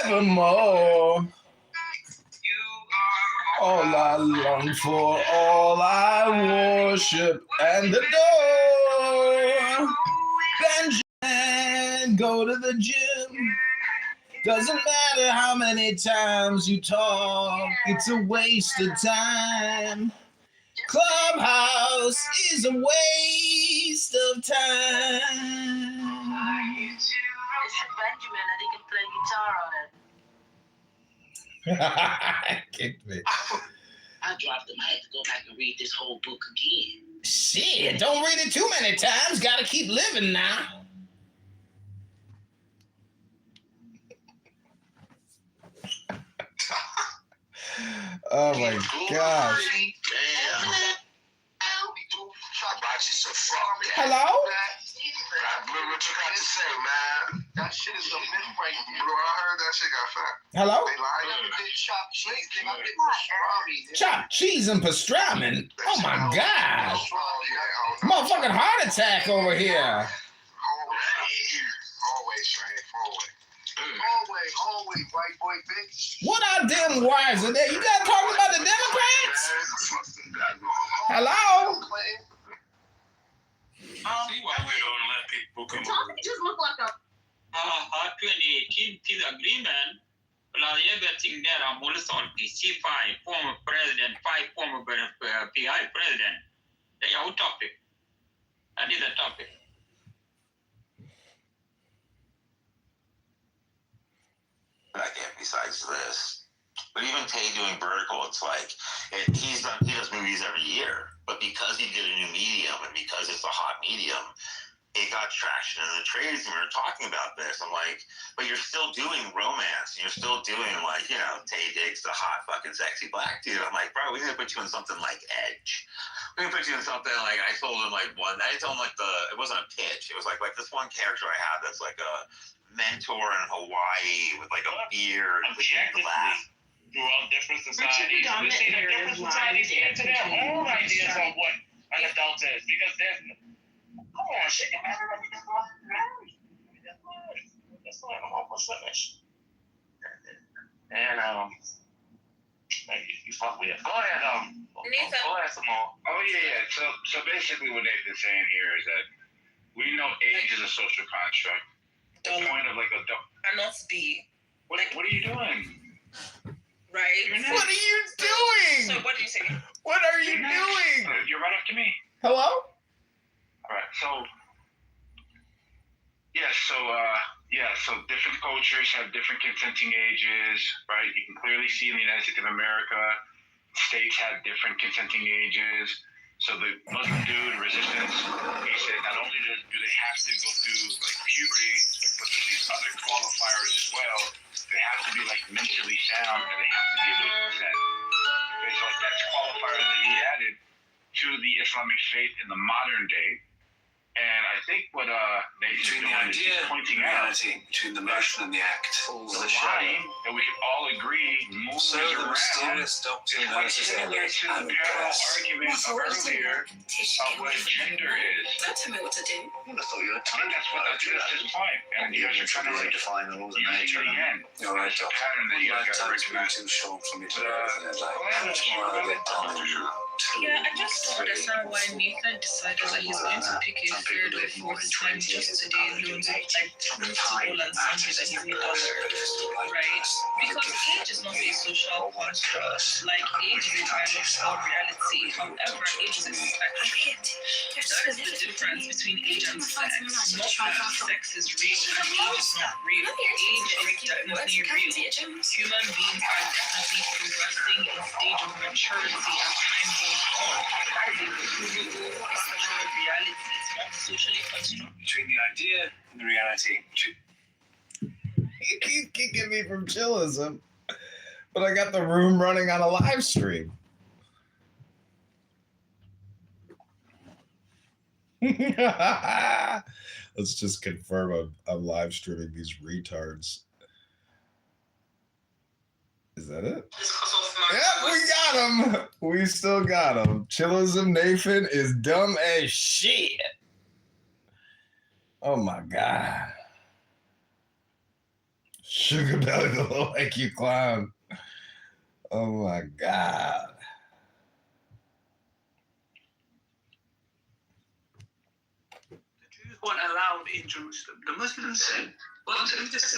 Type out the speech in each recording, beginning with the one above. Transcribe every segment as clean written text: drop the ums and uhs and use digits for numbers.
evermore. All I long for, all I worship and adore. Benjamin, go to the gym. Doesn't matter how many times you talk, it's a waste of time. Clubhouse is a waste of time. It's Benjamin, and he can play guitar on it. Kicked me. I dropped him. I had to go back and read this whole book again. Shit, don't read it too many times. Gotta keep living now. Oh my gosh. Hello? Remember what you got to say, man. That shit is a myth right there. Bro, I heard that shit got fat. Hello? They lied. Chopped cheese and pastrami. Oh my God. Motherfucking heart attack over here. Always, Trey. Always, white boy, bitch. What are them wires in there? You guys talking about the Democrats? Hello? See why we don't let people come over. It just looked like a... 2018 peace agreement. Well, everything there are Molson, PC5, former president, 5 former PI president. They are topic. That is a topic. Again, besides this, but even Tay doing vertical, it's like he does movies every year, but because he did a new medium and because it's a hot medium, it got traction in the trades, and we were talking about this. I'm like, but you're still doing romance, and you're still doing, like, you know, Tay digs the hot fucking sexy black dude. I'm like, bro, we need to put you in something like Edge. We can put you in something like, I told him like it wasn't a pitch. It was like this one character I have that's like a mentor in Hawaii with like a beard, Objectively, throughout different societies, we see that different societies answer their own ideas on what an adult is, because there's, come on, shit, man, that's not a hopeless finish. And you fuck with it. Go ahead, go ahead some more. Oh yeah. So basically, what they've been saying here is that we know age is a social construct. The point of like a cannot be. What are you doing? Right? What are you doing? So what are you saying? What are you doing? You're right up to me. Hello? All right. So different cultures have different consenting ages, right? You can clearly see in the United States of America, states have different consenting ages. So the Muslim dude, resistance, he said not only do they have to go through like puberty, but there's these other qualifiers as well. They have to be like mentally sound, and they have to be able to consent. Okay, so that's qualifier that he added to the Islamic faith in the modern day. And I think what Nathan's doing is he's pointing out between the motion and the act, the line that we can all agree moves so the around. Mysterious doctor notices To the parallel argument earlier of what gender is. Don't tell me what to do. I thought you were And that's his point. And you guys are trying to like define the laws of using nature. it again. You're right, It's a Doc. pattern that you guys got to recognize. Too short for me to Yeah, I just don't understand why Nathan decided that he's going to pick a third or fourth time just today, loads of like principle and something that he's not aware, right? Because age is not a social construct. Like, age is a biological reality. However, age is a spectrum. That is the difference between age and sex. Not that sex is real and age is not real. Age is definitely real. Human beings are definitely progressing in stage of maturity as time goes on. That is a provable factual reality. It's not socially constructed. between the idea and the reality. You keep kicking me from chillism, but I got the room running on a live stream. Let's just confirm I'm live streaming these retards. Is that it? Yeah, we got him. We still got him. Chillism Nathan is dumb as shit. Oh my God. Sugar Belly, the low IQ clown. Oh my God. The Jews weren't allowed in Jerusalem. The Muslims said, well, let me just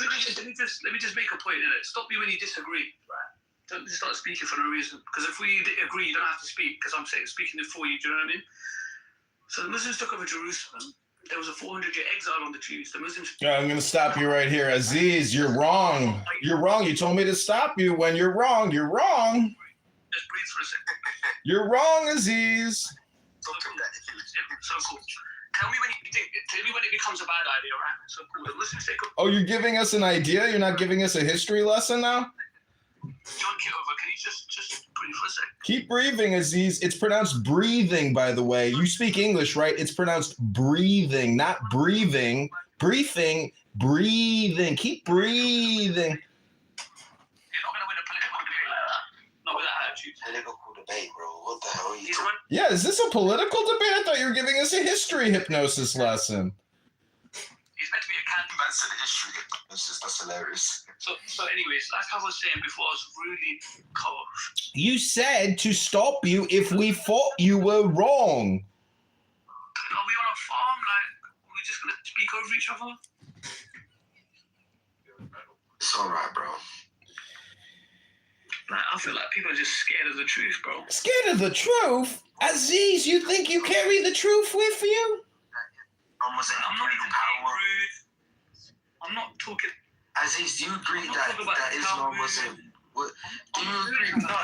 make a point in it. Stop me when you disagree, right? Don't start speaking for no reason. Because if we agree, you don't have to speak, because I'm speaking for you, do you know what I mean? So the Muslims took over Jerusalem. There was a 400-year exile on the Jews. The Muslims... Yeah, I'm going to stop you right here. Aziz, you're wrong. You're wrong. You told me to stop you when you're wrong. You're wrong. Just breathe for a second. You're wrong, Aziz. So cool. Tell me when it becomes a bad idea, right? So cool. The Muslims take over... Oh, you're giving us an idea? You're not giving us a history lesson now? John Kitover, can you just breathe for a second? Keep breathing, Aziz. It's pronounced breathing, by the way. You speak English, right? It's pronounced breathing, not breathing. Breathing, breathing. Keep breathing. You're not going to win a political debate like that. Not with that attitude. Political debate, bro. What the hell are you talking about? Yeah, is this a political debate? I thought you were giving us a history hypnosis lesson. He's meant to be a candidate. Man said history. That's hilarious. So anyways, like I was saying before, I was really cut off. You said to stop you if we thought you were wrong. Are we on a farm? Like, are we just going to speak over each other? It's alright, bro. Like, I feel like people are just scared of the truth, bro. Scared of the truth? Aziz, you think you carry the truth with you? I'm not even being rude. I'm not talking... Aziz, do you agree that Islam was a...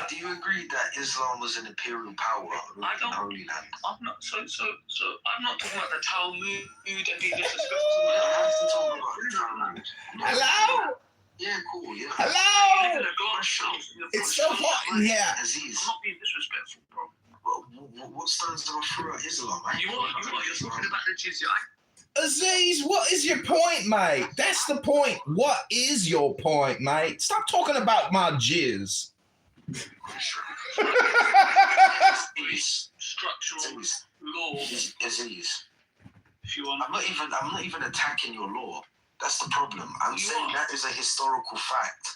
Do you agree that Islam was an imperial power? I don't... Holy land? I'm not... So I'm not talking about the Talmud and being disrespectful. I have to talk about the Talmud. Hello? Yeah, cool, yeah. Hello? It's so hot in here. Aziz, I'm not being disrespectful, bro. what stands throughout Islam? You're talking about the jizya. Aziz, what is your point, mate? That's the point. What is your point, mate? Stop talking about my jizz. Structural law. Aziz, If you want. I'm not even attacking your law. That's the problem. I'm saying that is a historical fact.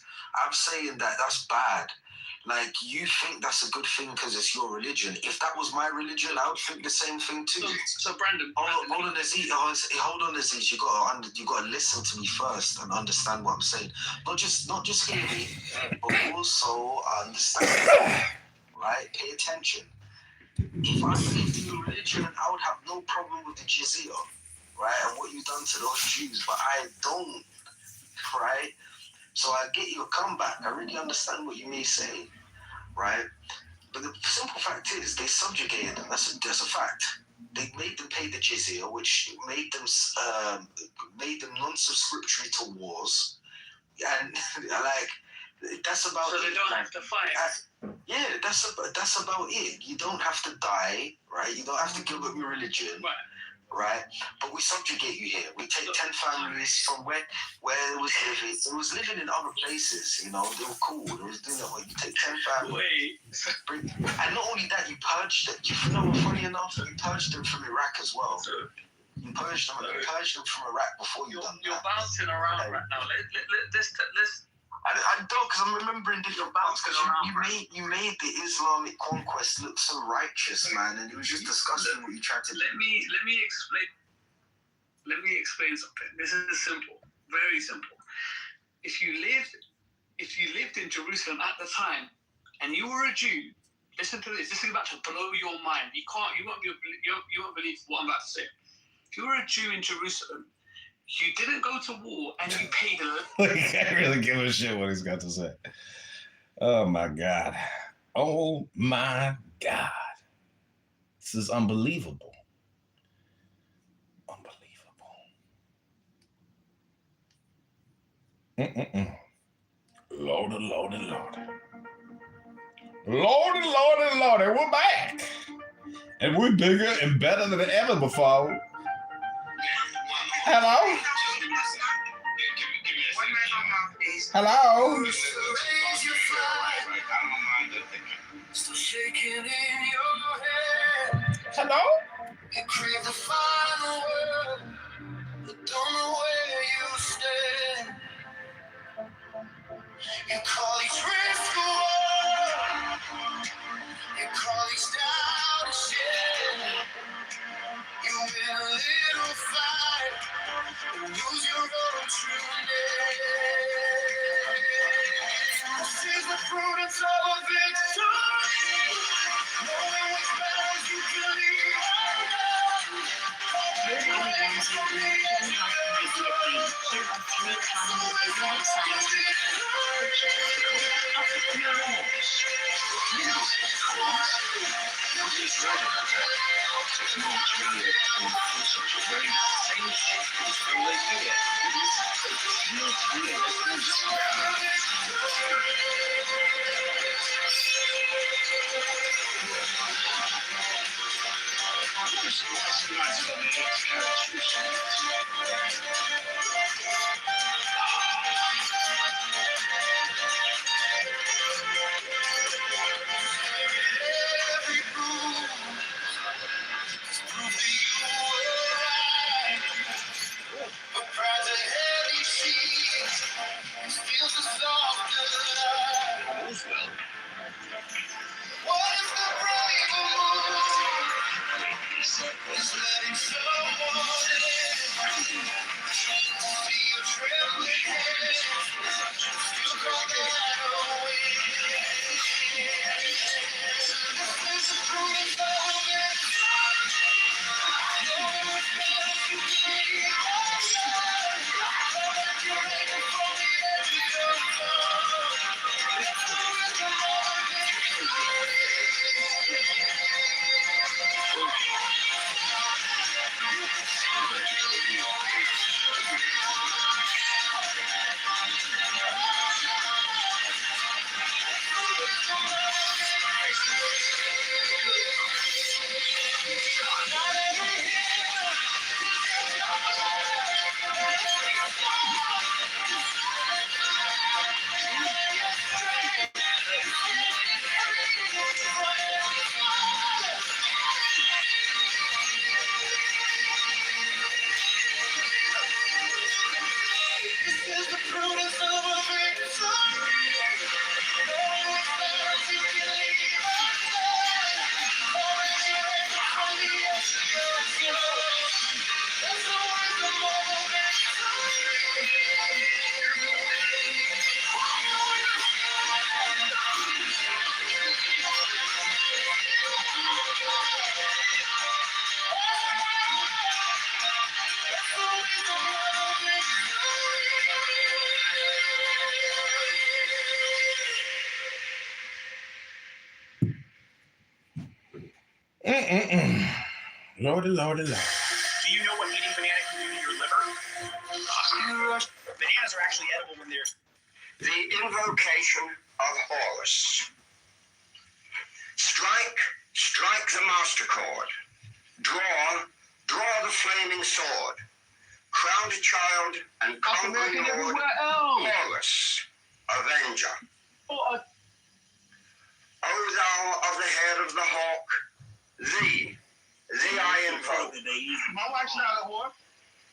I'm saying that that's bad. Like, you think that's a good thing because it's your religion. If that was my religion, I would think the same thing too. So Brandon, hold on, Aziz. Hold on, Aziz. You gotta listen to me first and understand what I'm saying. Not just hear me, but also understand. Right? Pay attention. If I believed in your religion, I would have no problem with the jizya, right? And what you've done to those Jews, but I don't, right? So I get your comeback. I really understand what you may say, right? But the simple fact is, they subjugated them. That's a fact. They made them pay the jizya, which made them non-subscriptory to wars, and like that's about. So they don't have to fight. Yeah, that's about it. You don't have to die, right? You don't have to give up your religion. Right, but we subjugate you here. We take 10 families from where it was living. It was living in other places, you know. They were cool. They was doing that. You take 10 families. And not only that, you purged them. You know, funny enough, you purged them from Iraq as well. You purged them from Iraq before you done that. You're bouncing around right now. Let's. I don't, because I'm remembering that you're bouncing because you made the Islamic conquest look so righteous, man, and it was just disgusting what you tried to do. Let me explain. Let me explain something. This is simple, very simple. If you lived in Jerusalem at the time, and you were a Jew, listen to this. This is about to blow your mind. You won't believe what I'm about to say. If you were a Jew in Jerusalem, you didn't go to war and you paid a... I can't really give a shit what he's got to say. Oh, my God. Oh, my God. This is unbelievable. Unbelievable. Lordy, Lordy, Lordy. Lordy, Lordy, Lordy. We're back. And we're bigger and better than ever before. Hello? Hello? Hello? You crave the final word, but don't know where you stand. You call these friends to war. You call these down to shit. You win a little fight and lose your own true name. This is the prudence of a victory. Knowing which battles you can leave undone. You're now going to the American House Committee. Here are 3 common ignorant signs of Every move is proof that you were right. But pride's a heavy sheet. It feels the softer light. What if the braver move is letting someone in? See your trembling hand. Still call that a win. This is the prudence of a victory. Knowing which battles you can leave undone. Know that you're able from the edge of your throne. That's the wisdom of a victory. This is the prudence of a victory. Knowing which battles you can leave undone. Know that you're able from the edge of your throne. That's the wisdom of a victory. Lordy, Lordy, Lord. Do you know what eating banana can do to your liver? Bananas are actually edible when they're... The invocation of Horus. Strike the master chord. Draw the flaming sword. Crowned child and conquering lord, Horus, avenger. O thou of the head of the hawk, thee I invoke. My wife's not a whore.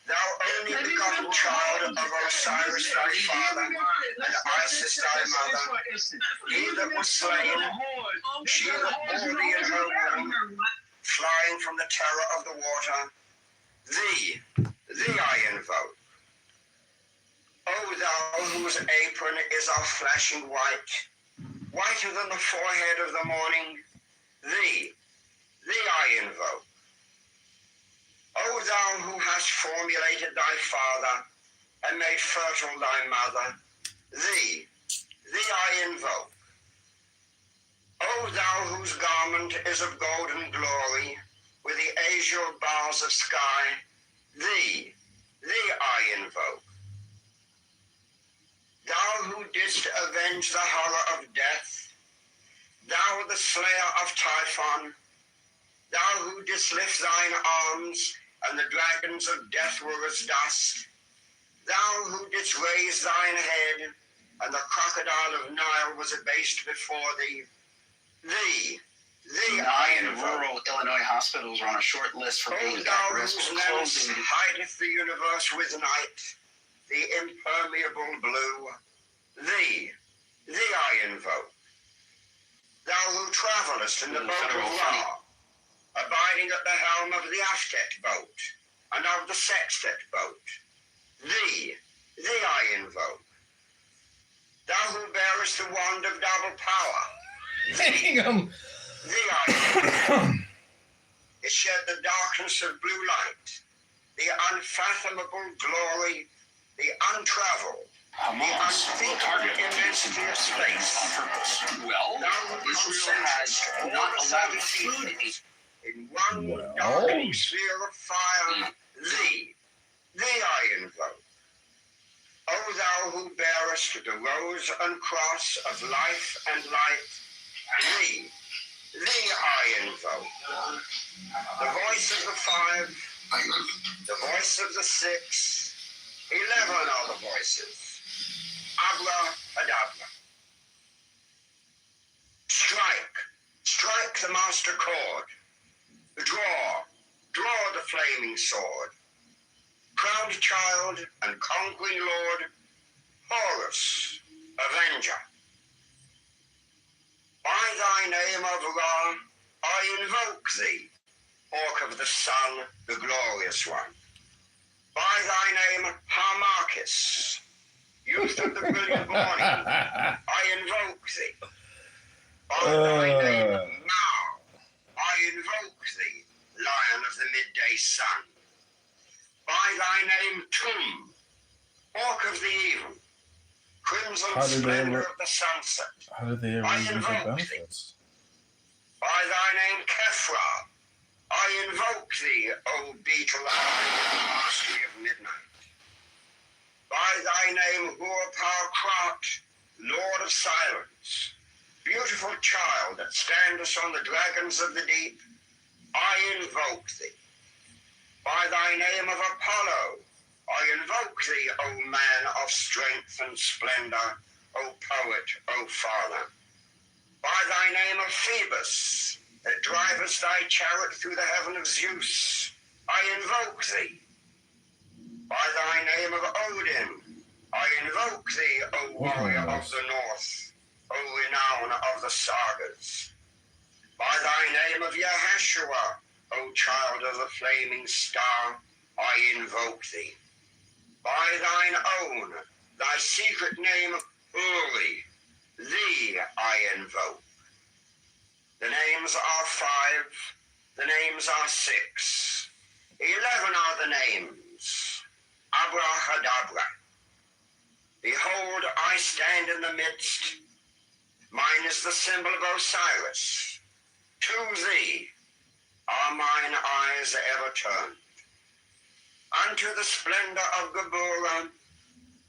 Thou only begotten child of Osiris thy father, and Isis thy mother, he that was slain, she that bore thee in her womb, flying from the terror of the water, thee I invoke. O thou whose apron is of flashing white, whiter than the forehead of the morning, thee I invoke. O thou who hast formulated thy father and made fertile thy mother, thee I invoke. O thou whose garment is of golden glory, with the azure bars of sky, thee I invoke. Thou who didst avenge the horror of death, thou the slayer of Typhon, thou who didst lift thine arms, and the dragons of death were as dust, thou who didst raise thine head, and the crocodile of Nile was abased before thee, thee I invoke. Rural Illinois hospitals are on a short list for being thou at risk whose of lens closing. hideth the universe with night, the impermeable blue, Thee I invoke. Thou who travellest in the boat of law, abiding at the helm of the aftett boat, and of the sextet boat. Thee I invoke. Thou who bearest the wand of double power. Damn. Thee I invoke. It shed the darkness of blue light, the unfathomable glory, the untraveled, the unthinkable immensity of space. On purpose. Well, Israel has not allowed food in one darkening sphere of fire. Thee I invoke. O thou who bearest the rose and cross of life and light, thee I invoke. The voice of the 5, the voice of the 6, 11 are the voices. Abrahadabra. Strike the master chord. Draw the flaming sword. Crowned child and conquering lord, Horus, avenger. By thy name of Ra, I invoke thee, Orc of the sun, the glorious one. By thy name, Harmachis, youth of the brilliant morning, I invoke thee. By thy name, Mao, I invoke thee, lion of the midday sun. By thy name, Tum, orc of the even, crimson splendor of the sunset. How did they ever I use their invoke benefits? By thy name, Kefra, I invoke thee, O beetle mastery of midnight. By thy name, Hur-Par-Krat, Lord of silence, beautiful child that standest on the dragons of the deep, I invoke thee. By thy name of Apollo, I invoke thee, O man of strength and splendor, O poet, O father. By thy name of Phoebus, that drivest thy chariot through the heaven of Zeus, I invoke thee. By thy name of Odin, I invoke thee, O warrior of the north, O renown of the sagas. By thy name of Yahashua, O child of the flaming star, I invoke thee. By thine own, thy secret name, Uri, thee I invoke. The names are 5, the names are 6, 11 are the names. Abrahadabra. Behold, I stand in the midst. Mine is the symbol of Osiris. To thee are mine eyes ever turned. Unto the splendor of Geburah,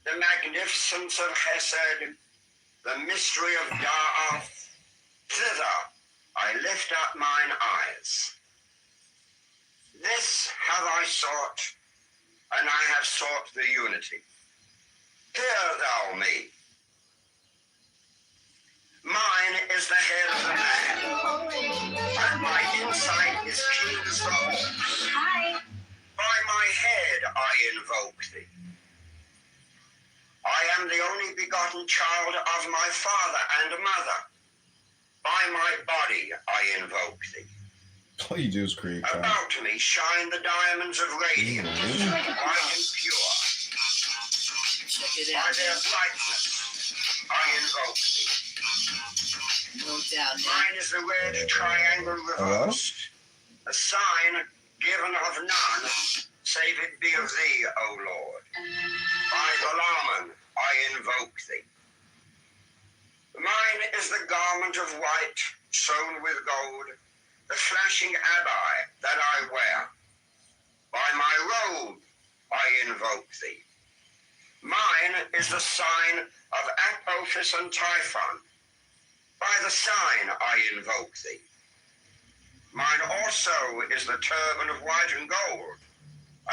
the magnificence of Chesed, the mystery of Da'ath, thither I lift up mine eyes. This have I sought, and I have sought the unity. Hear thou me. Mine is the head of the man, and my insight is keen as the hawk's. Hi. By my head I invoke thee. I am the only begotten child of my father and mother. By my body I invoke thee. All you do is create crap. About me shine the diamonds of radiance, bright and pure. By their brightness I invoke thee. No doubt. Mine is the red triangle reversed, a sign given of none, save it be of thee, O Lord. By the Laman I invoke thee. Mine is the garment of white, sewn with gold, the flashing abbai that I wear. By my robe I invoke thee. Mine is the sign of Apophis and Typhon. By the sign I invoke thee. Mine also is the turban of white and gold,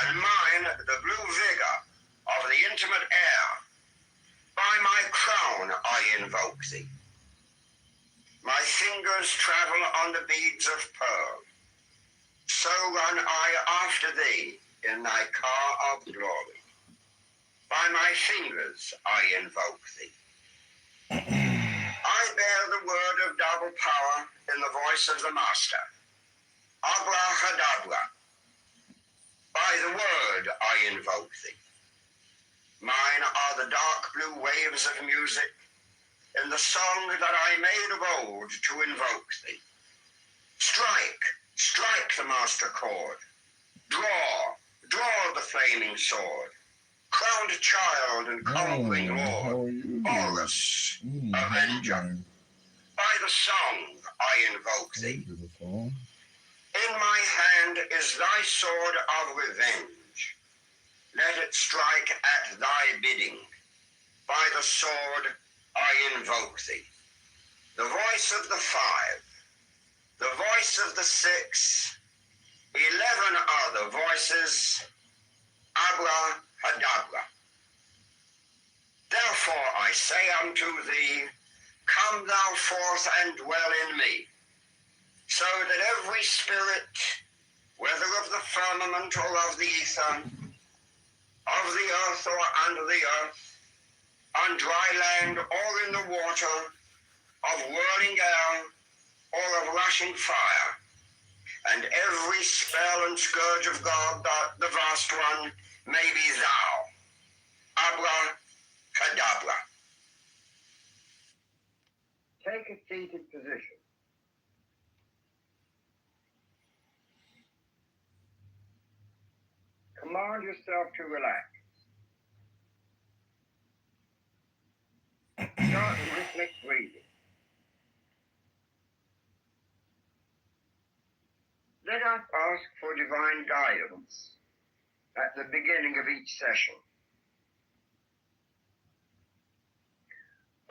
and mine the blue vigor of the intimate air. By my crown I invoke thee. My fingers travel on the beads of pearl. So run I after thee in thy car of glory. By my fingers I invoke thee. I bear the word of double power in the voice of the Master. Abracadabra. By the word I invoke thee. Mine are the dark blue waves of music in the song that I made of old to invoke thee. Strike, strike the master chord. Draw the flaming sword. Crowned child and conquering lord. Horus, avenger. By the song I invoke thee. Beautiful. In my hand is thy sword of revenge. Let it strike at thy bidding. By the sword I invoke thee. The voice of the 5, the voice of the 6, 11 other voices, abracadabra. Therefore I say unto thee, come thou forth and dwell in me, so that every spirit, whether of the firmament or of the ether, of the earth or under the earth, on dry land or in the water, of whirling air or of rushing fire, and every spell and scourge of God, the vast one, may be thou. Abracadabra. Take a seated position. Command yourself to relax. Start rhythmic breathing. Let us ask for divine guidance at the beginning of each session.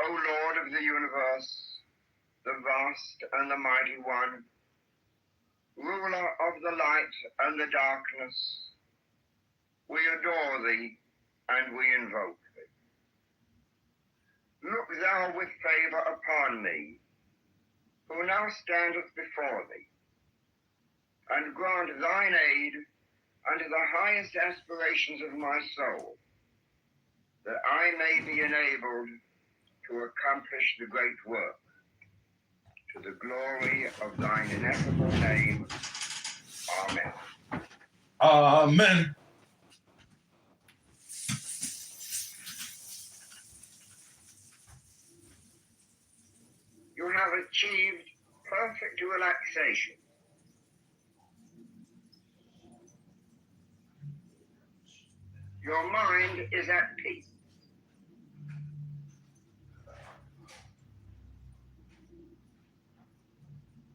O Lord of the universe, the vast and the mighty one, ruler of the light and the darkness, we adore thee and we invoke thee. Look thou with favor upon me, who now standeth before thee, and grant thine aid unto the highest aspirations of my soul, that I may be enabled to accomplish the great work, to the glory of thine ineffable name. Amen. Amen. You have achieved perfect relaxation. Your mind is at peace.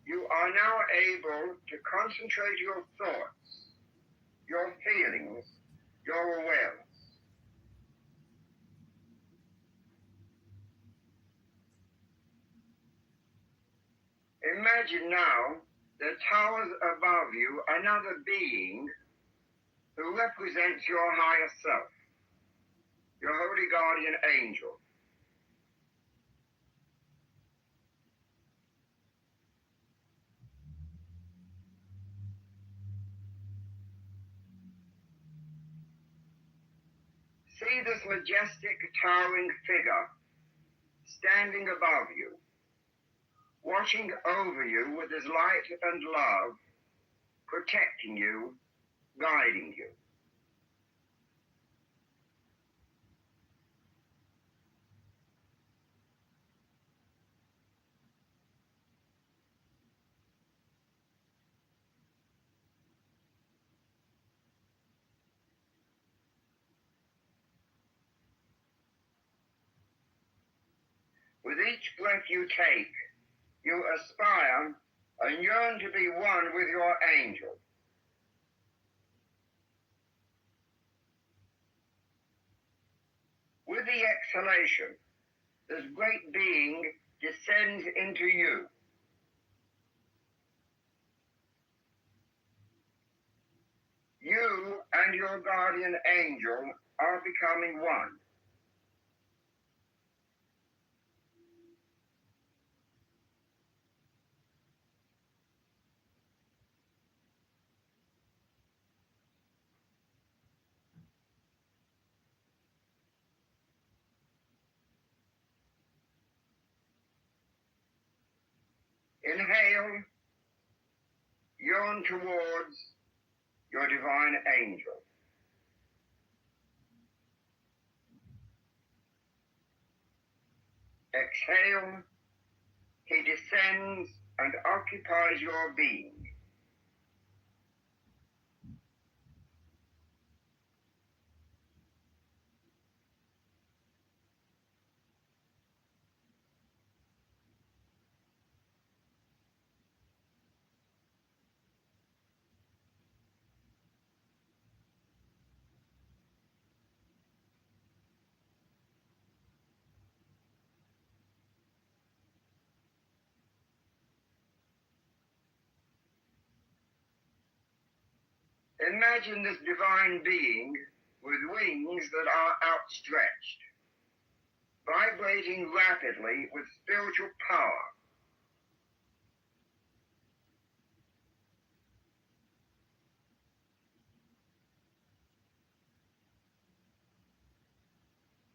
You are now able to concentrate your thoughts, your feelings, your awareness. Imagine now that towers above you another being who represents your higher self, your holy guardian angel. See this majestic, towering figure standing above you, watching over you with his light and love, protecting you, guiding you. With each breath you take, you aspire and yearn to be one with your angel. With the exhalation, this great being descends into you. You and your guardian angel are becoming one. Inhale, yearn towards your divine angel. Exhale, he descends and occupies your being. Imagine this divine being with wings that are outstretched, vibrating rapidly with spiritual power.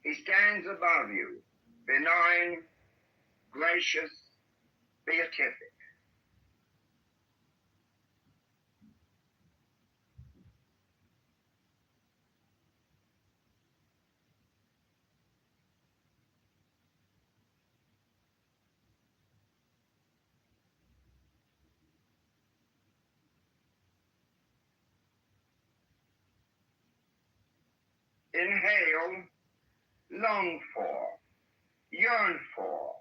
He stands above you, benign, gracious, beatific. Inhale, long for, yearn for,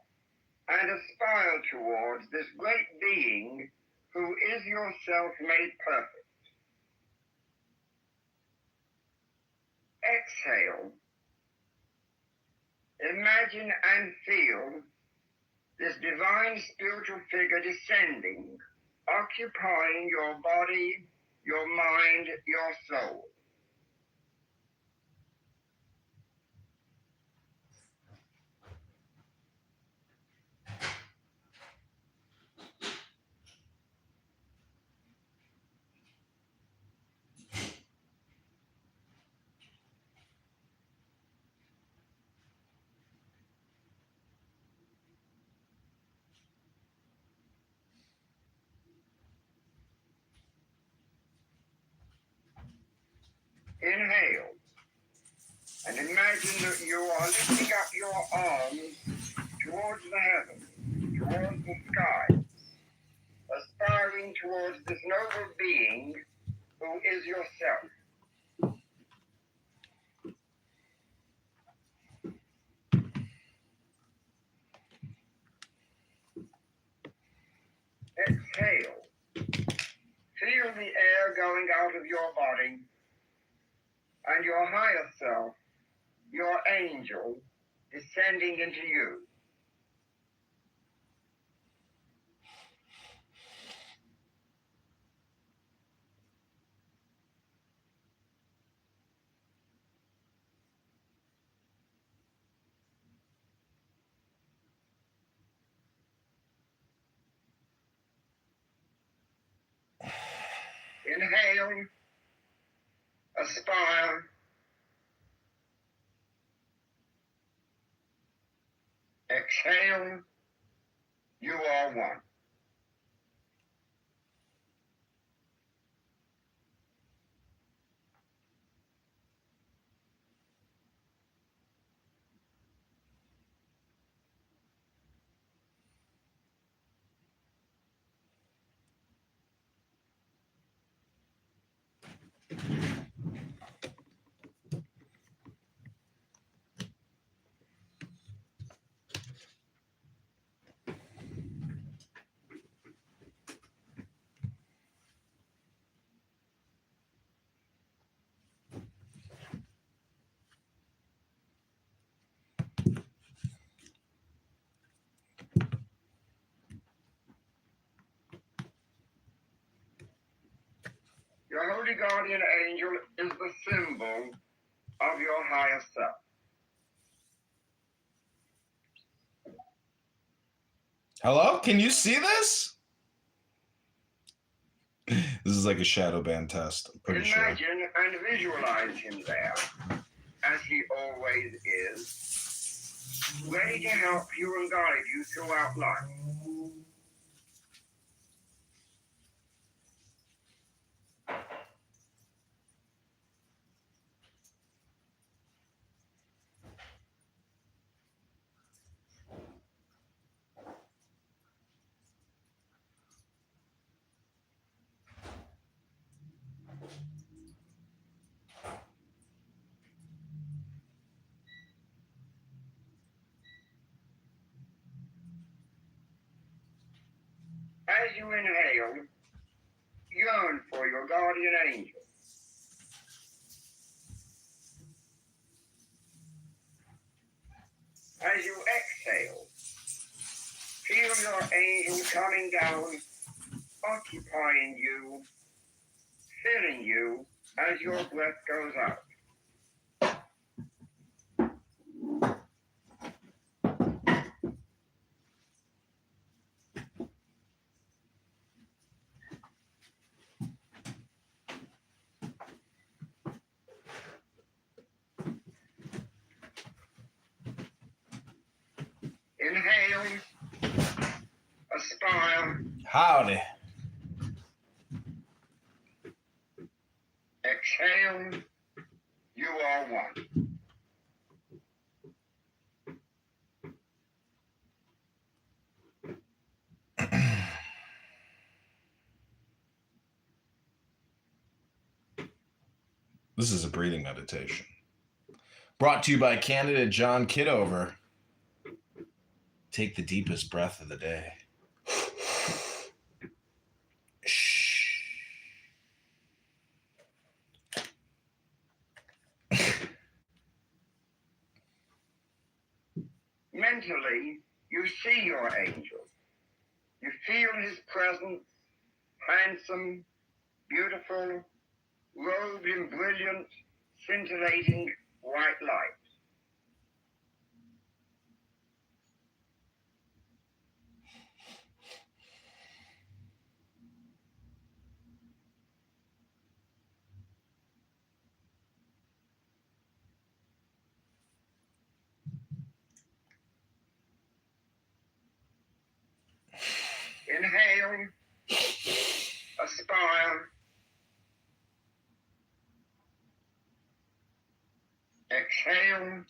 and aspire towards this great being who is yourself made perfect. Exhale, imagine and feel this divine spiritual figure descending, occupying your body, your mind, your soul. Inhale, and imagine that you are lifting up your arms towards the heavens, towards the sky, aspiring towards this noble being who is yourself. Exhale. Feel the air going out of your body and your higher self, your angel, descending into you. Inhale, aspire, exhale, you are one. Your holy guardian angel is the symbol of your higher self. Hello? Can you see this? This is like a shadow ban test, I'm pretty sure. Imagine and visualize him there, as he always is, ready to help you and guide you throughout life. As you inhale, yearn for your guardian angel. As you exhale, feel your angel coming down, occupying you, filling you as your breath goes out. Inhale, aspire. Howdy. Exhale, you are one. This is a breathing meditation. Brought to you by candidate John Kitover. Take the deepest breath of the day. Shh. Mentally, you see your angel. You feel his presence, handsome, beautiful, robed in brilliant, scintillating white light. Inhale, aspire. Exhale,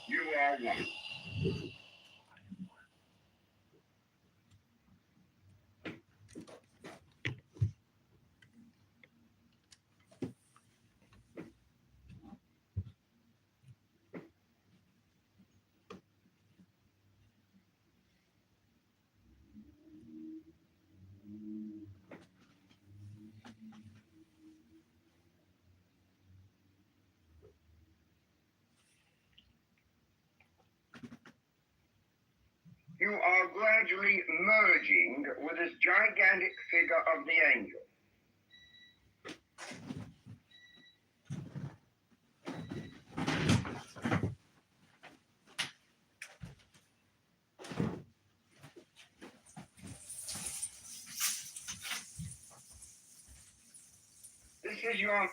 you are one. You are gradually merging with this gigantic figure of the angel. This is your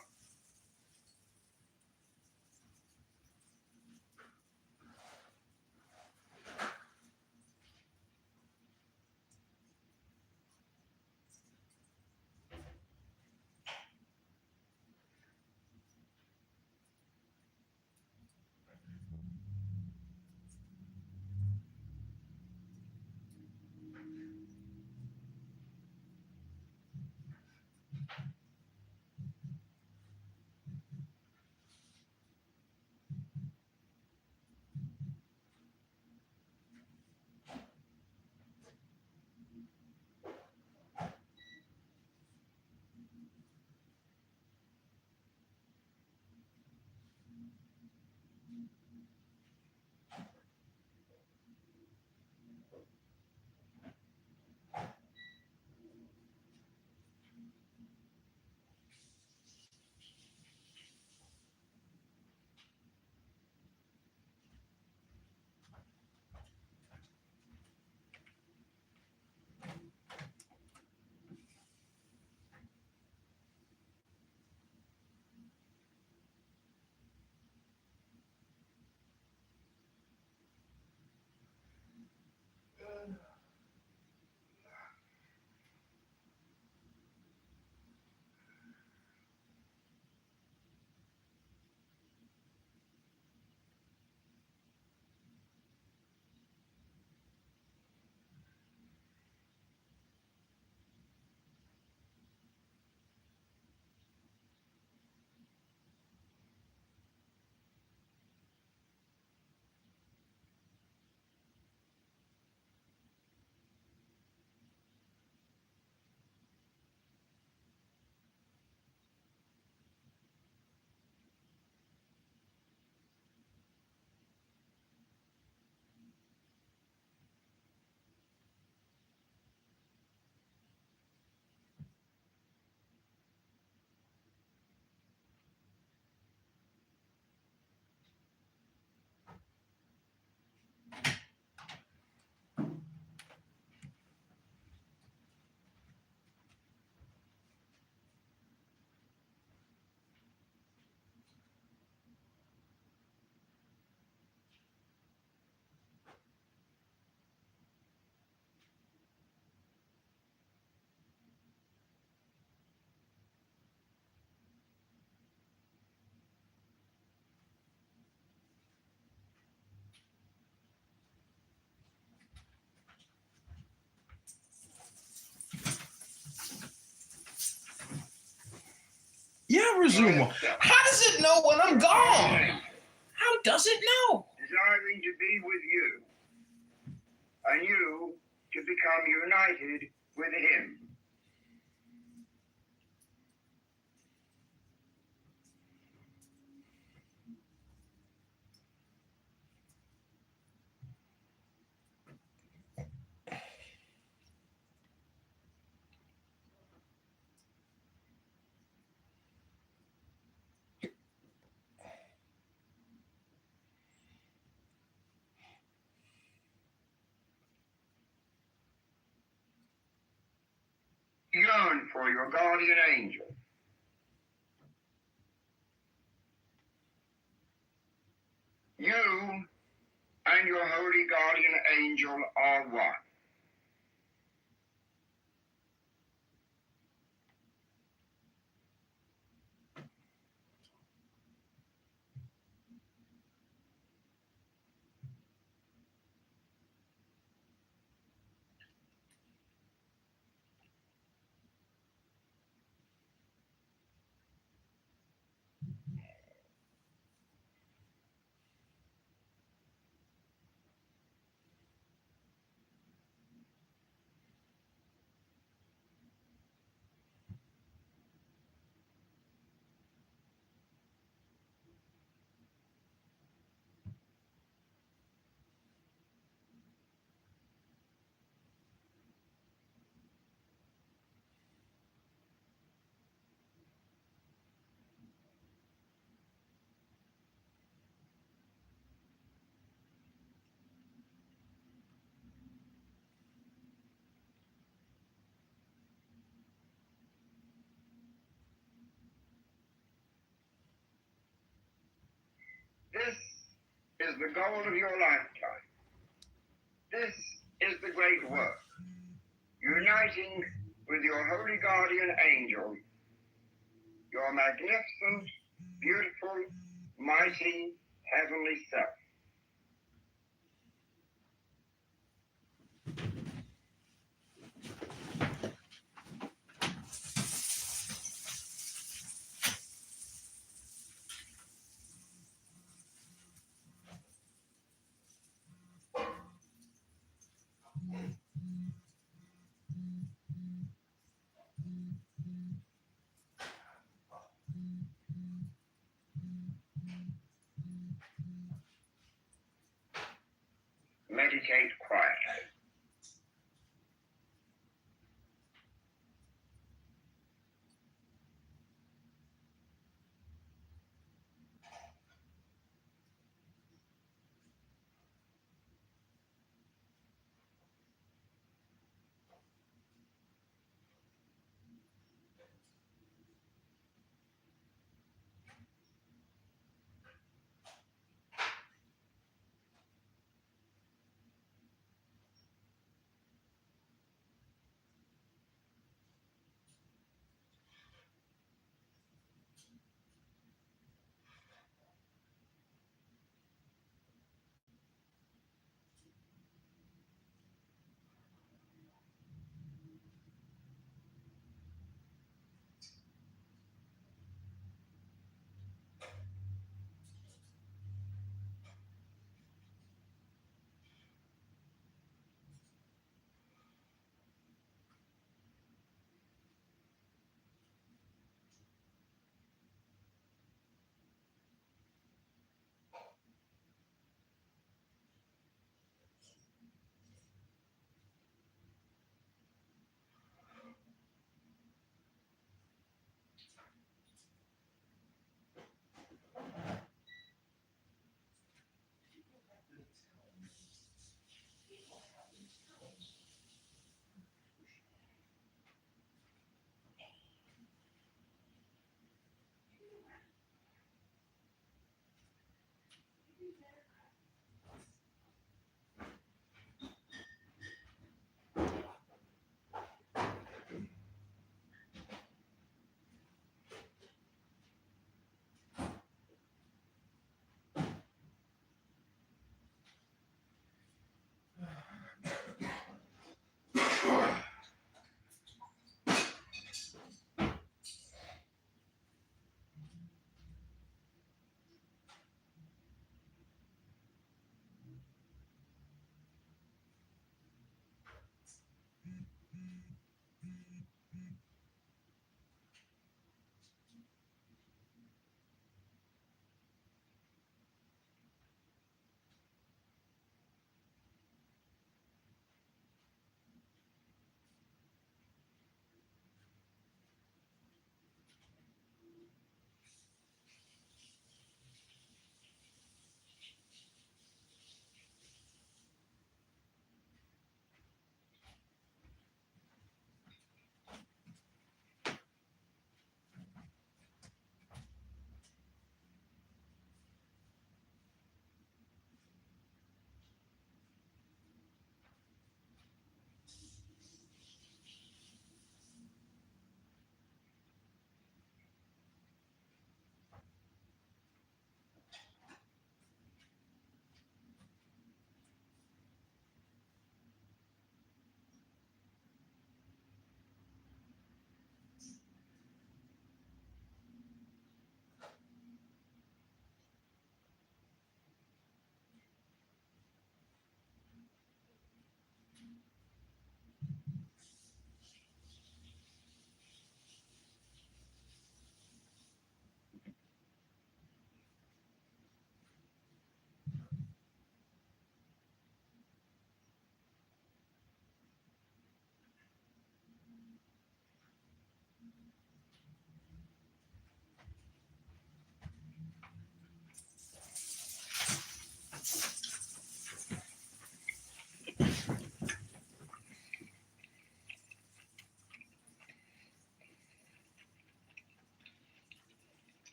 presume on? How does it know when I'm gone? How does it know? Desiring to be with you, and you to become united with him. Yearn for your guardian angel. You and your holy guardian angel are one. This is the goal of your lifetime. This is the great work. Uniting with your holy guardian angel, your magnificent, beautiful, mighty, heavenly self. Meditate quietly.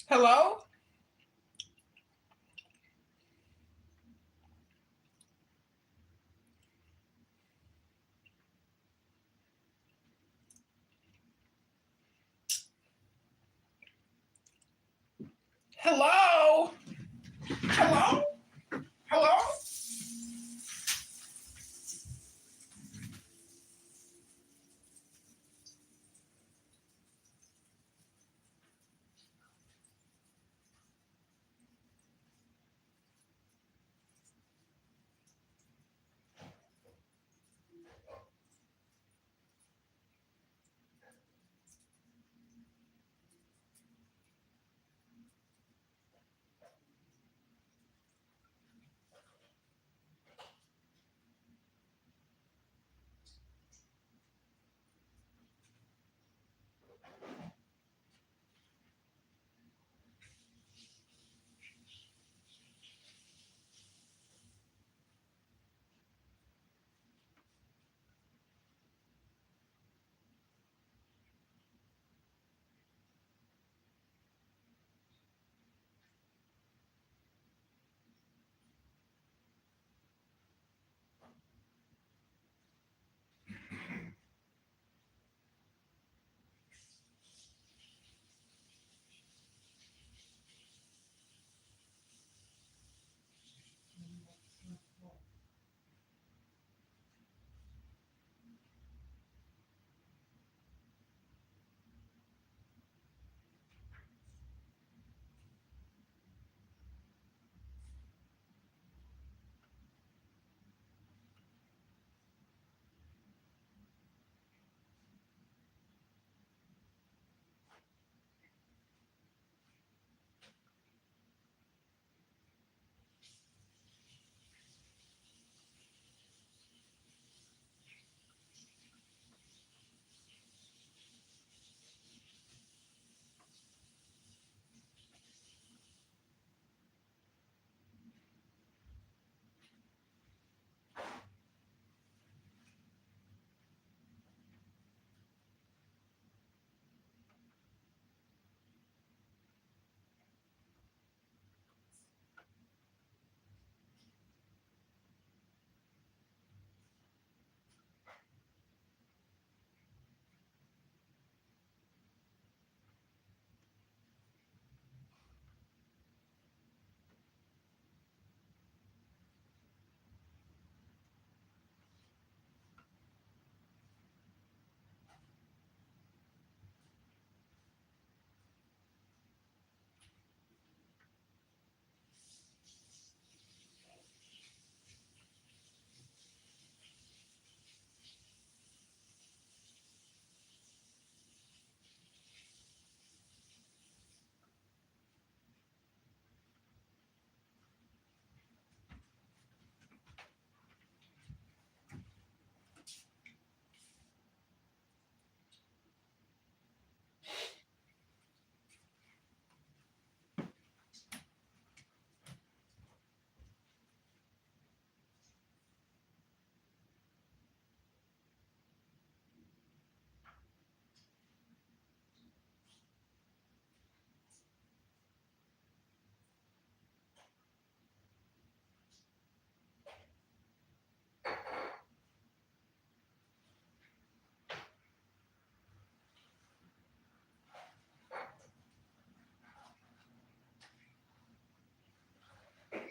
Hello? Hello? Hello? Hello?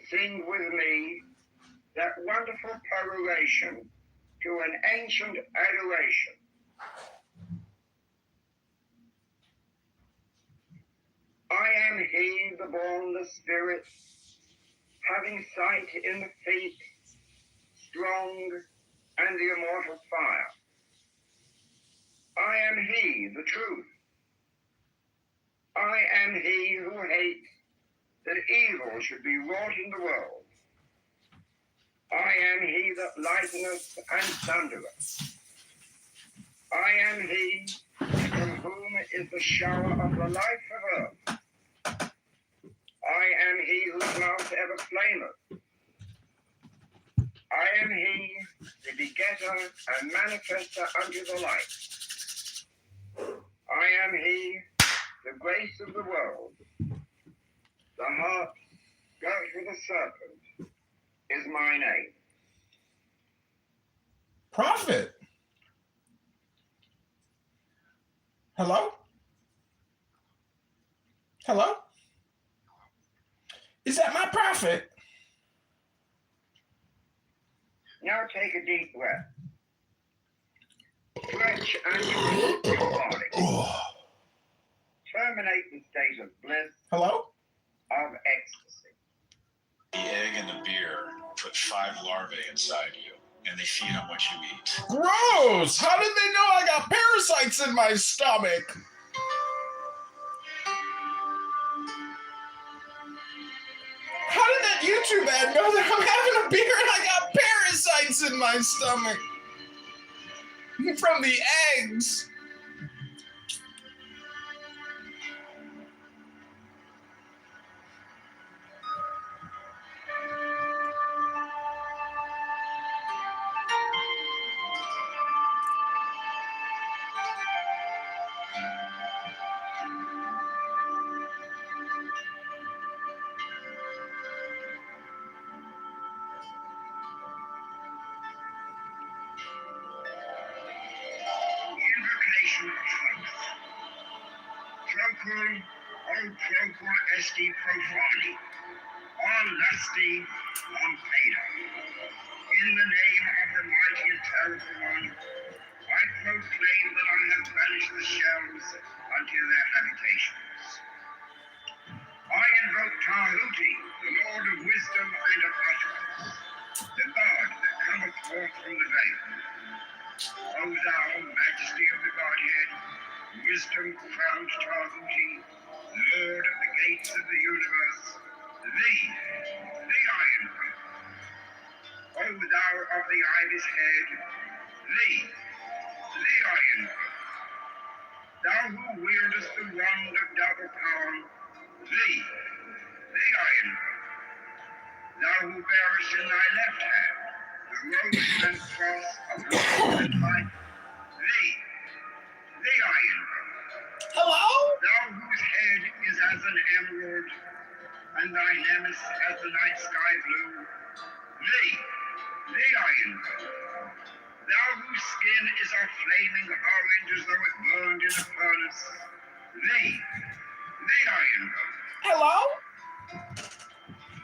sing with me that wonderful peroration to an ancient adoration. I am he, the born, the spirit, having sight in the feet, strong and the immortal fire. I am he, the truth. I am he who hates that evil should be wrought in the world. I am he that lighteneth and thundereth. I am he from whom is the shower of the life of earth. I am he whose mouth ever flameth. I am he, the begetter and manifester unto the light. I am he, the grace of the world. The heart girt with a serpent is my name. Prophet. Hello? Hello? Is that my prophet? Now take a deep breath. Stretch and release your body. Terminate the state of bliss. Hello? Of ecstasy. The egg and the beer put 5 larvae inside you, and they feed on what you eat. Gross! How did they know I got parasites in my stomach? How did that YouTube ad know that I'm having a beer and I got parasites in my stomach? From the eggs. Invocation of truth. Procul, o procul esti profani, all lusty, on Peter. In the name of the mighty and terrible one, I proclaim that I have banished the shells unto their habitations. I invoke Tahuti, the Lord of wisdom and of utterance, the God that cometh forth from the veil. O thou, majesty of the Godhead, wisdom crowned Tahuti, Lord of the gates of the universe, thee I invoke. O thou of the ibis head, thee I invoke. Thou who wieldest the wand of double power, thee I invoke. Thou who bearest in thy left hand the rose and cross of love and light, thee I invoke. Hello? Thou whose head is as an emerald, and thy nemes as the night sky blue, thee I invoke. Thou whose skin is a flaming orange as though it burned in a furnace, thee I invoke. Hello?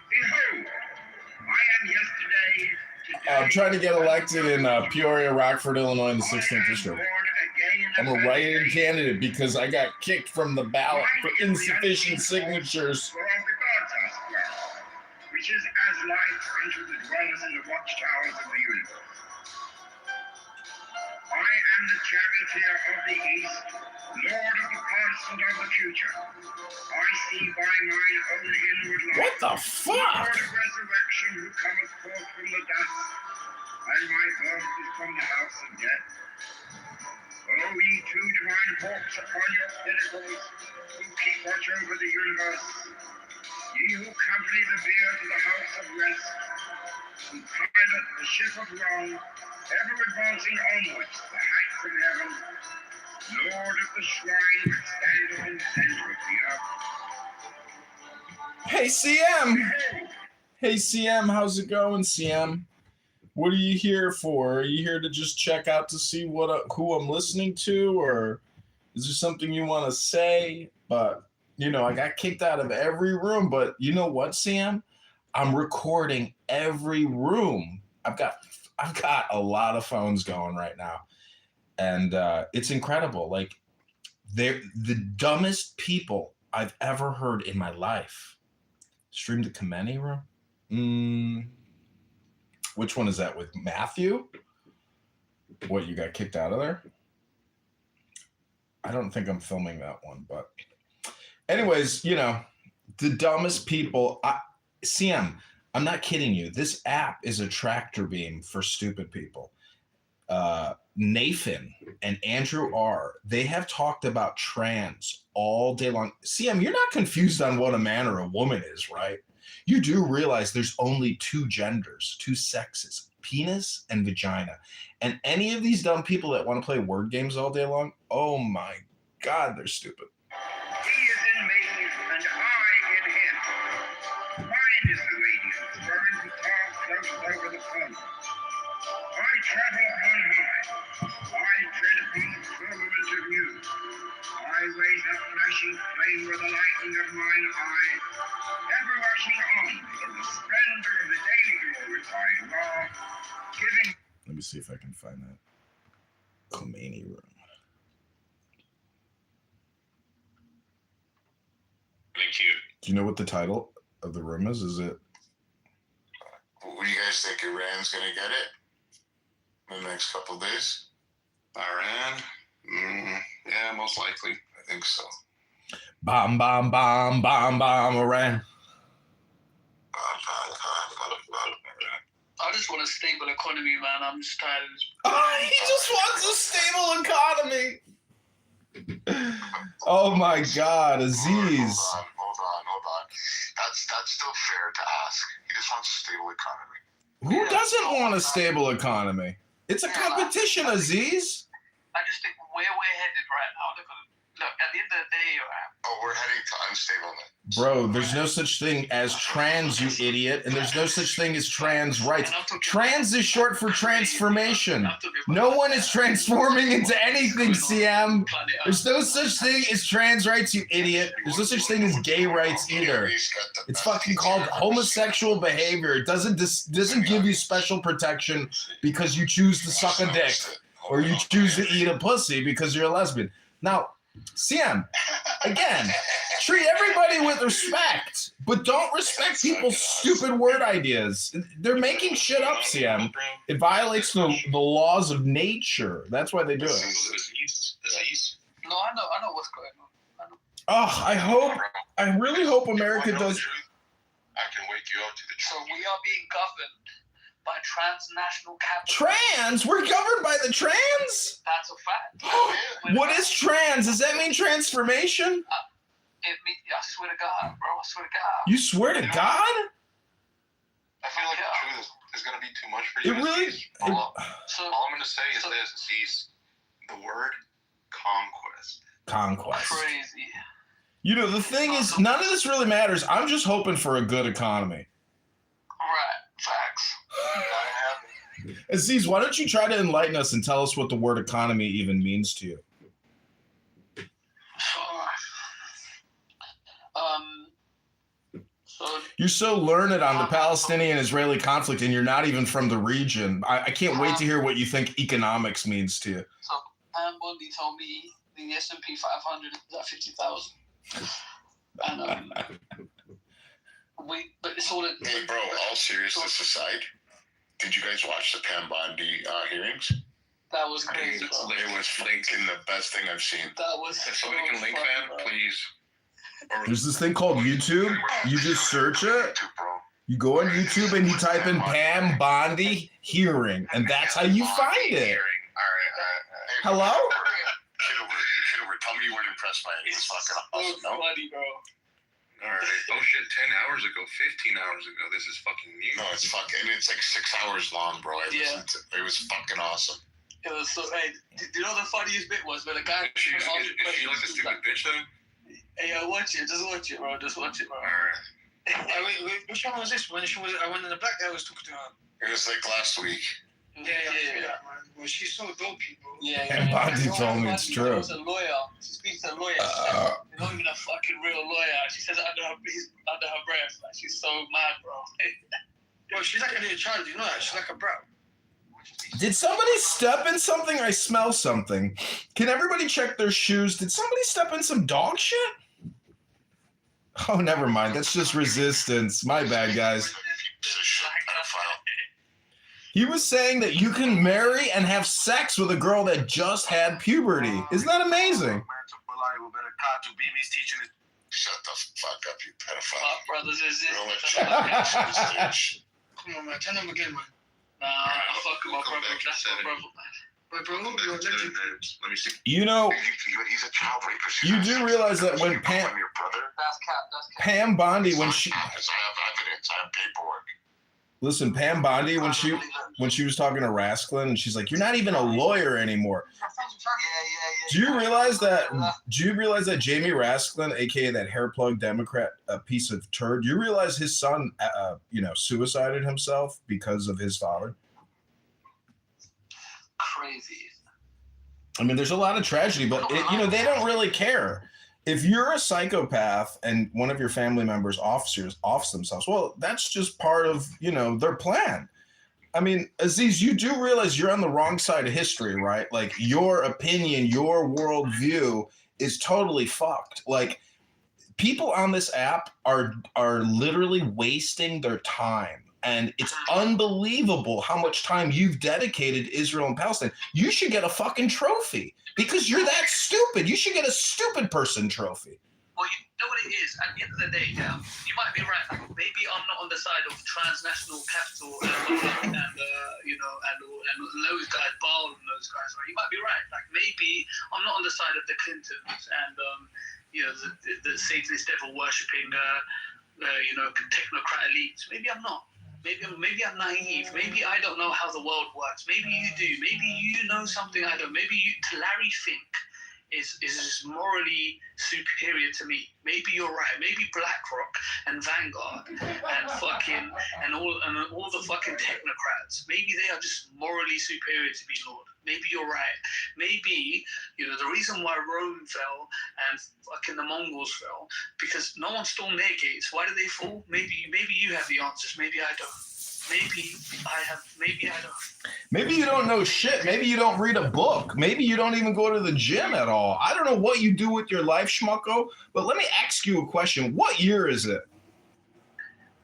Behold, I am yesterday, today, I'm trying to get elected in Peoria, Rockford, Illinois in the 16th district. I'm a write-in candidate because I got kicked from the ballot for insufficient signatures. Which is as light unto the dwellers in the watchtowers of the universe. I am the charioteer of the east, Lord of the past and of the future. I see by mine own inward light. What the fuck? Lord of resurrection who cometh forth from the dust, and my birth is from the house of death. O ye two divine hawks upon your pinnacles, who keep watch over the universe, ye who accompany the bier to the house of rest, who pilot the ship of wrong, ever advancing onwards the heights of heaven, Lord of the shrine which standeth in the center of the earth. Hey, CM! Hey, CM, how's it going, CM? What are you here for? Are you here to just check out to see who I'm listening to, or is there something you want to say? But, you know, I got kicked out of every room, but you know what, CM? I'm recording every room. I've got a lot of phones going right now, and it's incredible. Like, they're the dumbest people I've ever heard in my life. Stream the Kameni room. Which one is that with Matthew? What, you got kicked out of there? I don't think I'm filming that one, but anyways, you know, the dumbest people. CM, I'm not kidding you. This app is a tractor beam for stupid people. Nathan and Andrew R., they have talked about trans all day long. CM, you're not confused on what a man or a woman is, right? You do realize there's only two genders, two sexes, penis and vagina. And any of these dumb people that want to play word games all day long, oh my God, they're stupid. He is in me, and I in him. Mine is the radiance, burning the path close over the pond. I travel on high. I tread upon the firmament of you. I raise up flashing flame with the lightning of mine eye, ever rushing on in the splendor of the daily glorified law, giving. Let me see if I can find that Khomeini room. Thank you. Do you know what the title of the room is? Is it? What do you guys think? Iran's gonna get it in the next couple of days? Iran? Yeah, most likely. I think so. Bomb, bomb, bomb, bomb, bomb, Iran. I just want a stable economy, man. I'm just tired of this. Oh, he just wants a stable economy. Oh my God, Aziz. Hold on. That's still fair to ask. He just wants a stable economy. Who doesn't want a stable economy? It's a competition, Aziz. I just think where we're headed right now. Look, at the end of the day, We're heading to unstableness. Bro, there's no such thing as trans, you idiot, and there's no such thing as trans rights. Trans is short for transformation. No one is transforming into anything, CM. There's no such thing as trans rights, you idiot. There's no such thing as gay rights either. It's fucking called homosexual behavior. It doesn't give you special protection because you choose to suck a dick or you choose to eat a pussy because you're a lesbian. Now, CM, again, treat everybody with respect, but don't respect people's stupid word ideas. They're making shit up, CM. It violates the laws of nature. That's why they do it. No, I know what's going on. Oh, I really hope America does. I can wake you up to the truth. So we are being governed by transnational capital. Trans? We're governed by the trans? That's a fact. What is trans? Does that mean transformation? I swear to God, bro. I swear to God. You swear to God? I feel like the truth is going to be too much for you. It really... All I'm going to say is this. He's the word conquest. Conquest. Crazy. You know, the thing is, none of this really matters. I'm just hoping for a good economy. Right. Facts. Aziz, why don't you try to enlighten us and tell us what the word economy even means to you? You're so learned on the Palestinian-Israeli conflict, and you're not even from the region. I can't wait to hear what you think economics means to you. So, Bondi told me the S&P 500 is at 50,000. And, but it's all... Hey, bro, all seriousness aside, did you guys watch the Pam Bondi hearings? That was crazy, bro. It was freaking the best thing I've seen. That was If somebody can link that, please. There's this thing called YouTube. You just search it. You go on YouTube and you type in Pam Bondi hearing, and that's how you find it. Hello? Kitover, tell me you weren't impressed by it. It was fucking awesome, no? Funny, bro. All right. Oh shit! 10 hours ago, 15 hours ago. This is fucking new. No, it's fucking. It's like 6 hours long, bro. I listened to it. It was fucking awesome. It was so. Hey, do you know the funniest bit was when the guy? Is she like a stupid bitch though? Hey, watch it. Just watch it, bro. Just watch it, bro. All right. Wait, which one was this? When I went in the black guy was talking to her. It was like last week. Yeah, I feel that, man. Well, she's so dopey, bro. And Bondi told me it's true. She was a lawyer. She speaks to a lawyer. She says, "You're not even a fucking real lawyer." She says it under her breath. Like, she's so mad, bro. Bro, she's like a little child. You know that? She's like a brat. Did somebody step in something? I smell something. Can everybody check their shoes? Did somebody step in some dog shit? Oh, never mind. That's just resistance. My bad, guys. He was saying that you can marry and have sex with a girl that just had puberty. Isn't that amazing? Shut the fuck up, you pedophile. My brothers is it. Come on, man. Tell him again, man. Nah, I fuck with my brother. That's my brother, man. My bro, you're a legend. Let me see. You know, He's a child rapist. you do realize that when Pam Your brother? That's cap. Pam Bondi, when she I have evidence. I have paperwork. listen, Pam Bondi, when she was talking to Rasklin, and she's like, "You're not even a lawyer anymore." Do you realize that? Do you realize that Jamie Rasklin, aka that hair plug Democrat, a piece of turd? Do you realize his son, suicided himself because of his father? Crazy. I mean, there's a lot of tragedy, but they don't really care. If you're a psychopath and one of your family members, officers, offs themselves, well, that's just part of, their plan. I mean, Aziz, you do realize you're on the wrong side of history, right? Like, your opinion, your worldview is totally fucked. Like, people on this app are literally wasting their time. And it's unbelievable how much time you've dedicated to Israel and Palestine. You should get a fucking trophy because you're that stupid. You should get a stupid person trophy. Well, you know what it is? At the end of the day, you might be right. Maybe I'm not on the side of transnational capital and those guys, Baal and those guys, right? You might be right. Like, maybe I'm not on the side of the Clintons and, the Satanist devil worshipping, technocrat elites. Maybe I'm not. Maybe I'm naive. Maybe I don't know how the world works. Maybe you do. Maybe you know something I don't. Maybe Larry Fink is morally superior to me. Maybe you're right. Maybe BlackRock and Vanguard and all the fucking technocrats. Maybe they are just morally superior to me, Lord. Maybe you're right. Maybe the reason why Rome fell and fucking the Mongols fell because no one stormed their gates. Why did they fall? Maybe you have the answers. Maybe I don't. Maybe I have. Maybe I don't. Maybe you don't know shit. Maybe you don't read a book. Maybe you don't even go to the gym at all. I don't know what you do with your life, Schmucko, but let me ask you a question. What year is it?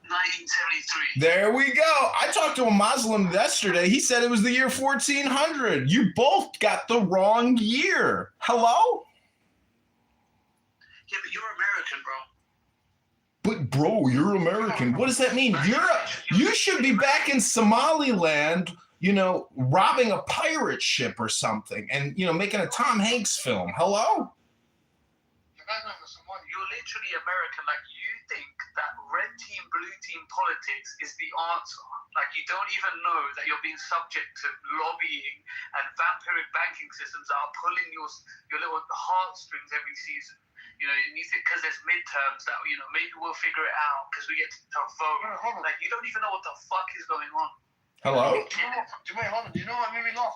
1973. There we go. I talked to a Muslim yesterday. He said it was the year 1400. You both got the wrong year. Hello? Yeah, but you're American, bro. But bro, you're American. What does that mean? You should be back in Somaliland, robbing a pirate ship or something and, making a Tom Hanks film. Hello? You're literally American. Like, you think that red team, blue team politics is the answer. Like, you don't even know that you're being subject to lobbying and vampiric banking systems that are pulling your little heartstrings every season. And you think because there's midterms that, maybe we'll figure it out because we get to vote. Like, you don't even know what the fuck is going on. Hello? Do you know what made me laugh?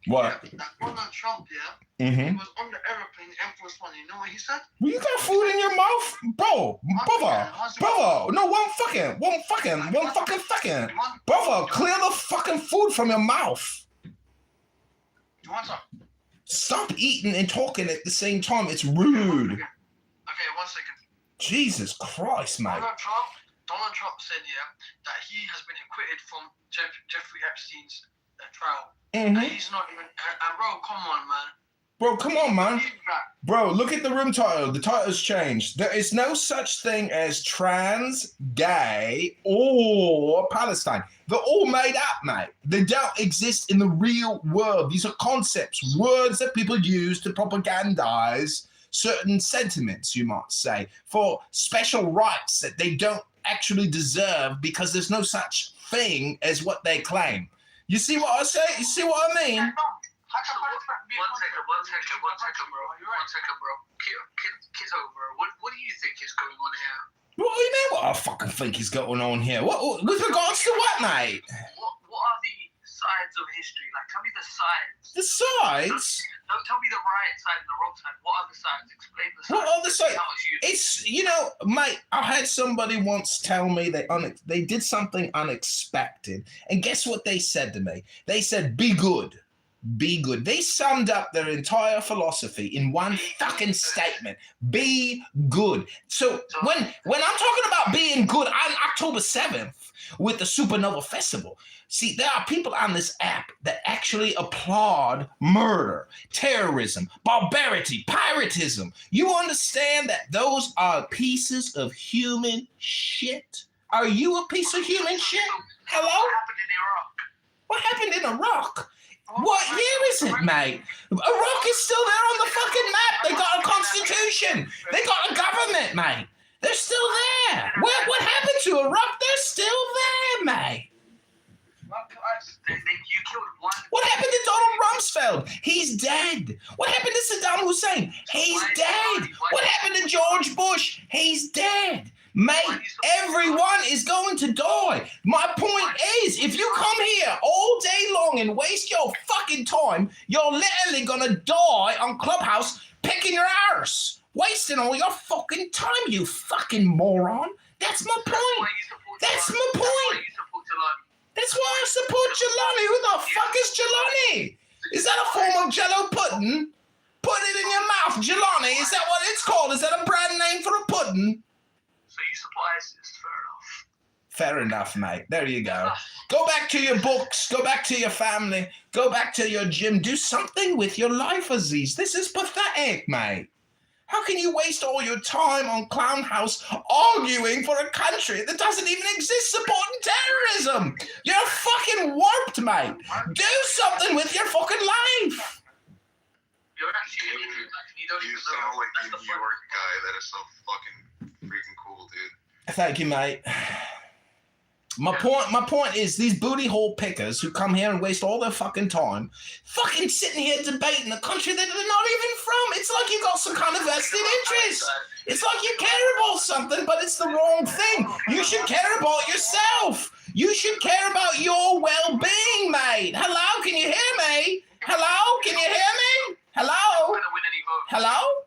What? That Donald Trump, Mm-hmm. he was on the aeroplane, Air Force One. You know what he said? Well, you got food in your mouth? Bro, brother. No, one fucking. Brother, clear the fucking food from your mouth. You want some? Stop eating and talking at the same time. It's rude. Okay, 1 second. Jesus Christ, mate. Donald Trump said, that he has been acquitted from Jeffrey Epstein's trial. Mm-hmm. And he's not even. Bro, come on, man. Bro, come on, man. Bro, look at the room title. The title's changed. There is no such thing as trans, gay, or Palestine. They're all made up, mate. They don't exist in the real world. These are concepts, words that people use to propagandize certain sentiments, you might say, for special rights that they don't actually deserve because there's no such thing as what they claim. You see what I say? You see what I mean? One second, bro. Kitover, what do you think is going on here? What do you mean what I fucking think is going on here? What with regards to what, mate? What are the sides of sides? Don't tell me the right side and the wrong side. What other sides? Explain the sides. What other side? How much you... It's, mate, I had somebody once tell me they did something unexpected. And guess what they said to me? They said, be good. Be good. They summed up their entire philosophy in one fucking statement. Be good. So when I'm talking about being good on October 7th with the Supernova Festival, see, there are people on this app that actually applaud murder, terrorism, barbarity, piratism. You understand that those are pieces of human shit? Are you a piece of human shit? Hello? What happened in Iraq? What happened in Iraq? What year is it, mate? Iraq is still there on the fucking map. They got a constitution. They got a government, mate. They're still there. What happened to Iraq? They're still there, mate. You killed one. What happened to Donald Rumsfeld? He's dead. What happened to Saddam Hussein? He's dead. What happened to George Bush? He's dead. Mate, everyone is going to die. My point is, if you come here all day long and waste your fucking time, you're literally gonna die on Clubhouse picking your arse. Wasting all your fucking time, you fucking moron. That's my point. That's my point. That's why I support Jelani. Who the fuck is Jelani? Is that a form of Jello pudding? Put it in your mouth, Jelani. Is that what it's called? Is that a brand name for a pudding? So you support ISIS, Fair enough, mate. There you go. Go back to your books. Go back to your family. Go back to your gym. Do something with your life, Aziz. This is pathetic, mate. How can you waste all your time on Clown House arguing for a country that doesn't even exist supporting terrorism? You're fucking warped, mate. Do something with your fucking life. You're actually an idiot. You don't even sound know. like the New York guy that is so fucking freaking cool, dude. Thank you, mate. My point is these booty hole pickers who come here and waste all their fucking time fucking sitting here debating a country that they're not even from. It's like you got some kind of vested interest. It's like you care about something, but it's the wrong thing. You should care about yourself. You should care about your well-being, mate. Hello? Can you hear me? Hello? Can you hear me? Hello? Hello?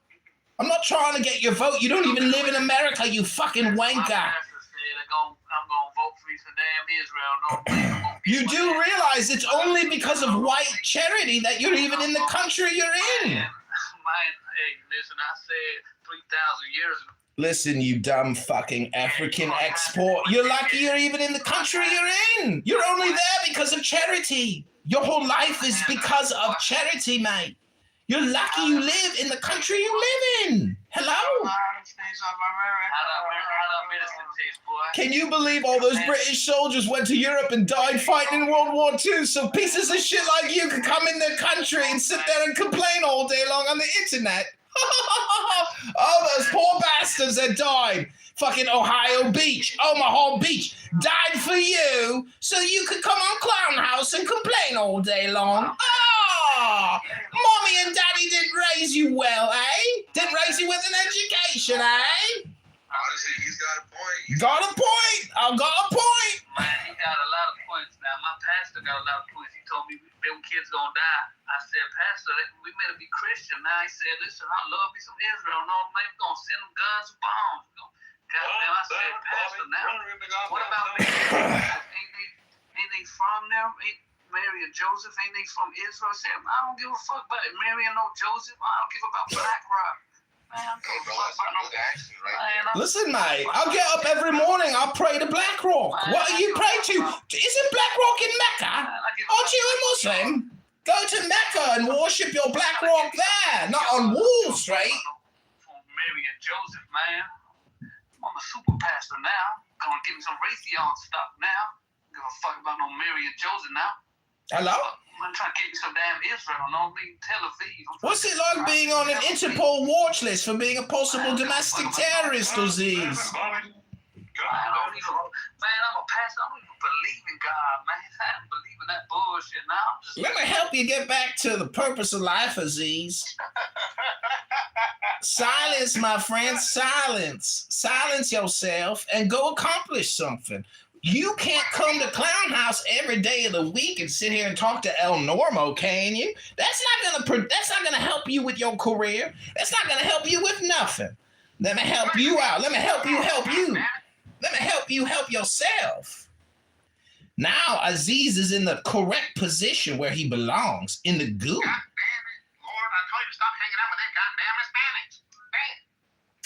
I'm not trying to get your vote. You don't even live in America, you fucking wanker. I'm gonna vote for Israel. No, you do realize it's only because of white charity that you're even in the country you're in. Man, hey, listen, I said 3,000 years ago. Listen, you dumb fucking African export. You're lucky you're even in the country you're in. You're only there because of charity. Your whole life is because of charity, mate. You're lucky you live in the country you live in. Hello? Can you believe all those British soldiers went to Europe and died fighting in World War II so pieces of shit like you could come in their country and sit there and complain all day long on the internet? Oh, those poor bastards that died. Fucking Ohio Beach, Omaha Beach, died for you so you could come on Clown House and complain all day long. Mommy and daddy didn't raise you well, eh? Didn't raise you with an education, eh? Honestly, he's got a point. Got a point. I got a point. Man, he got a lot of points now. My pastor got a lot of points. He told me them kids gonna die. I said, Pastor, we meant to be Christian. Now he said, listen, I love me some Israel. No, man, we're gonna send them guns and bombs. Goddamn, I said, Pastor, now what about me? Ain't they from there? Mary and Joseph, ain't they from Israel? I said, I don't give a fuck about it. Mary and no Joseph. I don't give about Black Rock. Listen, mate, I'll get up every morning. I'll pray to Black Rock. What do you pray to? Isn't Black Rock in Mecca? Aren't you a Muslim? Go to Mecca and worship your Black Rock there, not on Wall Street. Mary and Joseph, man. I'm a super pastor now. Gonna give me some Raytheon stock now. Don't give a fuck about no Mary and Joseph now. Hello? I'm trying to get me some damn Israel, no being Tel Aviv. What's it like being on an Interpol watch list for being a possible domestic terrorist, Aziz? Man, I'm a pastor. I don't even believe in God, man. I don't believe in that bullshit now. Let me help you get back to the purpose of life, Aziz. Silence, my friend, silence. Silence yourself and go accomplish something. You can't come to Clown House every day of the week and sit here and talk to El Normo, can you? That's not gonna help you with your career. That's not gonna help you with nothing. Let me help you out. Let me help you help you. Let me help you help yourself. Now Aziz is in the correct position where he belongs, in the goo. God damn it, Lord! I told you to stop hanging out with them goddamn Hispanics. Damn.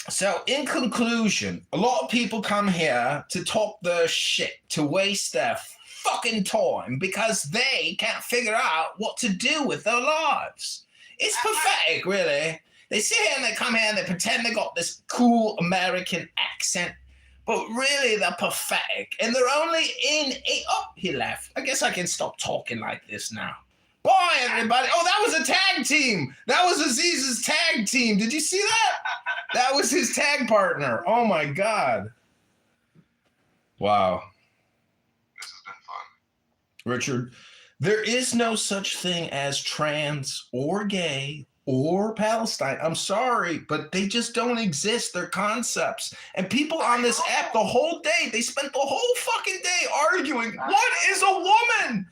So, in conclusion, a lot of people come here to talk their shit, to waste their fucking time because they can't figure out what to do with their lives. It's pathetic, really. They sit here and they come here and they pretend they got this cool American accent, but really they're pathetic. And they're only in a... Oh, he left. I guess I can stop talking like this now. Bye, everybody. Oh, that was a tag team. That was Aziz's tag team. Did you see that? That was his tag partner. Oh, my God. Wow. This has been fun. Richard, there is no such thing as trans or gay or Palestine. I'm sorry, but they just don't exist. They're concepts. And people on this app the whole day, they spent the whole fucking day arguing, what is a woman?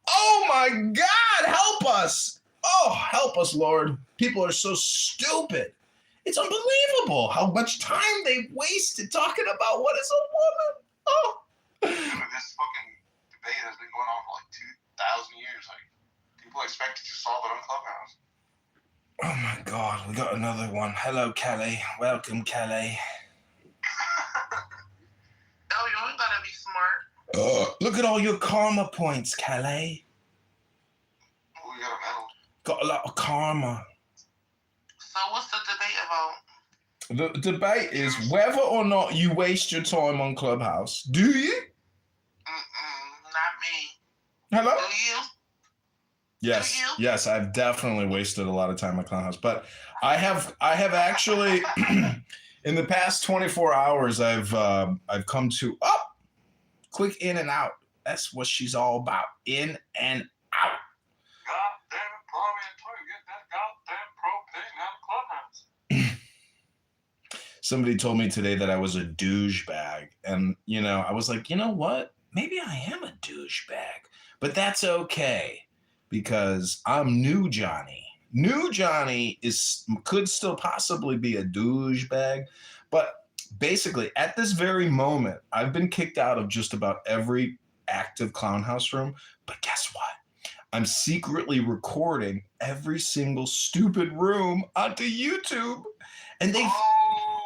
Oh my God, help us. Oh, help us, Lord. People are so stupid. It's unbelievable how much time they wasted talking about what is a woman. Oh. Dude, this fucking debate has been going on for like 2,000 years. Like, people expect it to solve it on Clubhouse. Oh my God, we got another one. Hello, Kelly. Welcome, Kelly. Oh, you ain't gotta be smart. Look at all your karma points, Kelly. Oh, we got a medal. Got a lot of karma. So what's the debate about? The debate is whether or not you waste your time on Clubhouse. Do you? Not me. Hello? Do you? Yes, yes, I've definitely wasted a lot of time on Clubhouse, but I have actually in the past 24 hours I've come to quick in and out. That's what she's all about. In and out. God damn it, Bobby, until you get that goddamn propane out of Clubhouse. Somebody told me today that I was a douchebag, and I was like, you know what? Maybe I am a douchebag, but that's okay. Because I'm New Johnny. New Johnny could still possibly be a douchebag, but basically at this very moment, I've been kicked out of just about every active Clown House room. But guess what? I'm secretly recording every single stupid room onto YouTube, and they. Oh,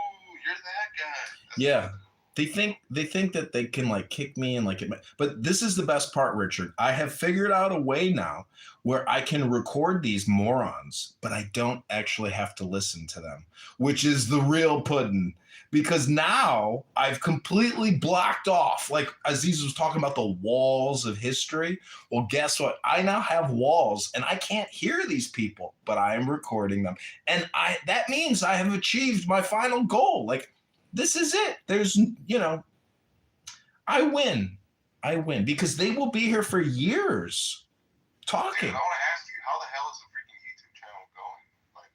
you're that guy. Yeah. They think that they can like kick me and but this is the best part, Richard. I have figured out a way now where I can record these morons, but I don't actually have to listen to them, which is the real pudding. Because now I've completely blocked off. Like Aziz was talking about the walls of history. Well, guess what? I now have walls and I can't hear these people, but I am recording them. And that means I have achieved my final goal. Like, this is it. There's, I win because they will be here for years talking. Dude, I want to ask you, how the hell is the freaking YouTube channel going? Like,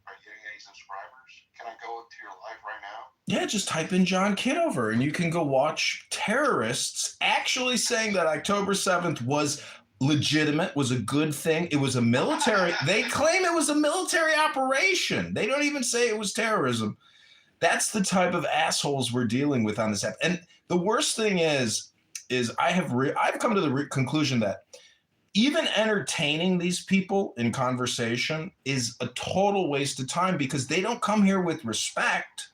are you getting any subscribers? Can I go to your live right now? Yeah, just type in John Kitover and you can go watch terrorists actually saying that October 7th was legitimate, was a good thing. It was a military, they claim it was a military operation. They don't even say it was terrorism. That's the type of assholes we're dealing with on this app. And the worst thing is I've come to the conclusion that even entertaining these people in conversation is a total waste of time because they don't come here with respect.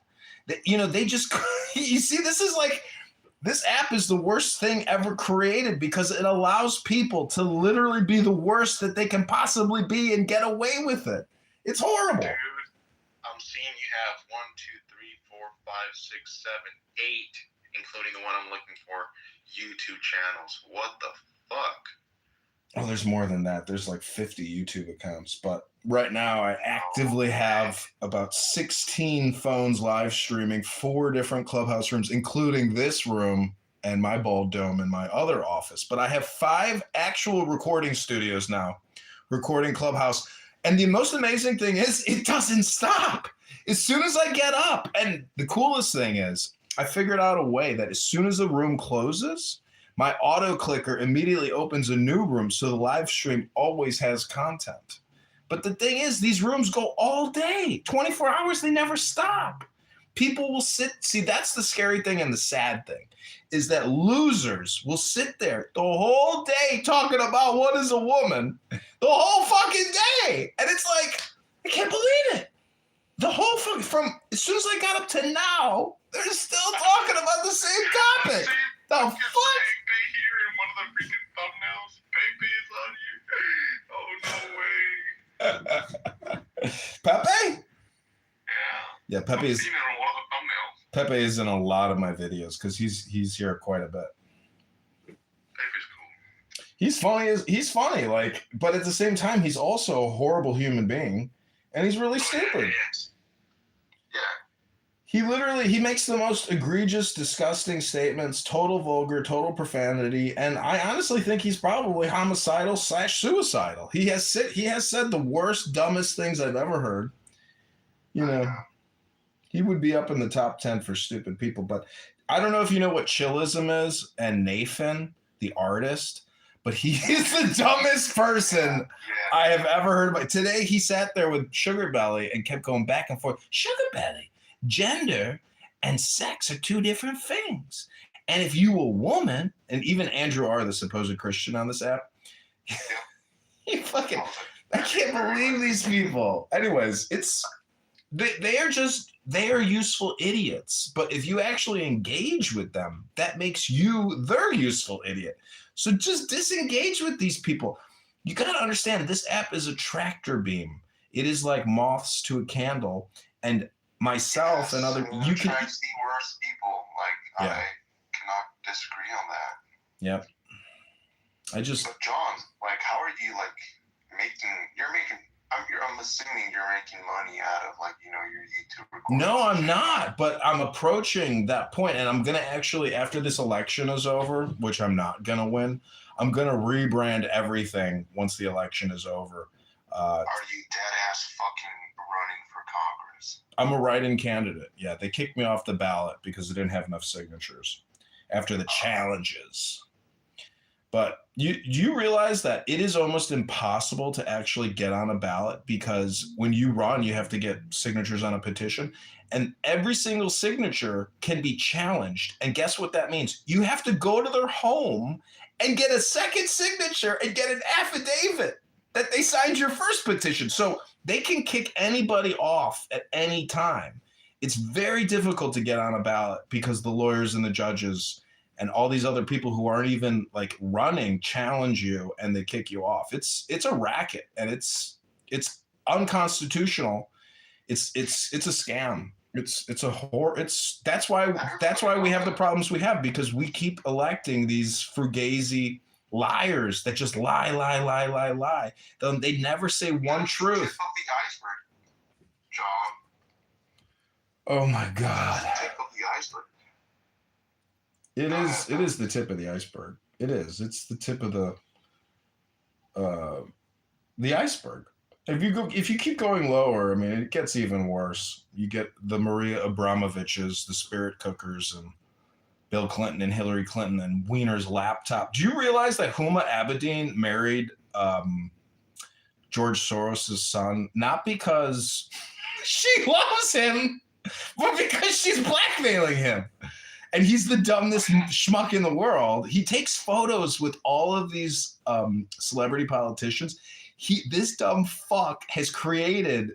They just, you see, this app is the worst thing ever created because it allows people to literally be the worst that they can possibly be and get away with it. It's horrible. Dude, I'm seeing you have 1, 2, 3, 4, 5, 6, 7, 8, including the one I'm looking for, YouTube channels. What the fuck? Oh, there's more than that. There's like 50 YouTube accounts. But right now I actively have about 16 phones live streaming 4 different Clubhouse rooms, including this room and my ball dome in my other office. But I have 5 actual recording studios now, recording Clubhouse. And the most amazing thing is it doesn't stop. As soon as I get up, and the coolest thing is I figured out a way that as soon as the room closes, my auto clicker immediately opens a new room, so the live stream always has content. But the thing is, these rooms go all day, 24 hours, they never stop. People will sit, see, that's the scary thing and the sad thing, is that losers will sit there the whole day talking about what is a woman, the whole fucking day. And it's like, I can't believe it. The whole fucking, from as soon as I got up to now, they're still talking about the same topic. The fuck? Here in one of the freaking thumbnails, Pepe is on you. Oh, no way. Pepe? Yeah. Yeah, Pepe is. I've seen it on one of the thumbnails. Pepe is in a lot of my videos because he's here quite a bit. Pepe's cool. He's funny, like, but at the same time, he's also a horrible human being, and he's really stupid. Yeah. He makes the most egregious, disgusting statements, total vulgar, total profanity, and I honestly think he's probably homicidal / suicidal. He has said the worst, dumbest things I've ever heard. You know, he would be up in the top 10 for stupid people, but I don't know if you know what chillism is, and Nathan, the artist, but he is the dumbest person I have ever heard about. Today, he sat there with Sugar Belly and kept going back and forth. Sugar Belly, gender and sex are two different things. And if you a woman, and even Andrew R., the supposed Christian on this app, he fucking, I can't believe these people. Anyways, they are useful idiots. But if you actually engage with them, that makes you their useful idiot. So just disengage with these people. You got to understand, this app is a tractor beam. It is like moths to a candle. And myself and other, you can see worse people. Like, I cannot disagree on that. Yep. But John, like, how are you, like, I'm assuming you're making money out of, like, you know, your YouTube recordings. No, I'm not, but I'm approaching that point, and I'm going to actually, after this election is over, which I'm not going to win, I'm going to rebrand everything once the election is over. Are you dead-ass fucking running for Congress? I'm a write-in candidate. Yeah, they kicked me off the ballot because I didn't have enough signatures after the challenges. But you realize that it is almost impossible to actually get on a ballot because when you run, you have to get signatures on a petition. And every single signature can be challenged. And guess what that means? You have to go to their home and get a second signature and get an affidavit that they signed your first petition. So they can kick anybody off at any time. It's very difficult to get on a ballot because the lawyers and the judges and all these other people who aren't even like running challenge you and they kick you off. It's a racket and it's unconstitutional. It's a scam. It's a horror. That's why we have the problems we have, because we keep electing these fugazi liars that just lie. They never say one truth. Tip of the iceberg, John. Oh my God. Tip of the iceberg. It is the tip of the iceberg. It is. It's the tip of the iceberg. If you keep going lower, I mean, it gets even worse. You get the Maria Abramoviches, the spirit cookers, and Bill Clinton and Hillary Clinton and Wiener's laptop. Do you realize that Huma Abedin married George Soros' son, not because she loves him, but because she's blackmailing him? And he's the dumbest schmuck in the world. He takes photos with all of these celebrity politicians. This dumb fuck has created,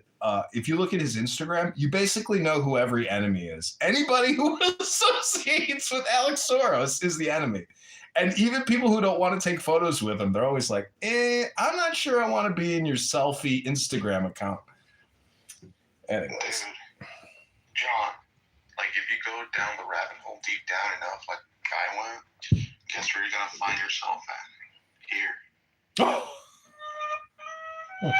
if you look at his Instagram, you basically know who every enemy is. Anybody who associates with Alex Soros is the enemy. And even people who don't want to take photos with him, they're always like, I'm not sure I want to be in your selfie Instagram account. Anyways. Dude, John, like, if you go down the rabbit hole deep down enough, like I went, guess where you're going to find yourself at? Here. Oh. All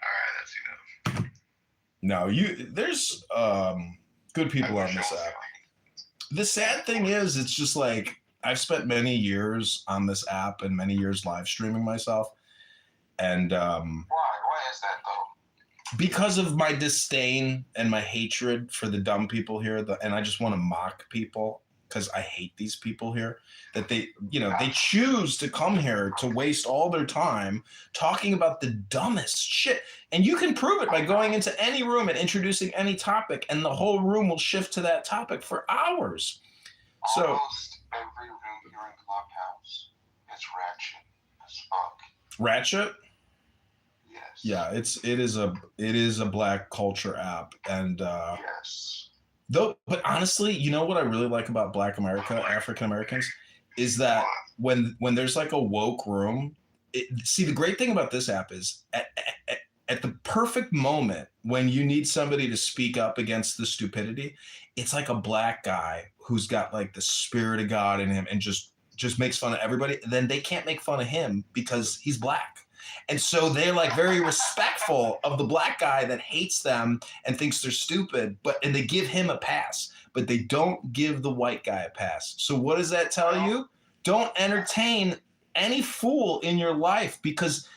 right, that's enough. No, there's good people on this app. The sad thing is, it's just like, I've spent many years on this app and many years live streaming myself. And Why is that though? because of my disdain and my hatred for the dumb people here, and I just want to mock people because I hate these people here, that they choose to come here to waste all their time talking about the dumbest shit. And you can prove it by going into any room and introducing any topic, and the whole room will shift to that topic for hours. So Almost every room here in Clubhouse is ratchet as fuck. Ratchet? Yes. Yeah, it is a black culture app, and Yes. but honestly, you know what I really like about Black America, African Americans, is that when there's like a woke room, see, the great thing about this app is at the perfect moment when you need somebody to speak up against the stupidity, it's like a black guy who's got like the spirit of God in him and just makes fun of everybody. Then they can't make fun of him because he's black. And so they're like very respectful of the black guy that hates them and thinks they're stupid, and they give him a pass, but they don't give the white guy a pass. So what does that tell you? Don't entertain any fool in your life, because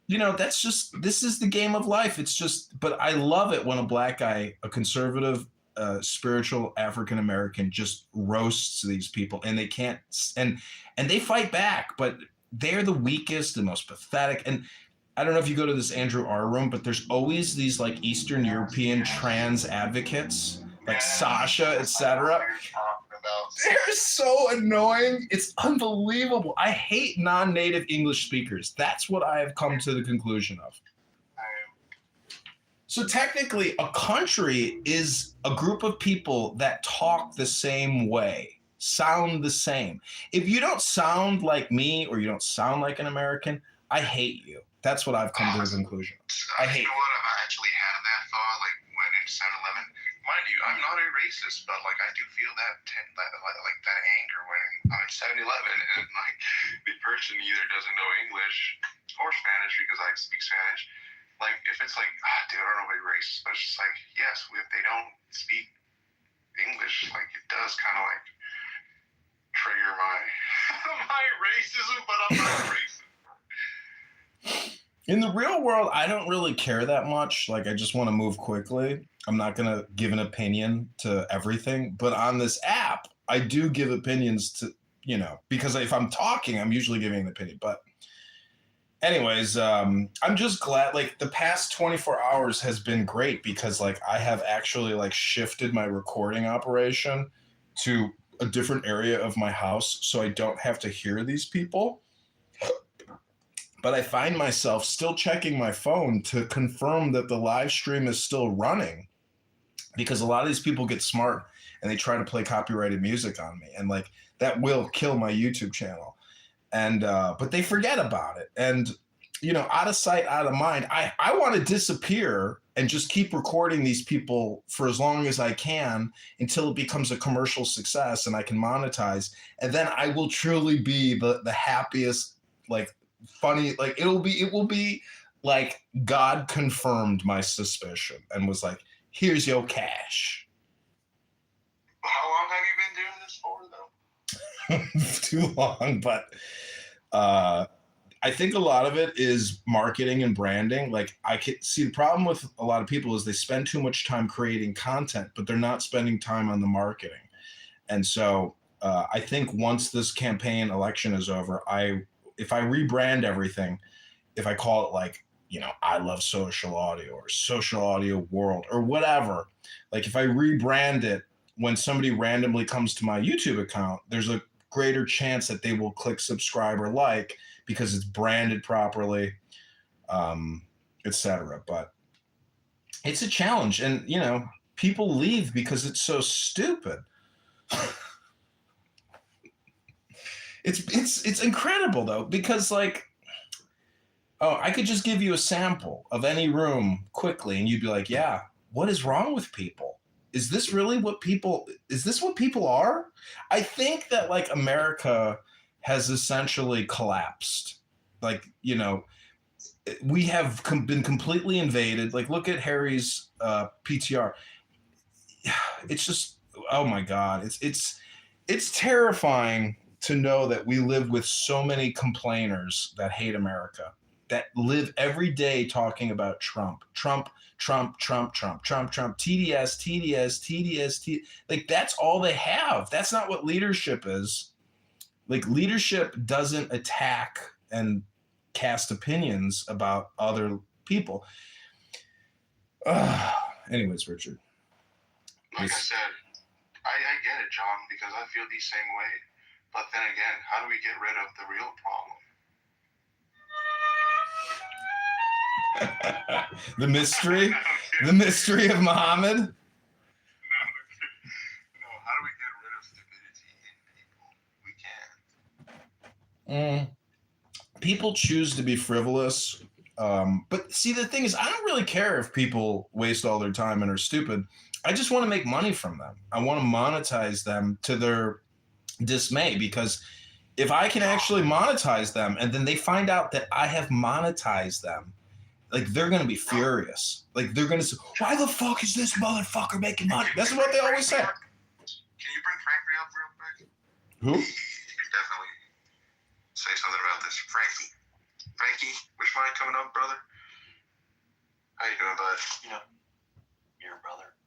this is the game of life. It's just, but I love it when a black guy, a conservative, spiritual African American, just roasts these people, and they can't, and they fight back, but they're the weakest, the most pathetic. And I don't know if you go to this Andrew R room, but there's always these like Eastern European trans advocates, like Sasha, etc. They're so annoying. It's unbelievable. I hate non-native English speakers. That's what I have come to the conclusion of. So technically, a country is a group of people that talk the same way, sound the same. If you don't sound like me or you don't sound like an American, I hate you. That's what I've come to the conclusion. I hate you know what? I actually had that thought, like when in 7-Eleven. Mind you, I'm not a racist, but like I do feel that anger when I'm at 7-Eleven and like the person either doesn't know English or Spanish because I speak Spanish. Like if it's like, dude, I don't know about racist, but it's just like, yes, if they don't speak English, like it does kind of like trigger my my racism, but I'm not racist. In the real world, I don't really care that much. Like, I just want to move quickly. I'm not going to give an opinion to everything. But on this app, I do give opinions to, because if I'm talking, I'm usually giving an opinion. But anyways, I'm just glad, like, the past 24 hours has been great because, like, I have actually, like, shifted my recording operation to a different area of my house so I don't have to hear these people. But I find myself still checking my phone to confirm that the live stream is still running, because a lot of these people get smart and they try to play copyrighted music on me, and like that will kill my YouTube channel. And but they forget about it, and out of sight, out of mind. I want to disappear and just keep recording these people for as long as I can until it becomes a commercial success and I can monetize, and then I will truly be the happiest, like, funny, like it will be like God confirmed my suspicion and was like, here's your cash. How long have you been doing this for, though? Too long, but I think a lot of it is marketing and branding. Like, I can see the problem with a lot of people is they spend too much time creating content, but they're not spending time on the marketing. And so I think once this campaign election is over, if I rebrand everything, if I call it like, I Love Social Audio or Social Audio World or whatever, like if I rebrand it, when somebody randomly comes to my YouTube account, there's a greater chance that they will click subscribe or like because it's branded properly, etc. But it's a challenge, and people leave because it's so stupid. It's incredible though, because like, I could just give you a sample of any room quickly and you'd be like, yeah, what is wrong with people? Is this what people are? I think that like America has essentially collapsed. Like, we have been completely invaded. Like, look at Harry's PTR. It's just, oh my God. It's terrifying to know that we live with so many complainers that hate America. that live every day talking about Trump, TDS. Like, that's all they have. That's not what leadership is. Like, leadership doesn't attack and cast opinions about other people. Anyways, Richard. Like I said, I get it, John, because I feel the same way. But then again, how do we get rid of the real problem? The mystery of Muhammad. No, how do we get rid of stupidity in people? We can't. People choose to be frivolous. But see, the thing is, I don't really care if people waste all their time and are stupid. I just want to make money from them. I want to monetize them to their dismay, because if I can actually monetize them and then they find out that I have monetized them, like, they're going to be furious. Like, they're going to say, why the fuck is this motherfucker making money? That's what they always say. Can you bring Frankie up real quick? Who? You definitely say something about this. Frankie, which mic coming up, brother? How you doing, bud? You know, your brother.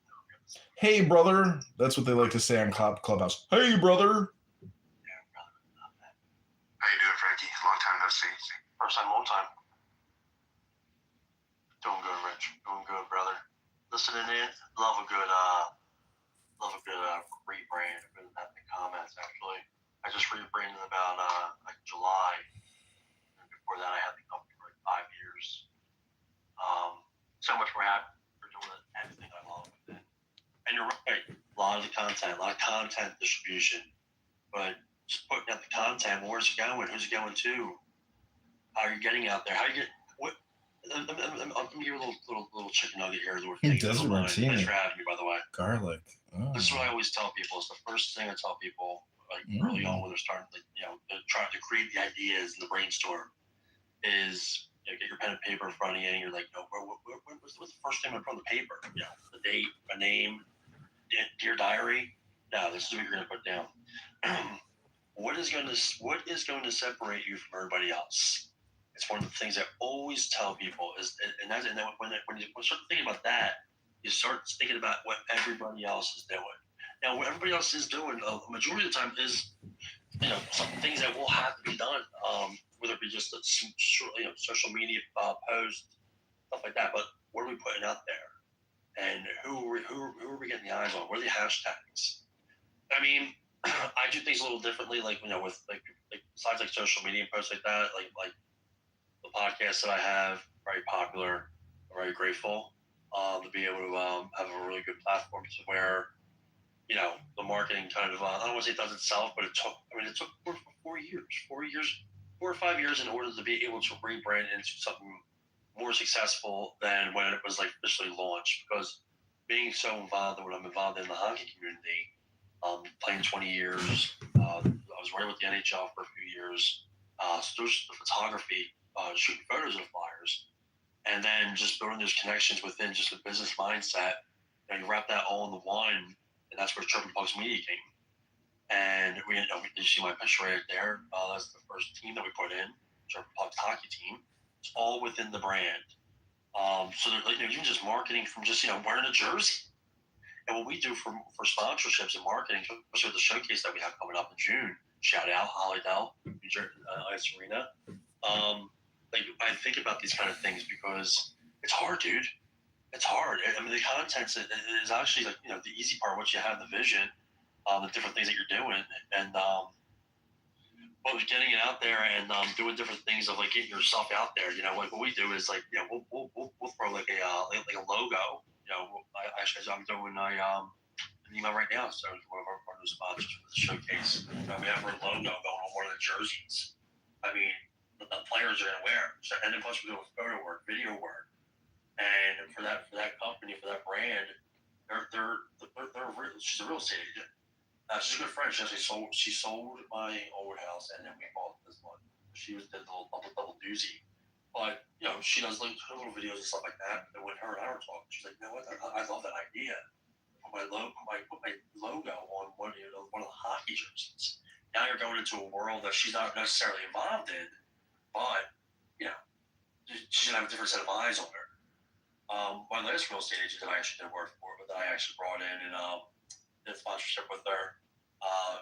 Hey, brother. That's what they like to say on Clubhouse. Hey, brother. How you doing, Frankie? Long time no see. First time, long time. Doing good, Rich. Doing good, brother. Listening in. Love a good rebrand. I've been in the comments, actually. I just rebranded about like July. And before that, I had the company for like 5 years. So much more happy for doing everything I love with it. And you're right. A lot of content distribution. But just putting out the content, where's it going? Who's it going to? How are you getting out there? How you get what? I'm gonna give you a little chicken nugget here. Desert martini. Thanks for having me, by the way. Garlic. Oh. This is what I always tell people. It's the first thing I tell people, like early on when they're starting, like, they're trying to create the ideas and the brainstorm. Is get your pen and paper in front of you, and you're like, what's the first thing I put on the paper? The date, a name, dear diary. No, this is what you're gonna put down. What is going to separate you from everybody else? It's one of the things I always tell people is, and then when you start thinking about that, you start thinking about what everybody else is doing. Now, what everybody else is doing, the majority of the time, is some things that will have to be done, whether it be just a social media post, stuff like that. But what are we putting out there, and who are we getting the eyes on? What are the hashtags? I mean, I do things a little differently, like with like besides like social media posts like that, like the podcast that I have, very popular, very grateful to be able to have a really good platform to where the marketing kind of I don't want to say it does itself, but it took 4 or 5 years in order to be able to rebrand into something more successful than when it was like officially launched. Because being so involved in what I'm involved in the hockey community. Playing 20 years. I was right with the NHL for a few years. So there's the photography, shooting photos of the Flyers, and then just building those connections within just a business mindset. And you wrap that all in the one, and that's where Triple Pucks Media came. And you see my picture right there. That's the first team that we put in, Triple Pucks hockey team. It's all within the brand. So they're even just marketing from just wearing a jersey. And what we do for sponsorships and marketing, especially with the showcase that we have coming up in June, shout out Hollydale, Ice Arena. I think about these kind of things because it's hard, dude. It's hard. I mean, the content is actually the easy part. Once you have the vision, the different things that you're doing, and but getting it out there and doing different things of getting yourself out there. What we do is we'll throw like a logo. I'm doing an email right now. So one of our partner sponsors for the showcase. We have our logo going on one of the jerseys. I mean, the players are gonna wear. So, and then plus we do photo work, video work, and for that company, for that brand, she's a real estate agent. She's a good friend. She sold my old house, and then we bought this one. She did the little double doozy. But she does her little videos and stuff like that. And when her and I were talking, she's like, "You know what? I love that idea. Put my logo on one of the hockey jerseys." Now you're going into a world that she's not necessarily involved in, but she's gonna have a different set of eyes on her. My last real estate agent that I actually did work for, but that I actually brought in and did sponsorship with her.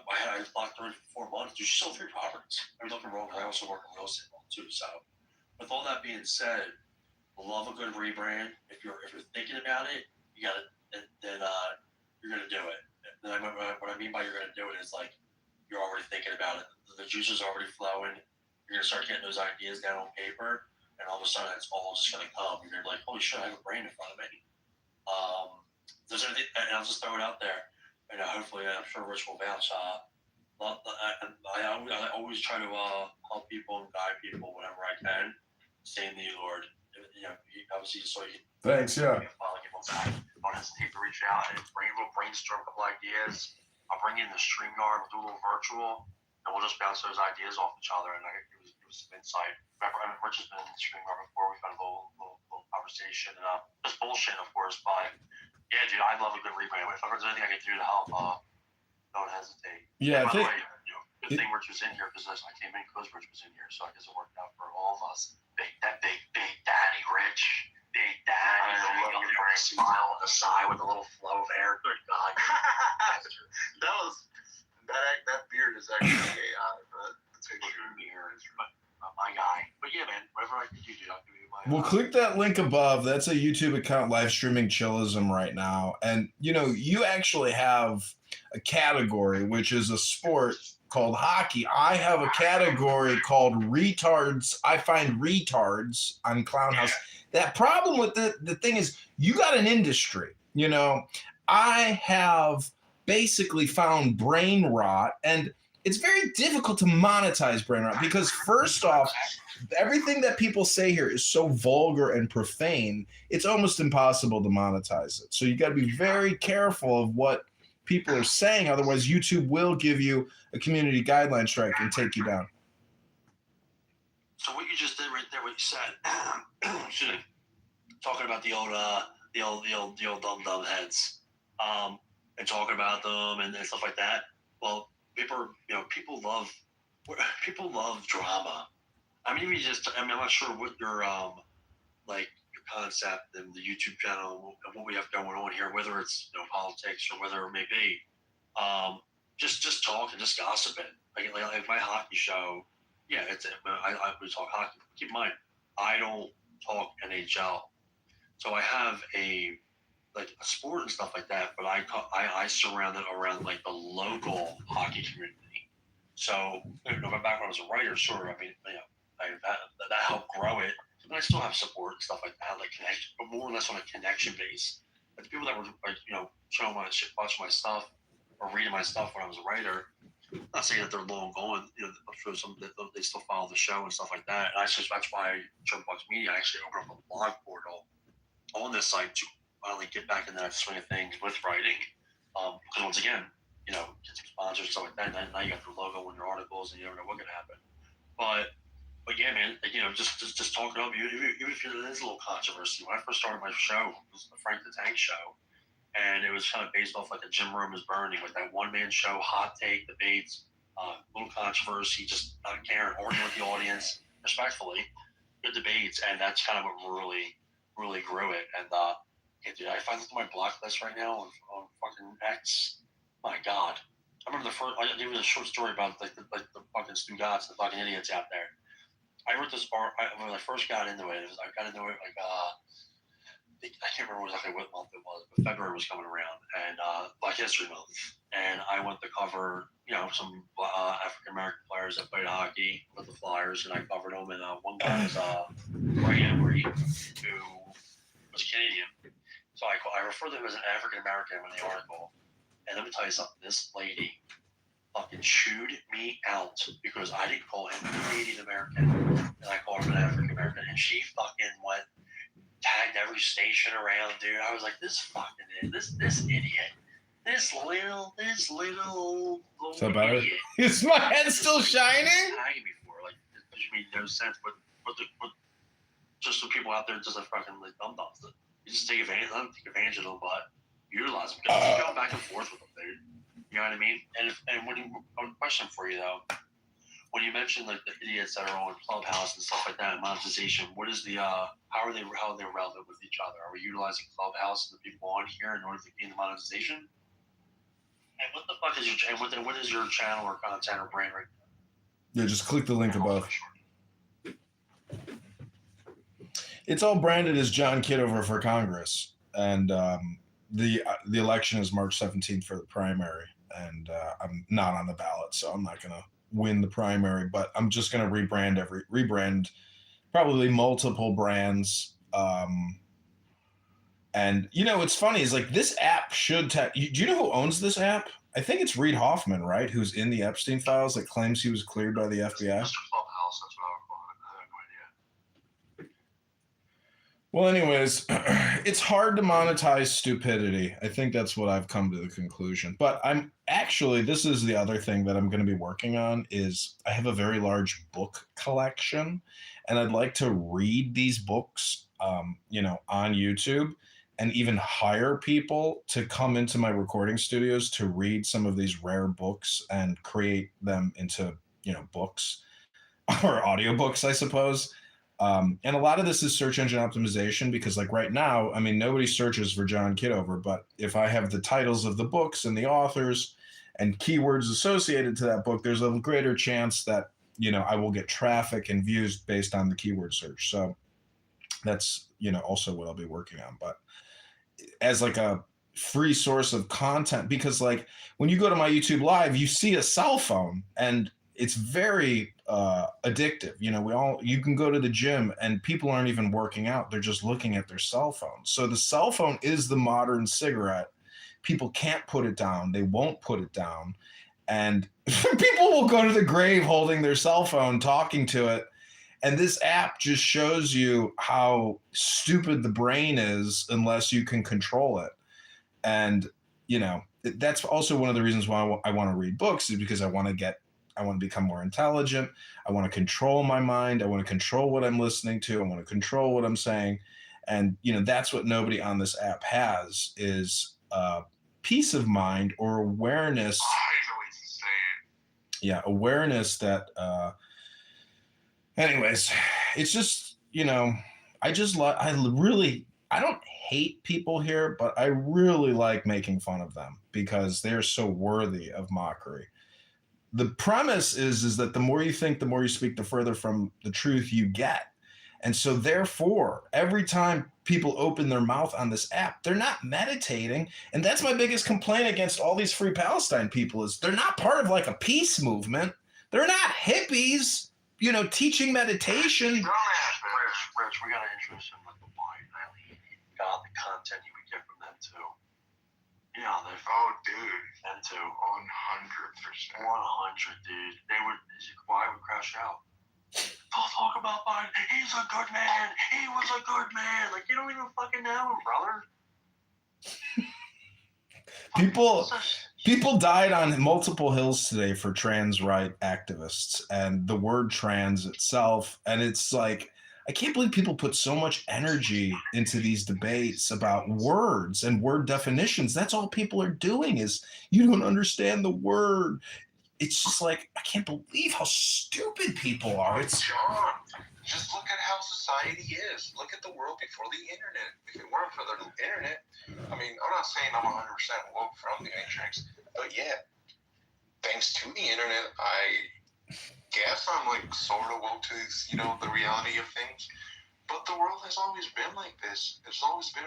I locked her in for 4 months. Dude, she sold 3 properties. There's nothing wrong. I also work in real estate too. So, with all that being said, love a good rebrand. If you're thinking about it, you got it. Then you're gonna do it. And what I mean by you're gonna do it is like you're already thinking about it. The juice is already flowing. You're gonna start getting those ideas down on paper, and all of a sudden it's all just gonna come. You're gonna be like, holy shit, I have a brain in front of me. There's anything, and I'll just throw it out there. And hopefully, I'm sure Rich will bounce. I always try to help people and guide people whenever I can. Same to you, Lord. You know, obviously, so you. Thanks, yeah. Follow people back. Don't hesitate to reach out and brainstorm a couple ideas. I'll bring you in the StreamYard. We'll do a little virtual, and we'll just bounce those ideas off each other. And it was some insight. Remember, Rich has been in the StreamYard before. We've had a little conversation and just bullshit, of course, but. Yeah, dude, I love a good rebrand. If there's anything I can do to help, don't hesitate. Yeah, by the way, good thing Rich was in here because I came in because Rich was in here, so I guess it worked out for all of us. Big Daddy Rich. Big Daddy. I love your smile on the side with a little flow there. Good God. that beard is actually a beard. My guy. But yeah, man, whatever I can do, dude, I'll give you my. Well, click that link above. That's a YouTube account live streaming Chillism right now. And, you know, you actually have a category, which is a sport called hockey. I have a category called retards. I find retards on Clown House. That problem with the thing is you got an industry, you know. I have basically found brain rot, and it's very difficult to monetize brain rot because first off, everything that people say here is so vulgar and profane, it's almost impossible to monetize it. So you got to be very careful of what people are saying. Otherwise, YouTube will give you a community guideline strike and take you down. So what you just did right there, what you said, excuse me, talking about the old dumb heads, and talking about them and stuff like that. Well, people love drama. I mean, I'm not sure what your your concept and the YouTube channel and what we have going on here, whether it's politics or whether it may be, just talking, just gossiping. Like my hockey show, yeah, we talk hockey. Keep in mind, I don't talk NHL, so I have a sport and stuff like that, but I surround it around like the local hockey community. So my background as a writer, sure. I mean, that helped grow it. And I still have support and stuff like that, like connection, but more or less on a connection base. But the people that were showing my shit, watching my stuff, or reading my stuff when I was a writer, not saying that they're long gone. I'm sure they still follow the show and stuff like that. And that's why Chumbucks Media actually opened up a blog portal on this site to finally get back in that swing of things with writing. Because once again, get some sponsors and stuff like that. And now you got your logo on your articles, and you never know what could happen. But yeah, man, just talking up. Even if there's a little controversy. When I first started my show, it was the Frank the Tank show, and it was kind of based off like a Gym Room is Burning, with that one-man show, hot take debates, little controversy, just not caring, arguing with the audience respectfully, good debates, and that's kind of what really grew it. And dude, if I look at my block list right now on fucking X, my God. I remember I gave you a short story about the fucking Stugatz, the fucking idiots out there. I wrote this when I first got into it. I got into it I can't remember exactly what month it was, but February was coming around, and Black History Month, and I went to cover some African American players that played hockey with the Flyers, and I covered them. And one guy was Ray Emery, who was Canadian, so I referred to him as an African American in the article. And let me tell you something, this lady fucking chewed me out because I didn't call him Canadian American, and I called him an African American, and she fucking tagged every station around, dude. I was like, this idiot, this little Is that better? idiot. Is my head still shining? Tagging me for it made no sense, but just the people out there just fucking dumb-dumbs. You just take advantage of them, but utilize them. Just go back and forth with them, dude. You know what I mean? And one question for you though: when you mentioned like the idiots that are on Clubhouse and stuff like that, monetization, what is the how are they relevant with each other? Are we utilizing Clubhouse and the people on here in order to gain the monetization? And what the fuck is your what is your channel or content or brand right now? Yeah, just click the link above. It's all branded as John Kitover for Congress, and the election is March 17th for the primary, and I'm not on the ballot, so I'm not gonna win the primary, but I'm just gonna rebrand probably multiple brands. And you know, what's funny is like this app should do you know who owns this app? I think it's Reid Hoffman, right? Who's in the Epstein files that claims he was cleared by the FBI. Mr. Clubhouse, that's what I would call it. I have no idea. Well, anyways, it's hard to monetize stupidity. I think that's what I've come to the conclusion. But I'm actually, this is the other thing that I'm going to be working on is I have a very large book collection, and I'd like to read these books, you know, on YouTube, and even hire people to come into my recording studios to read some of these rare books and create them into, you know, books or audiobooks, I suppose. And a lot of this is search engine optimization because like right now, I mean, nobody searches for John Kitover, but if I have the titles of the books and the authors and keywords associated to that book, there's a greater chance that, you know, I will get traffic and views based on the keyword search. So that's, you know, also what I'll be working on. But as like a free source of content, because like when you go to my YouTube live, you see a cell phone and it's very addictive. You know, you can go to the gym and people aren't even working out. They're just looking at their cell phone. So the cell phone is the modern cigarette. People can't put it down. They won't put it down. And people will go to the grave holding their cell phone, talking to it. And this app just shows you how stupid the brain is unless you can control it. And, you know, that's also one of the reasons why I want to read books is because I want to become more intelligent. I want to control my mind. I want to control what I'm listening to. I want to control what I'm saying. And, you know, that's what nobody on this app has is peace of mind or awareness. Yeah, awareness that, anyways, it's just, you know, I don't hate people here, but I really like making fun of them because they're so worthy of mockery. The premise is that the more you think, the more you speak, the further from the truth you get. And so therefore, every time people open their mouth on this app, they're not meditating. And that's my biggest complaint against all these Free Palestine people is they're not part of like a peace movement. They're not hippies, you know, teaching meditation. Rich, we got to introduce him with the wine. God, the content you would get from them too. Yeah, dude. Them too. 100%. 100, dude. Why would crash out? Don't talk about Biden. He's a good man. He was a good man. Like, you don't even fucking know him, brother. People died on multiple hills today for trans right activists and the word trans itself. And it's like, I can't believe people put so much energy into these debates about words and word definitions. That's all people are doing is you don't understand the word. It's just like, I can't believe how stupid people are. It's John, just look at how society is. Look at the world before the internet. If it weren't for the internet, I mean, I'm not saying I'm 100% woke from the Matrix, but yeah, thanks to the internet, I guess I'm like sort of woke to, you know, the reality of things. But the world has always been like this. It's always been.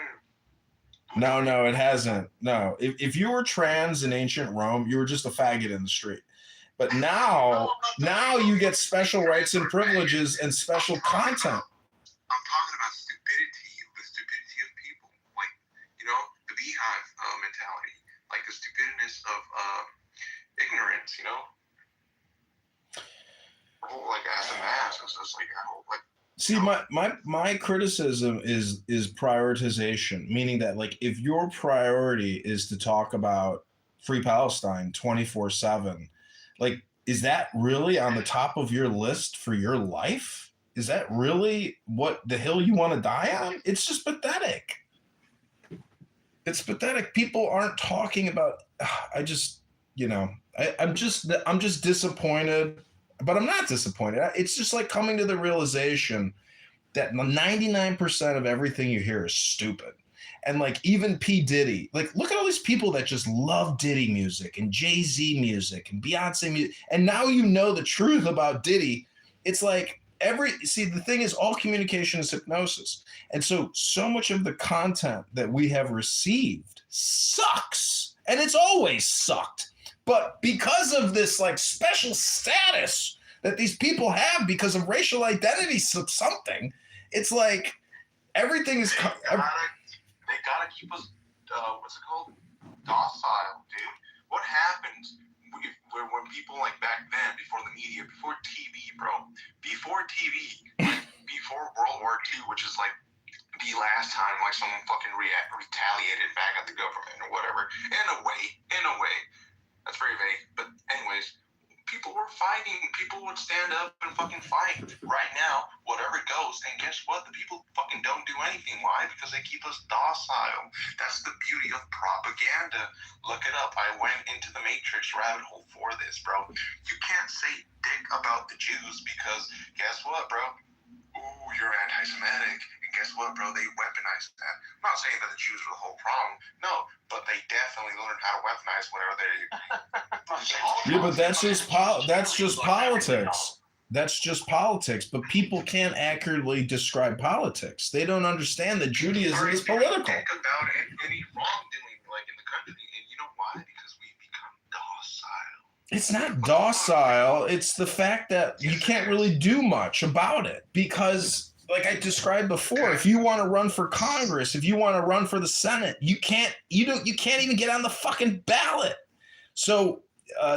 No, it hasn't. No, if you were trans in ancient Rome, you were just a faggot in the street. But now you get special rights and privileges and special content. I'm talking about stupidity, the stupidity of people, like, you know, the beehive mentality, like the stupidness of ignorance, you know. Like as a mass, it's just like See, my criticism is prioritization, meaning that like if your priority is to talk about Free Palestine 24/7, like is that really on the top of your list for your life? Is that really what the hill you want to die on? It's just pathetic. It's pathetic. People aren't talking about. I'm just disappointed. but I'm not disappointed. It's just like coming to the realization that 99% of everything you hear is stupid. And like even P. Diddy, like look at all these people that just love Diddy music and Jay-Z music and Beyonce music. And now you know the truth about Diddy. It's like the thing is all communication is hypnosis. And so much of the content that we have received sucks. And it's always sucked. But because of this like special status that these people have because of racial identity something, it's like everything is... They gotta keep us, what's it called? Docile, dude. What happens when people like back then, before the media, before TV, bro, before TV, like before World War II, which is like the last time like someone fucking retaliated back at the government or whatever. In a way, that's very vague. But anyways, people were fighting. People would stand up and fucking fight. Right now, whatever goes. And guess what? The people fucking don't do anything. Why? Because they keep us docile. That's the beauty of propaganda. Look it up. I went into the Matrix rabbit hole for this, bro. You can't say dick about the Jews because guess what, bro? Ooh, you're anti-Semitic. And guess what, bro? They weaponized that. I'm not saying that the Jews were the whole problem. No, but they definitely learned how to weaponize whatever they... Yeah, but that's just politics. That's just politics. But people can't accurately describe politics. They don't understand that Judaism is political. Think about any wrongdoing like in the country, and you know why? Because we become docile. It's not docile. It's the fact that you can't really do much about it because, like I described before, if you want to run for Congress, if you want to run for the Senate, you can't even get on the fucking ballot. So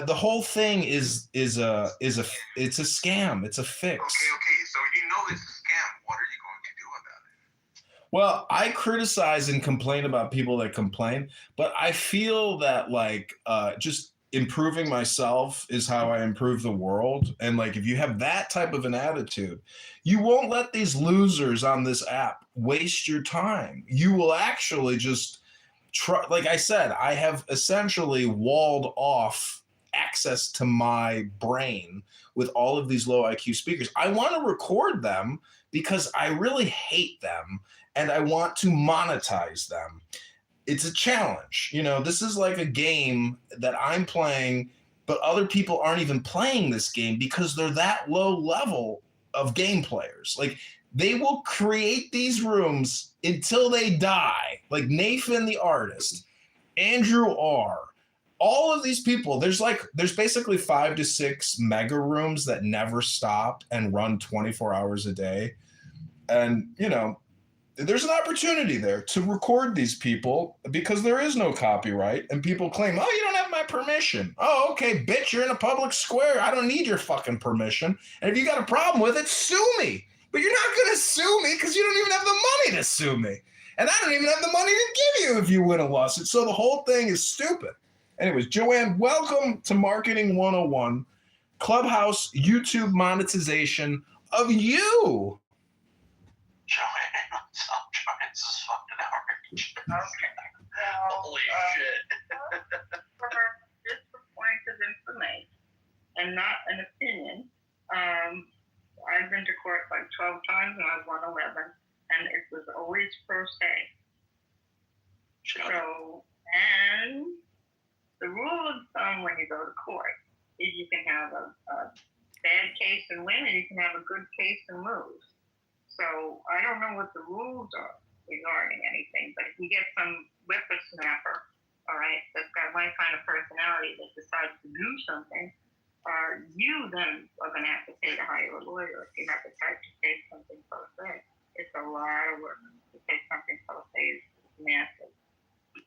the whole thing is a scam. It's a fix. Okay. So you know it's a scam. What are you going to do about it? Well, I criticize and complain about people that complain, but I feel that like just improving myself is how I improve the world. And like if you have that type of an attitude, you won't let these losers on this app waste your time. You will actually just try. Like I said, I have essentially walled off access to my brain with all of these low IQ speakers. I want to record them because I really hate them and I want to monetize them. It's a challenge. You know, this is like a game that I'm playing, but other people aren't even playing this game because they're that low level of game players. Like they will create these rooms until they die. Like Nathan the artist, Andrew R., all of these people, there's basically 5 to 6 mega rooms that never stop and run 24 hours a day. And, you know, there's an opportunity there to record these people because there is no copyright and people claim, oh, you don't have my permission. Oh, okay, bitch, you're in a public square. I don't need your fucking permission. And if you got a problem with it, sue me. But you're not going to sue me because you don't even have the money to sue me. And I don't even have the money to give you if you win a lawsuit. So the whole thing is stupid. Anyways, Joanne, welcome to Marketing 101, Clubhouse YouTube monetization of you. Joanne, what's up, Joanne? This is fucking outrage. Holy shit. For just a point of information and not an opinion, I've been to court like 12 times and I've won 11, and it was always pro se. So, and the rule of thumb when you go to court is you can have a bad case and win, and you can have a good case and lose. So I don't know what the rules are regarding anything, but if you get some whippersnapper, all right, that's got my kind of personality that decides to do something, you then are going to have to pay to hire a lawyer if you have to try to say something pro se. It's a lot of work to say something pro se. It's massive.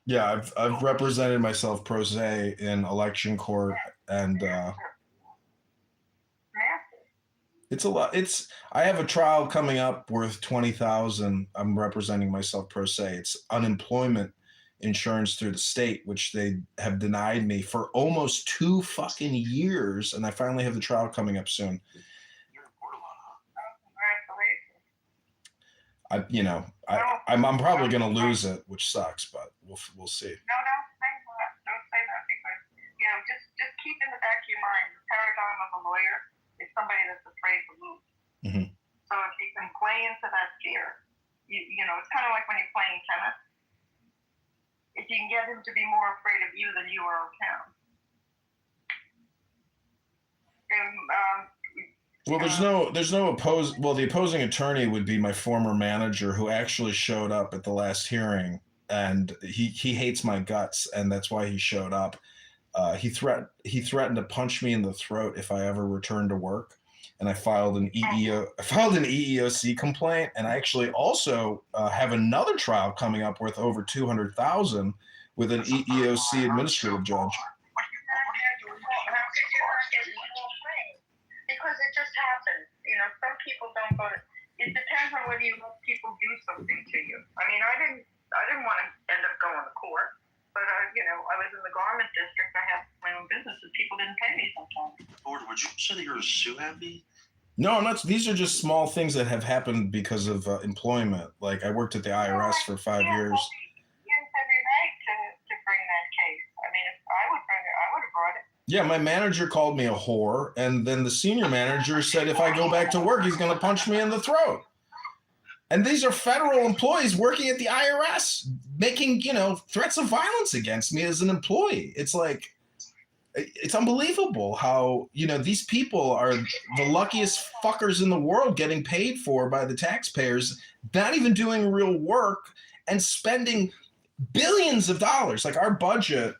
Yeah, I've represented myself pro se in election court, and it's a lot. I have a trial coming up worth $20,000. I'm representing myself pro se. It's unemployment insurance through the state, which they have denied me for almost 2 fucking years, and I finally have the trial coming up soon. I'm probably going to lose it, which sucks, but we'll see. No, don't say that because, just keep in the back of your mind the paradigm of a lawyer is Mm-hmm. So if you can play into that fear, you know, it's kind of like when you're playing tennis. If you can get him to be more afraid of you than you are of him. Well, the opposing attorney would be my former manager, who actually showed up at the last hearing, and he hates my guts, and that's why he showed up. He threatened to punch me in the throat if I ever returned to work, and I filed an EEOC complaint, and I actually also have another trial coming up worth over $200,000 with an EEOC administrative judge. Because it just happens. You know, some people don't go to. It depends on whether you let people do something to you. I mean, I didn't want to end up going to court, but you know, I was in the garment district. I had my own business, and people didn't pay me sometimes. Lord, would you say that you're a sue happy? No, I'm not. These are just small things that have happened because of employment. Like I worked at the IRS for 5 years. You have every right to bring that case. I mean, if I would bring it, I would have brought it. Yeah, my manager called me a whore, and then the senior manager said if I go back to work, he's going to punch me in the throat. And these are federal employees working at the IRS making, you know, threats of violence against me as an employee. It's like, it's unbelievable how, you know, these people are the luckiest fuckers in the world getting paid for by the taxpayers, not even doing real work and spending billions of dollars. Like our budget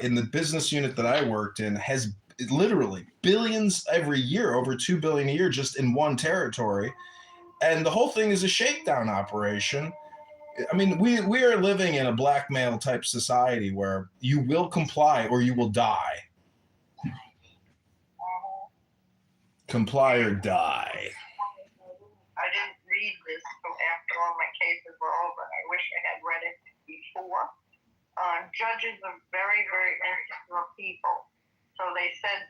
in the business unit that I worked in has literally billions every year, over $2 billion a year just in one territory. And the whole thing is a shakedown operation. I mean, we are living in a blackmail type society where you will comply or you will die. Comply or die. I didn't read this until after all my cases were over. I wish I had read it before. Judges are very, very insecure people. So they said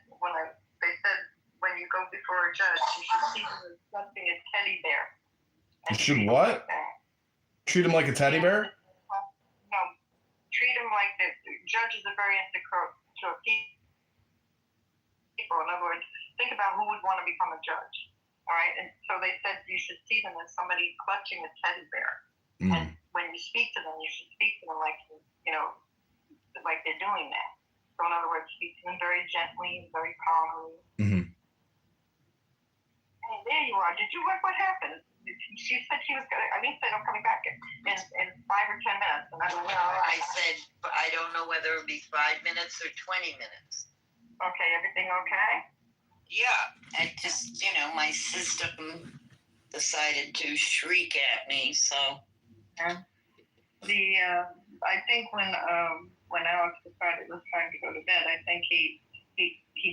when you go before a judge, you should see them as something a teddy bear. You should what? Treat him like a teddy bear? No, treat him like the judges are very insecure people. In other words, think about who would want to become a judge. All right, and so they said you should see them as somebody clutching a teddy bear. Mm. And when you speak to them, you should speak to them like, you know, like they're doing that. So in other words, speak to them very gently, very calmly. Mm-hmm. Hey, there you are. Did you what happened? She said she was going to, I didn't say I'm coming back in 5 or 10 minutes. And I don't know. I said, I don't know whether it would be 5 minutes or 20 minutes. Okay, everything okay? Yeah, I just, you know, my system decided to shriek at me, so. Yeah. I think when Alex decided it was time to go to bed, I think he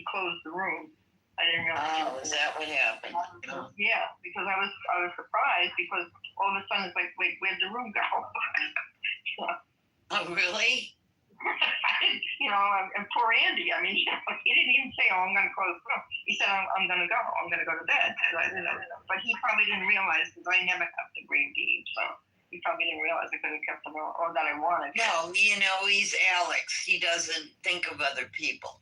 closed the room. I didn't realize. Oh, is that what happened? Yeah, because I was surprised because all of a sudden it's like, wait, where'd the room go? Oh, really? You know, and poor Andy. I mean, he didn't even say, "Oh, I'm going to close the room." He said, "I'm going to go. I'm going to go to bed." But he probably didn't realize because I never have the green bean, so he probably didn't realize I could have kept them or that I wanted. No, you know, he's Alex. He doesn't think of other people.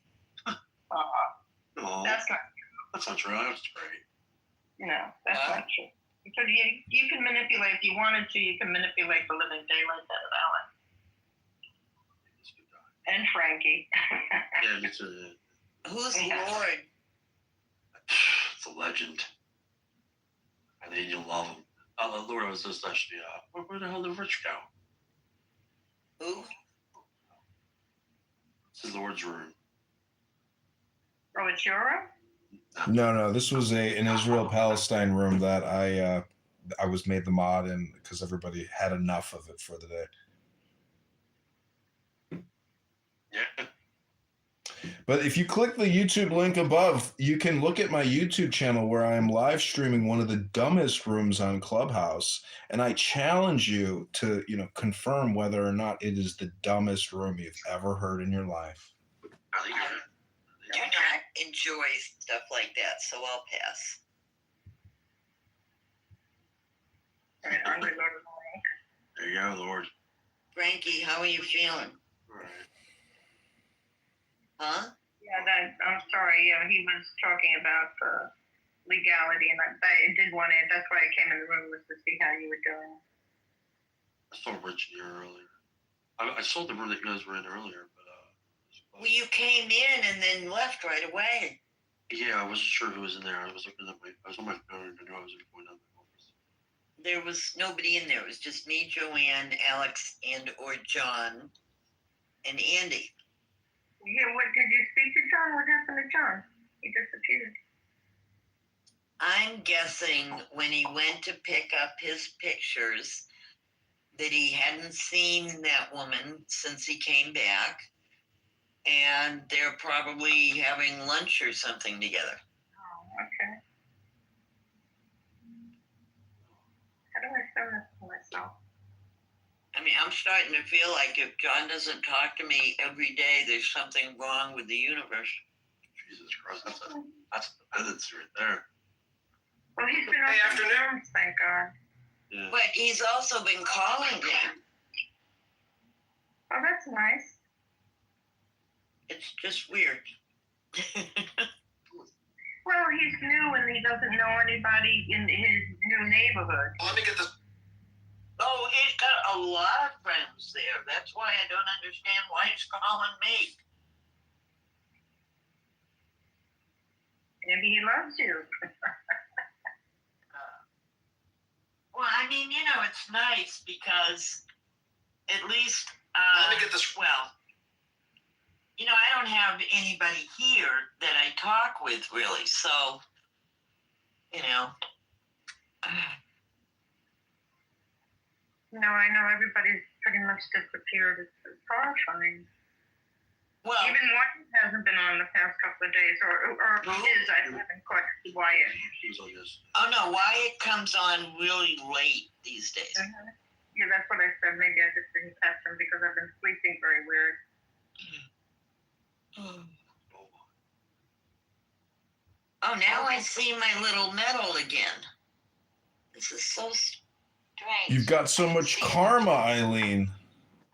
No, that's not true. That's not true. That's great. No, that's not true. Because you can manipulate, if you wanted to, you can manipulate the living daylights out of Alex. And Frankie. Yeah, it's Who's Lord? It's a legend. I think you'll love him. Lord was just actually, where the hell did Rich go? Who? This is Lord's room. Oh, it's your room? No. This was an Israel-Palestine room that I was made the mod in because everybody had enough of it for the day. Yeah. But if you click the YouTube link above, you can look at my YouTube channel where I am live streaming one of the dumbest rooms on Clubhouse, and I challenge you to, you know, confirm whether or not it is the dumbest room you've ever heard in your life. I do not enjoy stuff like that, so I'll pass. All right, I'm going to go to the link. There you go, Lord. Frankie, how are you feeling? All right. Huh? Yeah, I'm sorry. Yeah, he was talking about legality, and I did want to. That's why I came in the room, was to see how you were doing. I saw Rich in here earlier. I saw the room that you guys were in earlier, but Well, you came in and then left right away. yeah, I wasn't sure who was in there. I was looking at I was on my phone and I knew I was going down the office. There was nobody in there. It was just me, Joanne, Alex, or John, and Andy. Yeah, what did you speak to John? What happened to John? He disappeared. I'm guessing when he went to pick up his pictures that he hadn't seen that woman since he came back, and they're probably having lunch or something together. Oh, okay. How do I send this to myself? I mean, I'm starting to feel like if John doesn't talk to me every day, there's something wrong with the universe. Jesus Christ, that's dependency right there. Well, he's been open rooms, thank God. Yeah. But he's also been calling me. Oh, that's nice. It's just weird. Well, he's new and he doesn't know anybody in his new neighborhood. Let me get this. Oh, he's got a lot of friends there. That's why I don't understand why he's calling me. Maybe he loves you. Well, I mean, it's nice because at least, Let me get this. well, I don't have anybody here that I talk with really, so, No, I know everybody's pretty much disappeared. It's horrifying. Well, even Wyatt hasn't been on the past couple of days, or if he is, I haven't caught Wyatt. Oh no, Wyatt comes on really late these days. Mm-hmm. Yeah, that's what I said. Maybe I just didn't catch him because I've been sleeping very weird. Oh, now I see my little medal again. This is so strange. You've got so much karma, Eileen.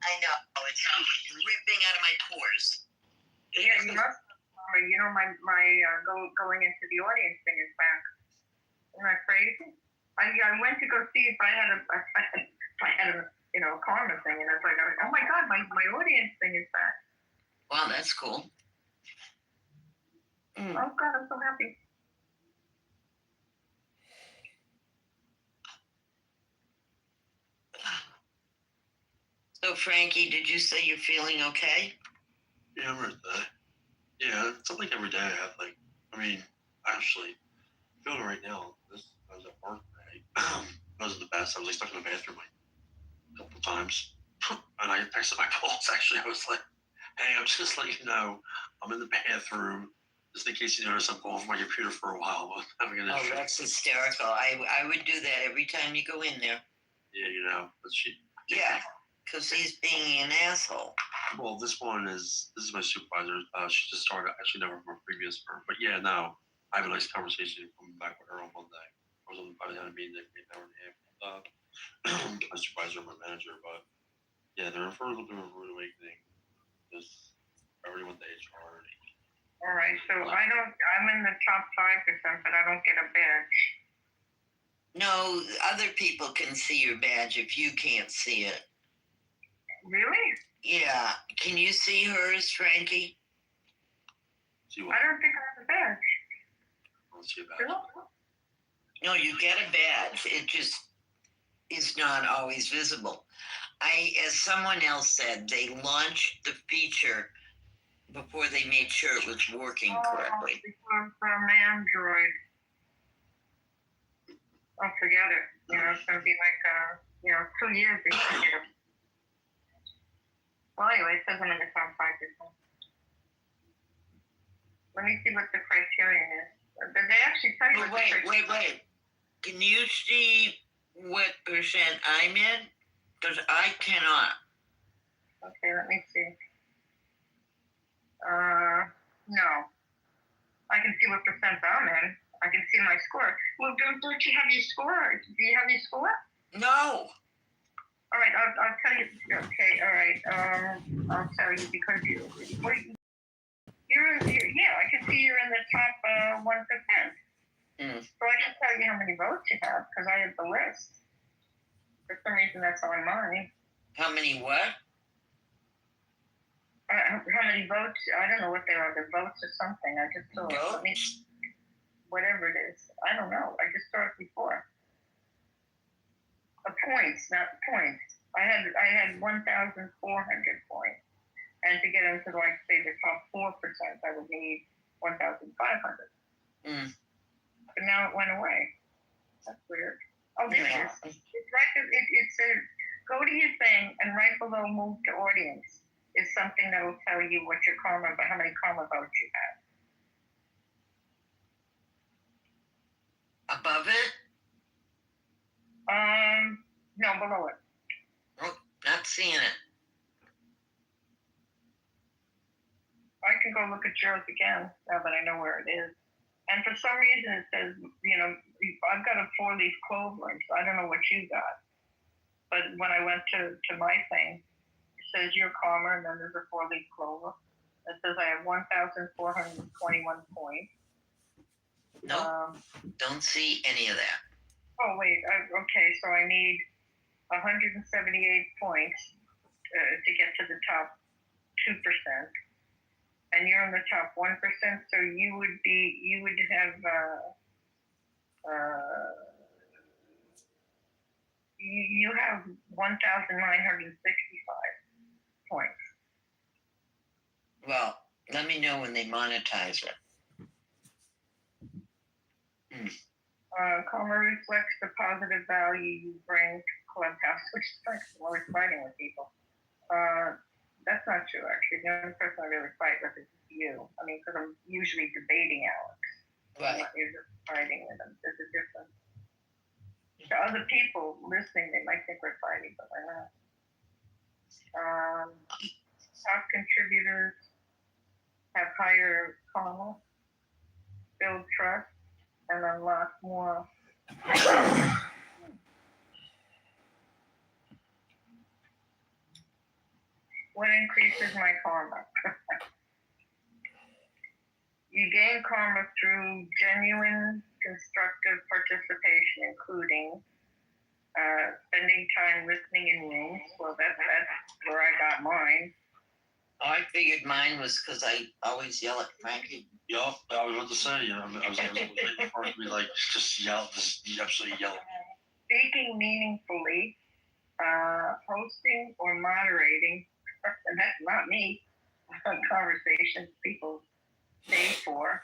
I know. It's ripping out of my pores. Yeah, you must. My going into the audience thing is back. Isn't that crazy? I went to go see if I had a karma thing, and I was like, oh my God, my audience thing is back. Wow, that's cool. Oh God, I'm so happy. So, Frankie, did you say you're feeling okay? Yeah, I'm right there. Yeah, it's not like every day I have actually, feeling right now. I was at work today. It wasn't the best. I was stuck in the bathroom a couple of times, and I texted my boss. Actually, I was like, "Hey, I'm just letting you know I'm in the bathroom, just in case you notice I'm going off my computer for a while." But having an issue. That's hysterical. I would do that every time you go in there. Yeah, but she. Yeah, because he's being an asshole. Well, this is my supervisor. She just started, actually never from a previous firm. But yeah, no, I have a nice conversation coming back with her on Monday. I had a meeting an hour and a half with my supervisor and my manager. But yeah, they're in for a little bit of a rude awakening. Just everyone with HR. All right, so I'm in the top 5%, but I don't get a badge. No, other people can see your badge if you can't see it. Really? Yeah. Can you see hers, Frankie? See what? I don't think I have a badge. I don't see a badge. No, you get a badge. It just is not always visible. As someone else said, they launched the feature before they made sure it was working correctly. From Android. Oh, forget it. It's going to be like, 2 years before I get it. Well, anyway, it says I'm in the top 5%. Let me see what the criterion is. Did they actually tell you? Wait. Can you see what percent I'm in? Because I cannot. Okay, let me see. No. I can see what percent I'm in. I can see my score. Well, don't you have your score? Do you have your score? No. All right, I'll tell you. Okay, all right. I'll tell you because you're in. Yeah, I can see you're in the top 1%. So I can tell you how many votes you have because I have the list. For some reason, that's on mine. How many what? How many votes? I don't know what they are. The votes or something. I just saw it. Let me, whatever it is. I don't know. I just saw it before. Points, not points. I had 1,400 points, and to get into like say the top 4%, I would need 1,500. But now it went away. That's weird. Oh, there it is. It's right. It says go to your thing, and right below move to audience is something that will tell you what your karma, how many karma votes you have. Above it? No, below it. Oh, not seeing it. I can go look at yours again now that I know where it is. And for some reason it says, I've got a 4-leaf clover, so I don't know what you got. But when I went to my thing, it says your karma, and then there's a 4-leaf clover. It says I have 1,421 points. No, don't see any of that. Oh, wait. Okay, so I need 178 points to get to the top 2%. And you're in the top 1%, so you would have you have 1,965 points. Well, let me know when they monetize it. Karma reflects the positive value you bring to Clubhouse, which is like always fighting with people. That's not true, actually. The only person I really fight with is you. I mean, because I'm usually debating Alex. Right. I'm not usually fighting with him. There's a difference. To other people listening, they might think we're fighting, but we're not. Top contributors have higher karma, build trust, and unlock more. What increases my karma? You gain karma through genuine, constructive participation, including spending time listening in rooms. Well, that's where I got mine. I figured mine was because I always yell at Frankie. Yeah, I was about to say, I was waiting for it to be like, just yell, just absolutely yell. Speaking meaningfully, hosting or moderating, and that's not me, conversations people pay for,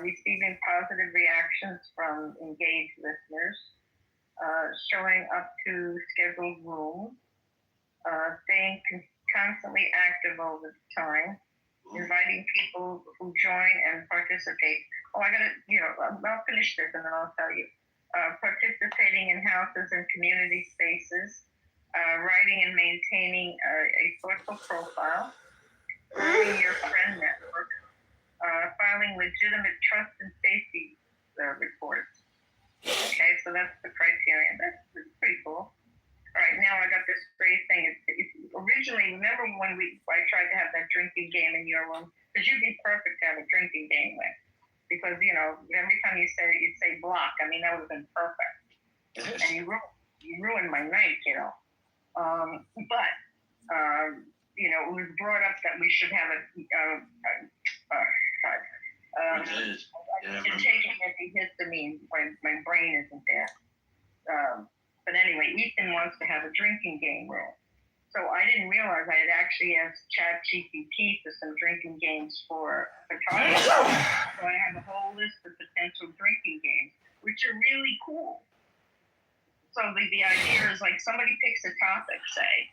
receiving positive reactions from engaged listeners, showing up to scheduled rooms, staying constantly active over time, inviting people who join and participate. Oh, I'll finish this and then I'll tell you. Participating in houses and community spaces, writing and maintaining a thoughtful profile, growing your friend network, filing legitimate trust and safety reports. Okay, so that's the criteria. That's pretty cool. All right, now I got this great thing. It's originally, remember when I tried to have that drinking game in your room? Because you'd be perfect to have a drinking game with. Because, every time you'd say block, I mean, that would have been perfect. And you ruined my night, It was brought up that we should have taking antihistamine when my brain isn't there. But anyway, Ethan wants to have a drinking game room. So I didn't realize I had actually asked ChatGPT for some drinking games for photographers. So I have a whole list of potential drinking games, which are really cool. So the idea is like somebody picks a topic, say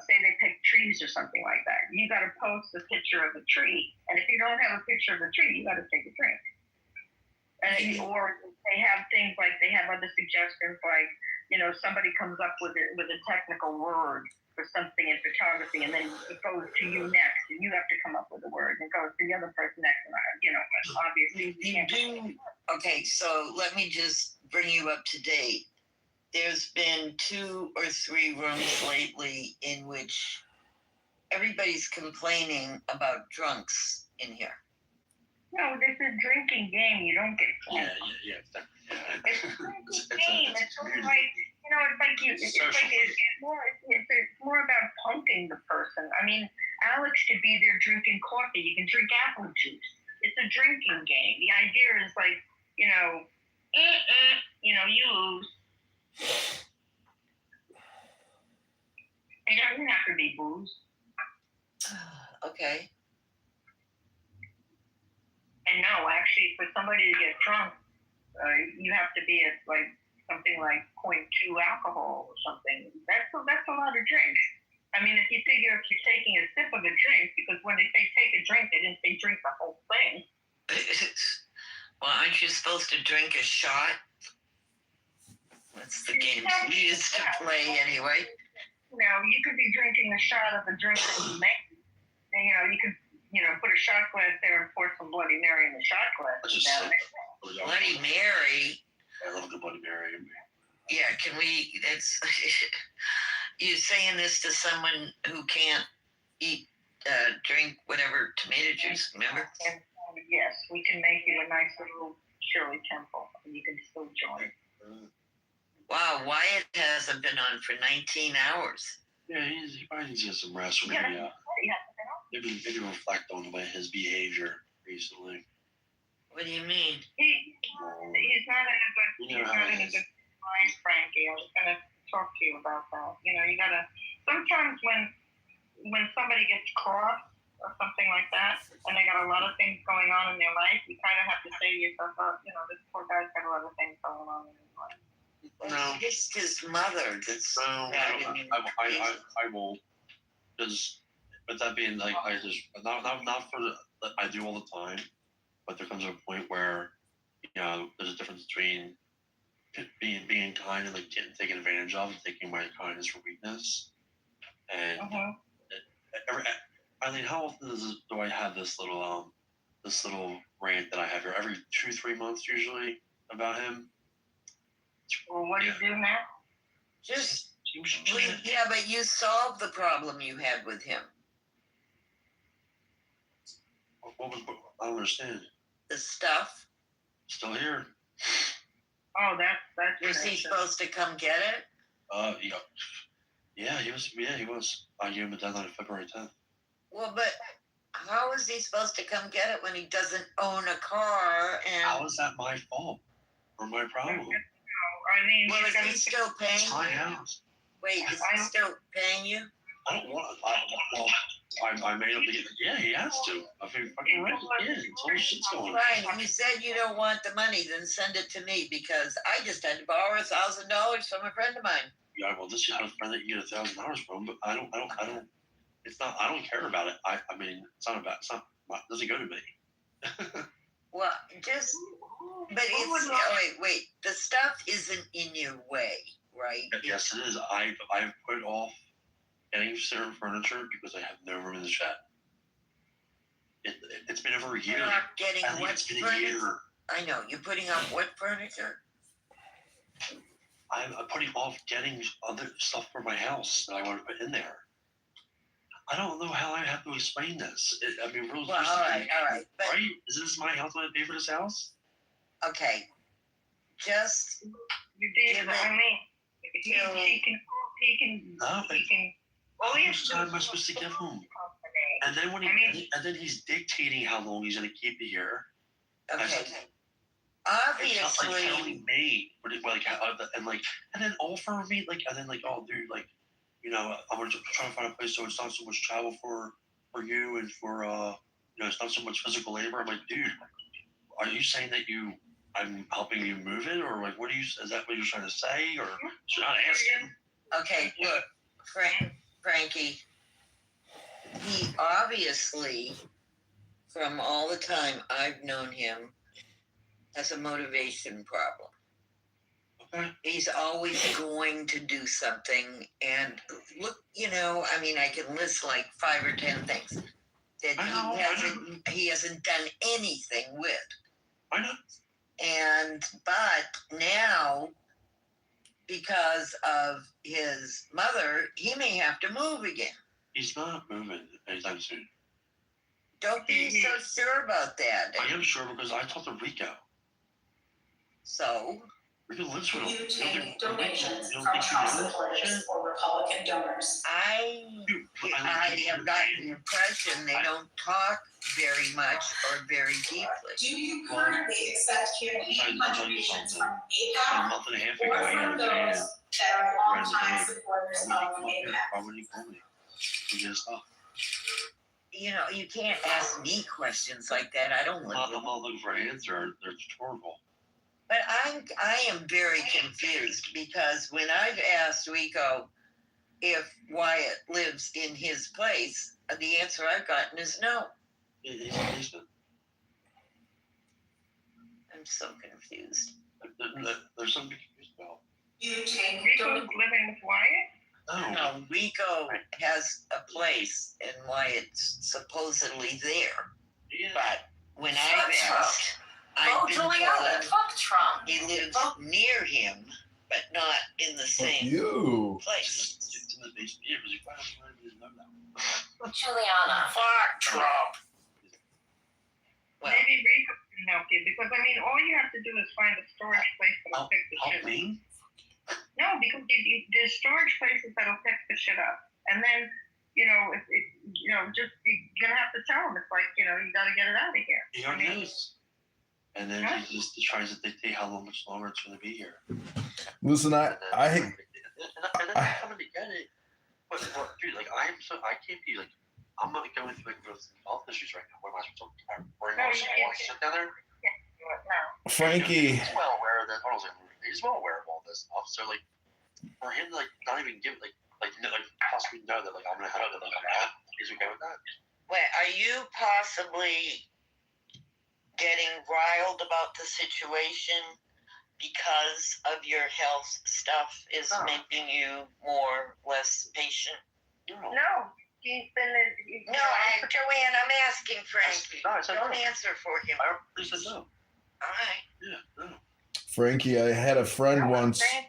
they pick trees or something like that. You got to post a picture of a tree. And if you don't have a picture of a tree, you got to take a drink. Or they have things like they have other suggestions like, somebody comes up with a technical word for something in photography, and then it goes to you next, and you have to come up with a word, and it goes to the other person next, and obviously you do. Okay, so let me just bring you up to date. There's been 2 or 3 rooms lately in which everybody's complaining about drunks in here. No, this is a drinking game. You don't get drunk. Yeah. It's a game. It's sort of like, you know, it's like it's more about punking the person. I mean, Alex should be there drinking coffee. You can drink apple juice. It's a drinking game. The idea is like, you know, you lose. It doesn't have to be booze. Okay. And no, actually, for somebody to get drunk, you have to be at like something like 0.2 alcohol or something. That's a lot of drinks. I mean, if you figure if you're taking a sip of a drink, because when they say take a drink, they didn't say drink the whole thing. Well, aren't you supposed to drink a shot? That's the game we used to play anyway. You know, you could be drinking a shot of a drink that you make. And, you know, you could, put a shot glass there and pour some Bloody Mary in the shot glass. Bloody Mary? I love the Bloody Mary. Yeah, can we, you saying this to someone who can't drink whatever tomato juice, remember? And, yes, we can make you a nice little Shirley Temple, and you can still join. Wow, Wyatt hasn't been on for 19 hours. Yeah, he probably needs to get some rest. Maybe reflect on his behavior recently. What do you mean? He's not in a good mind, Frankie. I was going to talk to you about that. You know, you got to, sometimes when somebody gets cross or something like that, and they got a lot of things going on in their life, you kind of have to say to yourself, this poor guy's got a lot of things going on in his life. No, it's his mother. I won't. Because, with that being like, I just not for the, I do all the time, but there comes a point where, there's a difference between being kind and like getting taken advantage of, and taking my kindness for weakness. And Eileen, how often do I have this little rant that I have here? Every 2-3 months usually about him. Well, what do you do now? But you solved the problem you had with him. I don't understand. The stuff. Still here. Oh, that's. Was he supposed to come get it? Yeah, he was. Yeah, he was. I gave him a deadline of February 10th. Well, but how is he supposed to come get it when he doesn't own a car? And how is that my fault or my problem? Well, is he still paying you? My house. Wait, is he still paying you? I don't want. I made him to get. Yeah, he has to. I mean, fucking right. Yeah, until shit's going on. Right. You said you don't want the money, then send it to me because I just had to borrow $1,000 from a friend of mine. Yeah, well, this had a friend that you get $1,000 from, but I don't. It's not. I don't care about it. I mean, it's not about. It's not. It doesn't go to me. Well, just. But it's wait. The stuff isn't in your way, right? Yes, it is. I've put off getting certain furniture because I have no room in the shed. It's been over a year. You're not getting what furniture? I know. You're putting off what furniture? I'm putting off getting other stuff for my house that I want to put in there. I don't know how I have to explain this. Really. Well, all right. But, right? Is this my house when I pay for this house? Okay. Just. You did. I mean, he can. No, but how much time am I supposed to give him? And then and then he's dictating how long he's going to keep it here. Okay. Obviously. Like telling me, and then offer me oh, dude, I'm gonna try to find a place so it's not so much travel for you and for it's not so much physical labor. I'm like, dude, are you saying that I'm helping you move it, or is that what you're trying to say, or should I ask him? Okay, look, Frankie, he obviously, from all the time I've known him, has a motivation problem. Okay. He's always going to do something, and look, I can list like 5 or 10 things that he hasn't done anything with. I know. But now, because of his mother, he may have to move again. He's not moving anytime soon. Don't be so sure about that. I am sure because I talked to Rico. So? Rico lives with him. You take donations from Trump supporters or Republican donors. I have gotten the impression they don't talk very much or very deeply. Do you currently accept campaign contributions from A AIPAC month and a half or ago, I from had those that are longtime supporters of AIPAC? Why would he call me? He just stuff. You know, you can't ask me questions like that. I don't live with I'm not looking for an answer. They're rhetorical. But I am very confused because when I've asked Rico if Wyatt lives in his place, the answer I've gotten is no. He's a basement. I'm so confused. There's something confused about. You take Rico's living with Wyatt? No, Rico has a place and Wyatt's supposedly there. Yeah. But when I've asked, I've been Juliana, told fuck Trump. he lives near him, but not in the same You. place. It's in the basement. Yeah, because you probably didn't know that. Juliana, fuck Trump. Well, Maybe Rico can help you because I mean, all you have to do is find a storage place that'll pick the shit up. Me? No, because there's storage places that'll pick the shit up, and then just you're gonna have to tell them. It's like you got to get it out of here. He already knows. And then he just tries to dictate how much longer it's going to be here. Listen, I And then coming to get it. But dude, like I can't be like, I'm not going through like those health issues right now. What am I supposed to bring on someone to sit down there? Frankie. He's well aware of that. He's well aware of all this stuff. So like, for him to like not even give like possibly know that like I'm gonna have to like is okay with that? wait, are you possibly getting riled about the situation because of your health stuff is making you more less patient? No, he's been. Joanne, I'm asking Frankie. No, I said Don't no. answer for him. I said no. All right. Yeah, no. Frankie, I had a friend once. I'm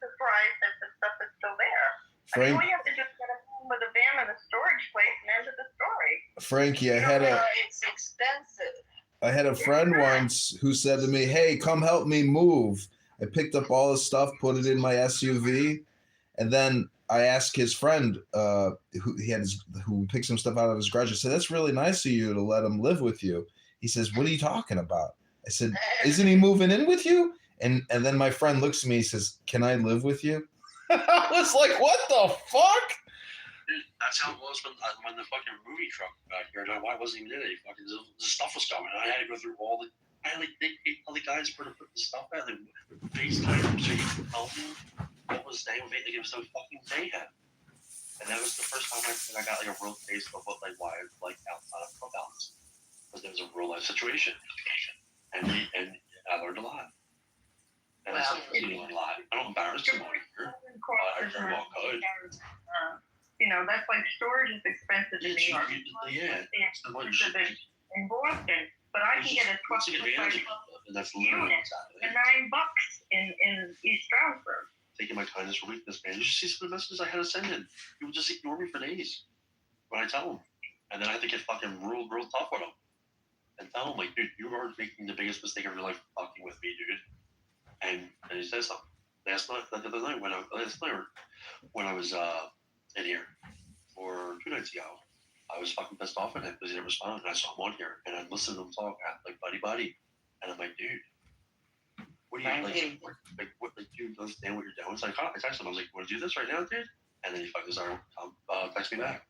surprised that the stuff is still there. I mean, all you have to do is get a home with a van and a storage place and end of the story. Frankie, It's expensive. I had a friend once who said to me, "Hey, come help me move." I picked up all his stuff, put it in my SUV, and then I asked his friend who picked some stuff out of his garage. I said, "That's really nice of you to let him live with you." He says, "What are you talking about?" I said, "Isn't he moving in with you?" And then my friend looks at me. He says, "Can I live with you?" I was like, "What the fuck?" Dude, that's how it was when the fucking movie truck got here. Why wasn't even in it? Fucking the stuff was coming. I had to go through all the. I had like all the guys were to put the stuff out. Like FaceTime so you could tell me what was they made. Like it was so fucking mayhem. And that was the first time I got like a real taste of what like why like outside of clubhouse, because there was a real life situation, and I learned a lot. And I learned a lot. I don't embarrass them on here, but I very well could. That's like storage is expensive in New York. Yeah. In Boston, but I can get a 12 and that's literally unit for $9 in East Stroudsburg. Taking my kindness for weakness, man. You should see some of the messages I had to send in. People just ignore me for days when I tell them, and then I have to get fucking real tough with them and tell them like, dude, you are making the biggest mistake of your life, fucking with me, dude. And he says something. Last night, the other night when I was in here, or 2 nights ago, I was fucking pissed off at him because he didn't respond. And I saw him on here, and I listened to him talk, like buddy, and I'm like, dude, what are you like, dude, you understand what you're doing? So I texted him. I was like, want to do this right now, dude? And then he fucking started text me back.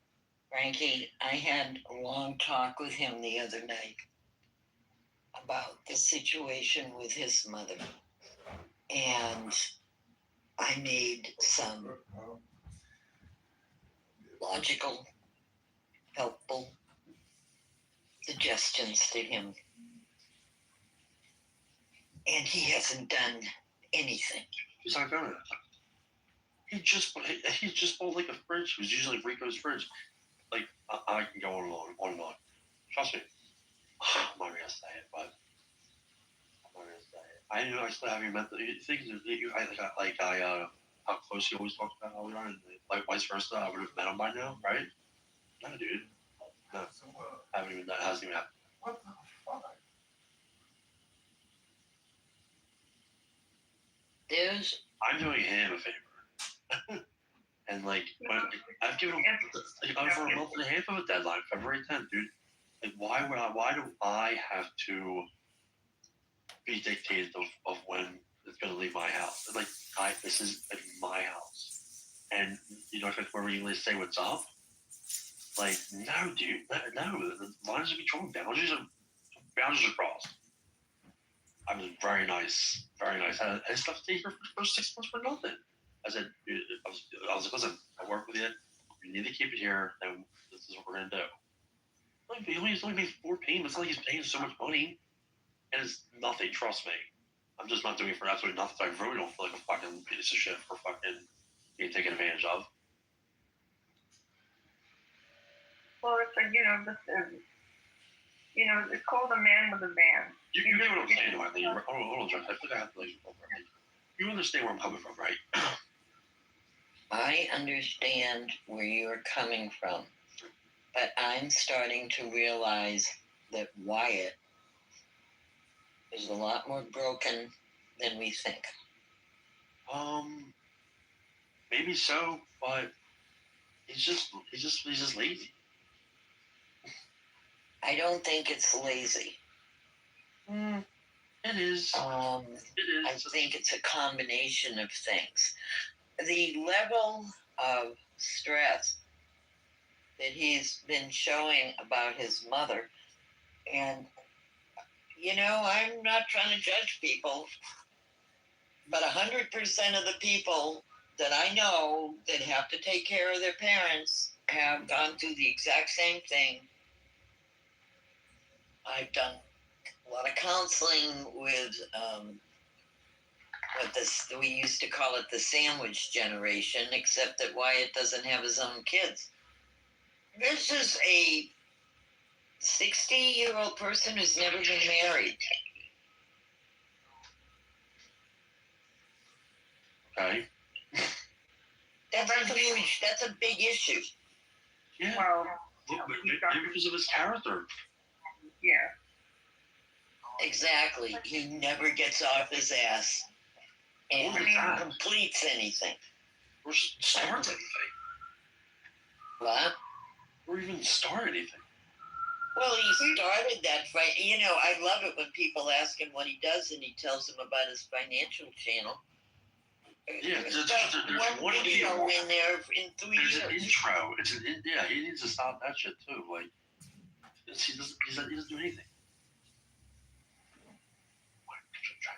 Frankie, I had a long talk with him the other night about the situation with his mother, and I made some logical, helpful suggestions to him, and he hasn't done anything. He's not doing it. He just bought like a fridge. It was usually Rico's fridge. Like I can go on and on. Trust me. I'm not gonna say it, but I'm not gonna say it. I knew I still haven't met the things that how close he always talked about how we are, and like vice versa. I would have met him by now, right? No, dude. No, that hasn't even happened. I'm doing him a favor. And like, I've given him over a month and a half of a deadline, February 10th, dude. Like, why do I have to be dictated of when it's gonna leave my house? Like, this is like my house, and you know, if it's where you say what's up, like, no, dude, no, the lines are be drawn, boundaries are crossed. I was very nice. I had stuff to take for 6 months for nothing. I said, I was like, listen, I work with you. You need to keep it here, and this is what we're gonna do. Like, he's only made 4 payments. It's not like he's paying so much money, and it's nothing. Trust me, I'm just not doing it for absolutely nothing. So I really don't feel like a fucking piece of shit for fucking being taken advantage of. Well, it's like, it's called a man with a van. You get what I'm saying, though. I think. Hold on, Josh. I think I have to you understand where I'm coming from, right? I understand where you're coming from, but I'm starting to realize that Wyatt is a lot more broken than we think. Maybe so, but he's just lazy. I don't think it's lazy. It is. I think it's a combination of things. The level of stress that he's been showing about his mother, and I'm not trying to judge people, but 100% of the people that I know that have to take care of their parents have gone through the exact same thing. I've done a lot of counseling with we used to call it the sandwich generation, except that Wyatt doesn't have his own kids. This is a 60-year-old person who's never been married. Okay. That's a big issue. Yeah. Well, maybe because of his character. Yeah. Exactly. He never gets off his ass and completes anything. Or starts anything. What? Or even start anything. Well, he started that fight. I love it when people ask him what he does and he tells them about his financial channel. Yeah, there's one video in there in 3 years. There's an intro. He needs to stop that shit too. Like, he doesn't do anything.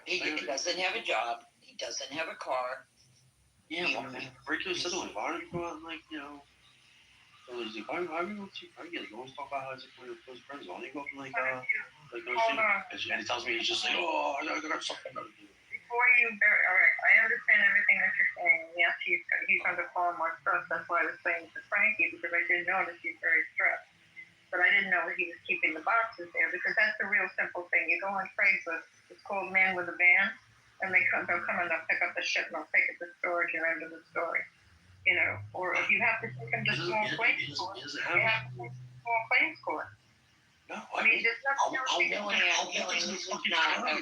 He doesn't have a job. He doesn't have a car. Yeah, break your sizzling. Why don't you go out and why do you go to Target? You always talk about how he's with his friends. Why don't you go up and go see? And he tells me he's just like, oh, I got something to do. All right, I understand everything that you're saying. Yes, he's under far more stress. That's why I was saying to Frankie, because I did notice he's very stressed. But I didn't know that he was keeping the boxes there, because that's the real simple thing. You go on Craigslist, it's called Man with a Van, and they'll come and they'll pick up the shit and they'll take it to storage and end of the story. Or if you have to take them to small claims court, you have to take small claims court. No, there's nothing this is not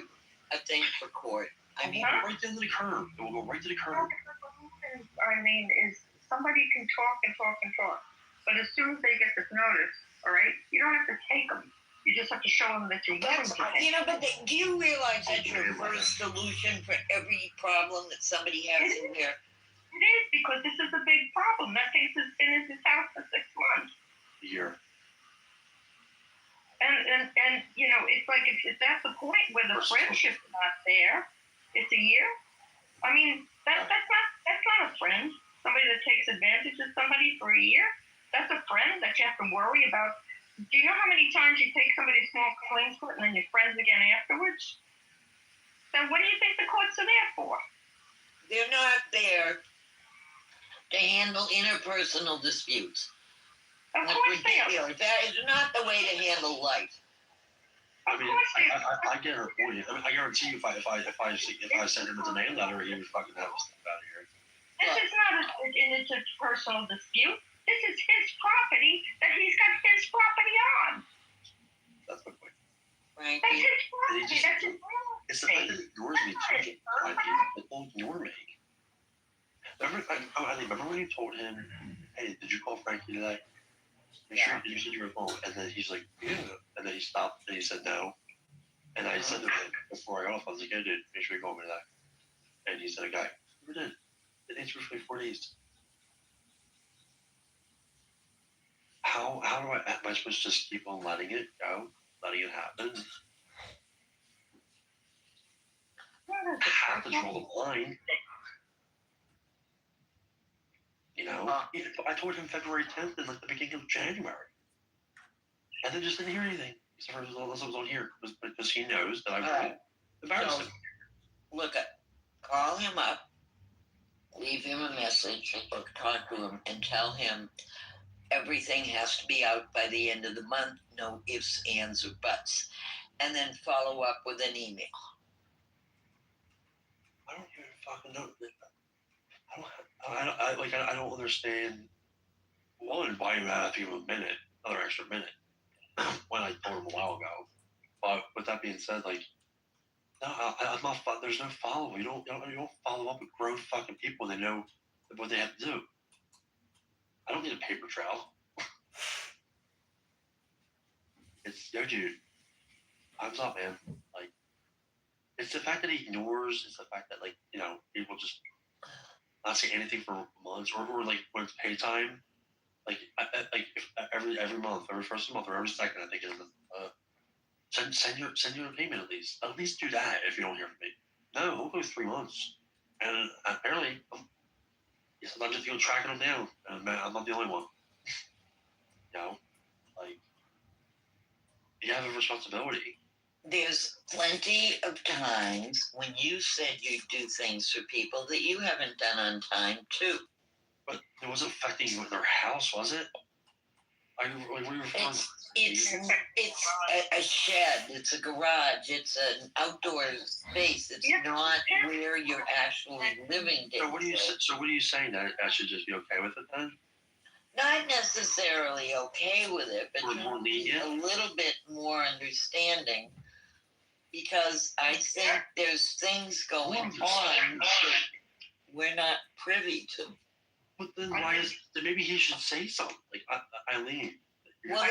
a thing for court. Right to the curb. It will go right to the curb. Is somebody can talk and talk and talk, but as soon as they get this notice, all right, you don't have to take them. You just have to show them that you're willing to take. But do you realize that's your first solution for every problem that somebody has in there? It is, because this is a big problem. That thing has been in his house for 6 months. A year. And it's like if that's the point where the friendship's not there, it's a year. I mean, that's not a friend. Somebody that takes advantage of somebody for a year. That's a friend that you have to worry about. Do you know how many times you take somebody to small claims court and then you're friends again afterwards? Then what do you think the courts are there for? They're not there to handle interpersonal disputes. Of course they are. That is not the way to handle life. I mean, I get her point. I guarantee you, if I sent him a demand letter, he would fucking have us out of here. This is not an interpersonal dispute. This is is his property that he's got his property on. That's my point. Frankie. That's his property. Just, That's his real it's the fact that it ignores me too. It will ignore me. I remember when you told him, "Hey, did you call Frankie today? Sure, you said you were phone." And then he's like, "Yeah." And then he stopped and he said no. And I said to him before I got off, I was like, "Yeah, dude, make sure you call me today." And he said, "Okay, never did. It answered for 4 days." How am I supposed to just keep on letting it go, letting it happen? I have to draw the line. You know, I told him February 10th and like the beginning of January, and then just didn't hear anything. Except for unless I was on here, because he knows that I really embarrassed him. Look, call him up, leave him a message, or talk to him, and tell him everything has to be out by the end of the month. No ifs, ands, or buts, and then follow up with an email. I don't even fucking know. I don't understand. One, why you have people a minute, another extra minute, when I told him a while ago. But with that being said, like, no, I'm not. There's no follow. You don't follow up with grown fucking people. They know what they have to do. I don't need a paper trail. It's yo, dude. Time's up, man. Like, it's the fact that he ignores. It's the fact that, like, you know, people just not say anything for months, or like when it's pay time, like every month, every first of the month, or every second, I think it is. Send your payment at least. At least do that if you don't hear from me. No, it'll go 3 months, and apparently, sometimes you feel tracking them down, and man, I'm not the only one. You know, like, you have a responsibility. There's plenty of times when you said you'd do things for people that you haven't done on time too. But it wasn't affecting their house, was it? It's a shed. It's a garage. It's an outdoor space. It's not where you're actually living. So what are you saying? That I should just be okay with it then? Not necessarily okay with it, but a little bit more understanding. Because I think there's things going on that we're not privy to. But then why is maybe he should say something like Eileen? Well,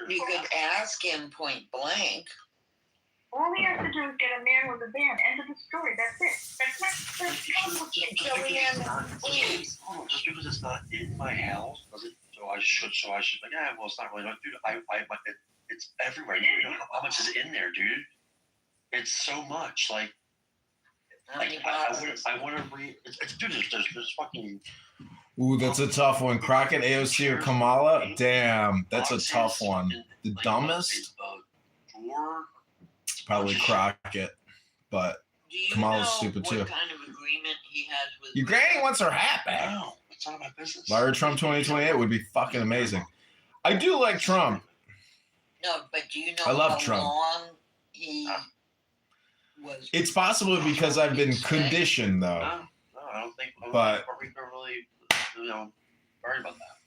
you could ask him point blank. All we have to do is get a man with a van. End of the story. That's it. That's not. Please. Just because it's not in my house doesn't. So I should. Like, yeah. Well, it's not really. Dude, it's everywhere. You know how much is in there, dude? It's so much. Like I want to read. Dude, there's fucking. Ooh, that's a tough one. Crockett, AOC, or Kamala? Damn, that's a tough one. The dumbest? It's probably Crockett, but Kamala's stupid too. What kind of agreement he has with Your granny wants her hat back. No, it's not my business. Larry Trump 2028 would be fucking amazing. I do like Trump. No, but do you know I love how Trump. long he was? It's possible because I've been conditioned, though. No, I don't think. But we're really, worried about that.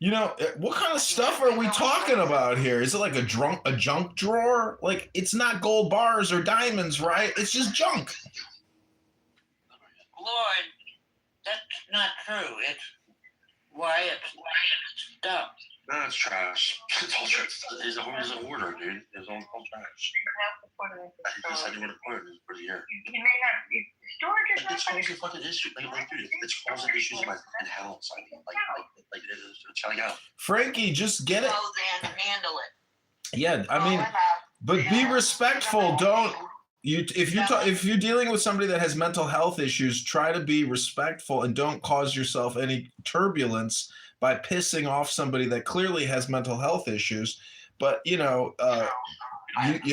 You know, what kind of stuff are we talking about here? Is it like a junk drawer? Like, it's not gold bars or diamonds, right? It's just junk. Lord, that's not true. It's Wyatt's stuff. No, it's trash. It's all trash. It's a hoarder, dude. It's all trash. He just had to go to court for the year. He may not. Storage is not. It's causing fucking issues. Like, dude, it's causing issues in my fucking house. I mean, it's gotta go. Frankie, just get it. Go then, handle it. Yeah, I mean, but be respectful. Don't you? If you're dealing with somebody that has mental health issues, try to be respectful and don't cause yourself any turbulence by pissing off somebody that clearly has mental health issues. But you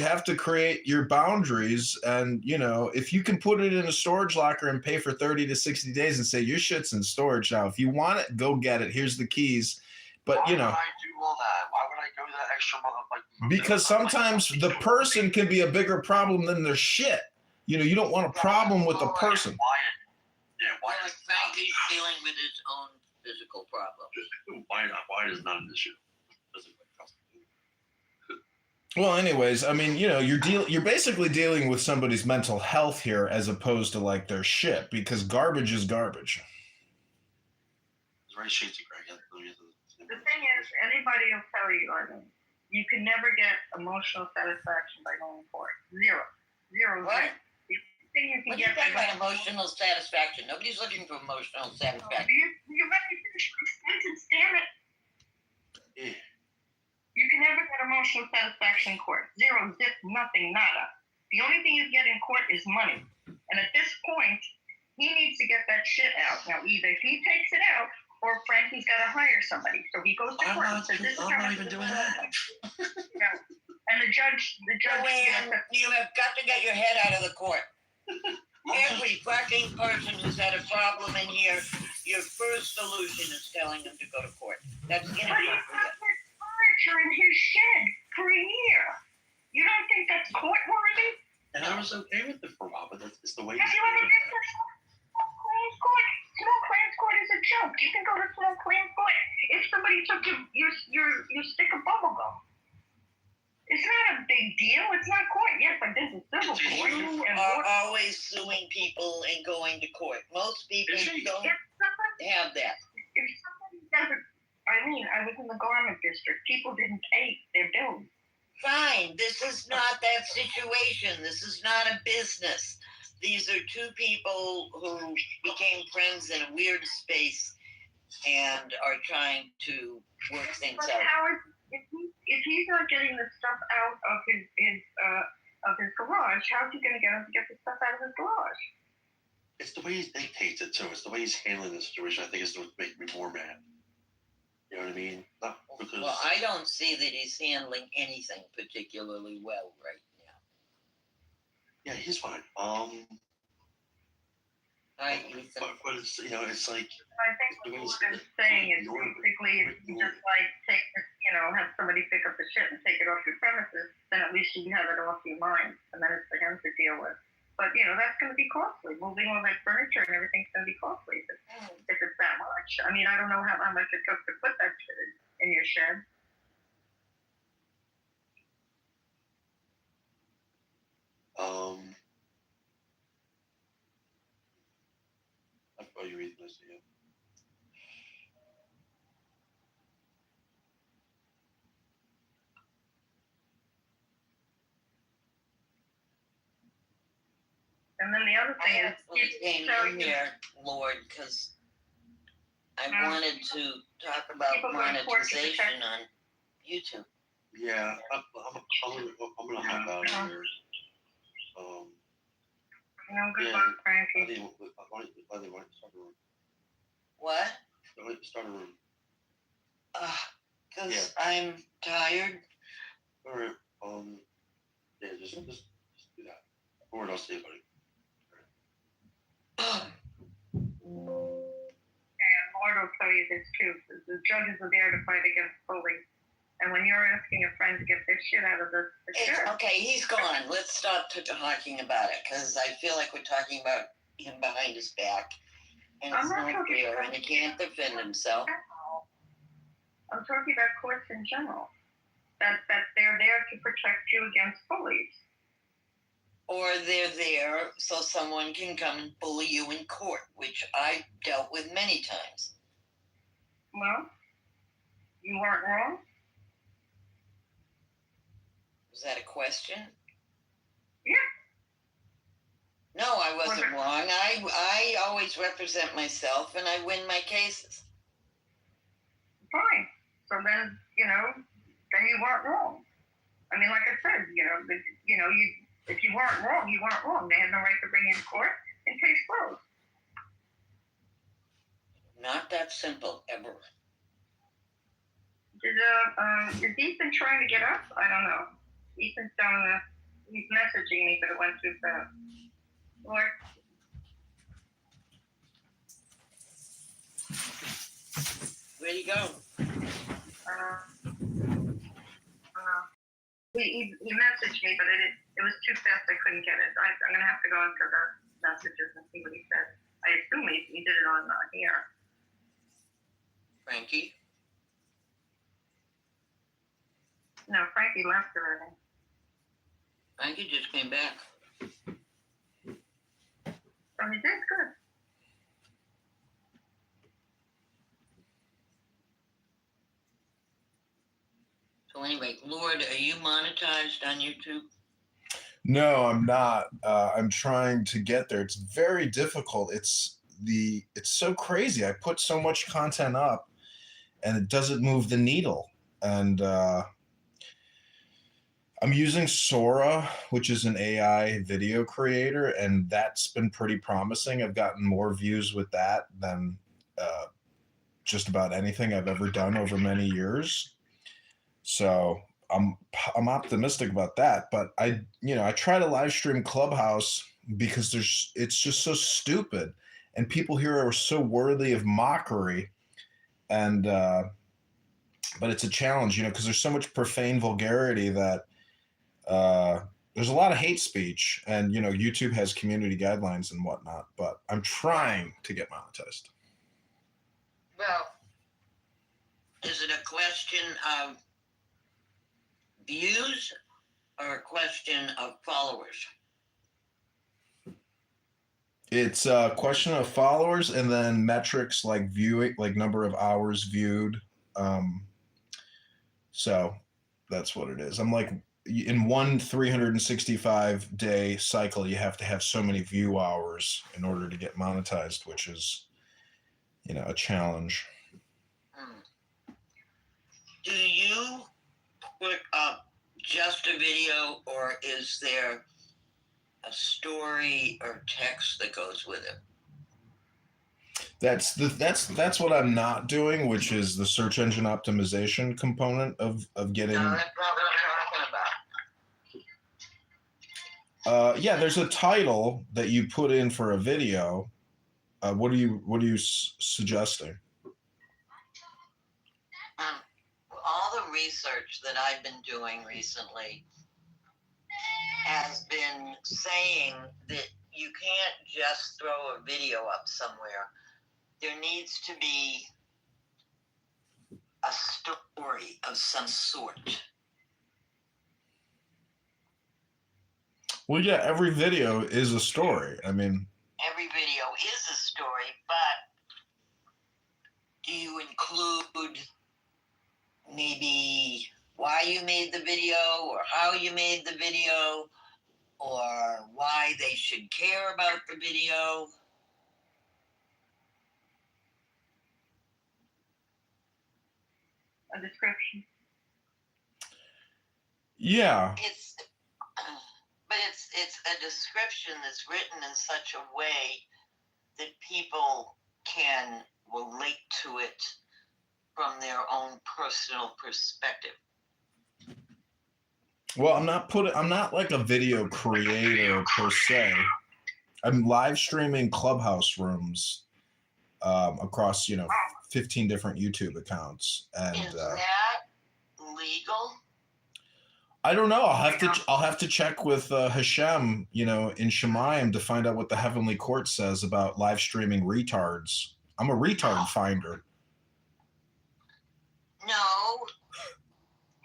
have to create your boundaries, and if you can put it in a storage locker and pay for 30 to 60 days and say your shit's in storage now, if you want it, go get it. Here's the keys. But why would I do all that? Why would I go that extra month? Because sometimes the person can be a bigger problem than their shit. You don't want a problem with the person. Frankie's dealing with his own physical problem. Why not? Why is not an issue? Well, anyways, I mean, you're basically dealing with somebody's mental health here as opposed to like their shit, because garbage is garbage. It's very shady, Greg. The thing is, anybody will tell you, you can never get emotional satisfaction by going to court. Zero. What? The thing you can What do you get think about emotional satisfaction? Nobody's looking for emotional satisfaction. You're ready to finish the sentence, damn it. Yeah. You can never get emotional satisfaction in court. Zero, zip, nothing, nada. The only thing you get in court is money. And at this point, he needs to get that shit out. Now, either he takes it out, or Frankie's got to hire somebody. So he goes to court and says, "This is how much." I'm not even doing that. And the judge. Joanne, you have got to get your head out of the court. Every fucking person who's had a problem in here, your first solution is telling them to go to court. That's inappropriate. Furniture in his shed for a year. You don't think that's court worthy? And I was okay with it for a while, but that's the way. Have you ever been to small claims court? Small claims court is a joke. You can go to small claims court if somebody took your stick of bubble gum. It's not a big deal. It's not court. Yes, but this is civil court. You are always suing people and going to court. Most people don't have that. If somebody doesn't, I was in the garment district. People didn't pay their bills. Fine. This is not that situation. This is not a business. These are two people who became friends in a weird space and are trying to work things But out. Howard, if he's not getting the stuff out of his garage, how's he going to get him to get the stuff out of his garage? It's the way he dictates it too. It's the way he's handling the situation. I think is what makes me more mad. You know what I mean? Not because. Well, I don't see that he's handling anything particularly well right now. Yeah, he's fine. But it's it's like. I think what I'm saying is basically if you just take have somebody pick up the shit and take it off your premises, then at least you can have it off your mind, and then it's for him to deal with. But that's going to be costly. Moving all that furniture and everything's going to be costly if it's that much. I mean, I don't know how much it took to put that shit in your shed. I thought you were reading this again. And then the other thing is, came in here, Lord, because I wanted to talk about monetization on YouTube. Yeah, I'm gonna hop out of here. Good luck, Frankie. Why do you want to start a room? What? Why don't you start a room? Because I'm tired. All right. Yeah, just do that. Or I'll see about it. And Lord will tell you this too. The judges are there to fight against bullying. And when you're asking a friend to get their shit out of the church. Okay, he's gone. Let's stop talking about it, because I feel like we're talking about him behind his back. And it's not fair, and he can't defend himself. I'm talking about courts in general. That they're there to protect you against bullies. Or they're there so someone can come and bully you in court, which I've dealt with many times. Well, you weren't wrong. Was that a question? Yeah. No, I wasn't wrong. I always represent myself, and I win my cases. Fine. So then, then you weren't wrong. I mean, like I said, if you weren't wrong, you weren't wrong. They had no right to bring you to court and case closed. Not that simple, ever. Is Ethan trying to get up? I don't know. Ethan's he's messaging me, but it went too fast. Lord. Where'd he go? He messaged me, but it was too fast. I couldn't get it. I'm gonna have to go into the messages and see what he said. I assume he did it on here. Frankie. No, Frankie left already. Frankie just came back. So he did good. So anyway, Lord, are you monetized on YouTube? No, I'm not. I'm trying to get there. It's very difficult. It's so crazy. I put so much content up, and it doesn't move the needle. And I'm using Sora, which is an AI video creator, and that's been pretty promising. I've gotten more views with that than just about anything I've ever done over many years. So I'm optimistic about that. But I try to live stream Clubhouse because it's just so stupid, and people here are so worthy of mockery, and but it's a challenge, because there's so much profane vulgarity that. There's a lot of hate speech, and YouTube has community guidelines and whatnot, but I'm trying to get monetized. Well, is it a question of views or a question of followers? It's a question of followers and then metrics like viewing, like number of hours viewed. So that's what it is. I'm like, in one 365-day cycle, you have to have so many view hours in order to get monetized, which is, a challenge. Do you put up just a video, or is there a story or text that goes with it? That's what I'm not doing, which is the search engine optimization component of getting. No, that's not what I'm talking about. Yeah, there's a title that you put in for a video. What are you suggesting? All the research that I've been doing recently has been saying that you can't just throw a video up somewhere. There needs to be a story of some sort. Well, yeah, every video is a story. I mean, every video is a story, but do you include maybe why you made the video, or how you made the video, or why they should care about the video? A description. Yeah. But it's a description that's written in such a way that people can relate to it from their own personal perspective. Well, I'm not like a video creator per se. I'm live streaming Clubhouse rooms across 15 different YouTube accounts, and is that legal? I don't know. I'll have to check with Hashem, in Shemayim, to find out what the heavenly court says about live streaming retards. I'm a retard finder. No,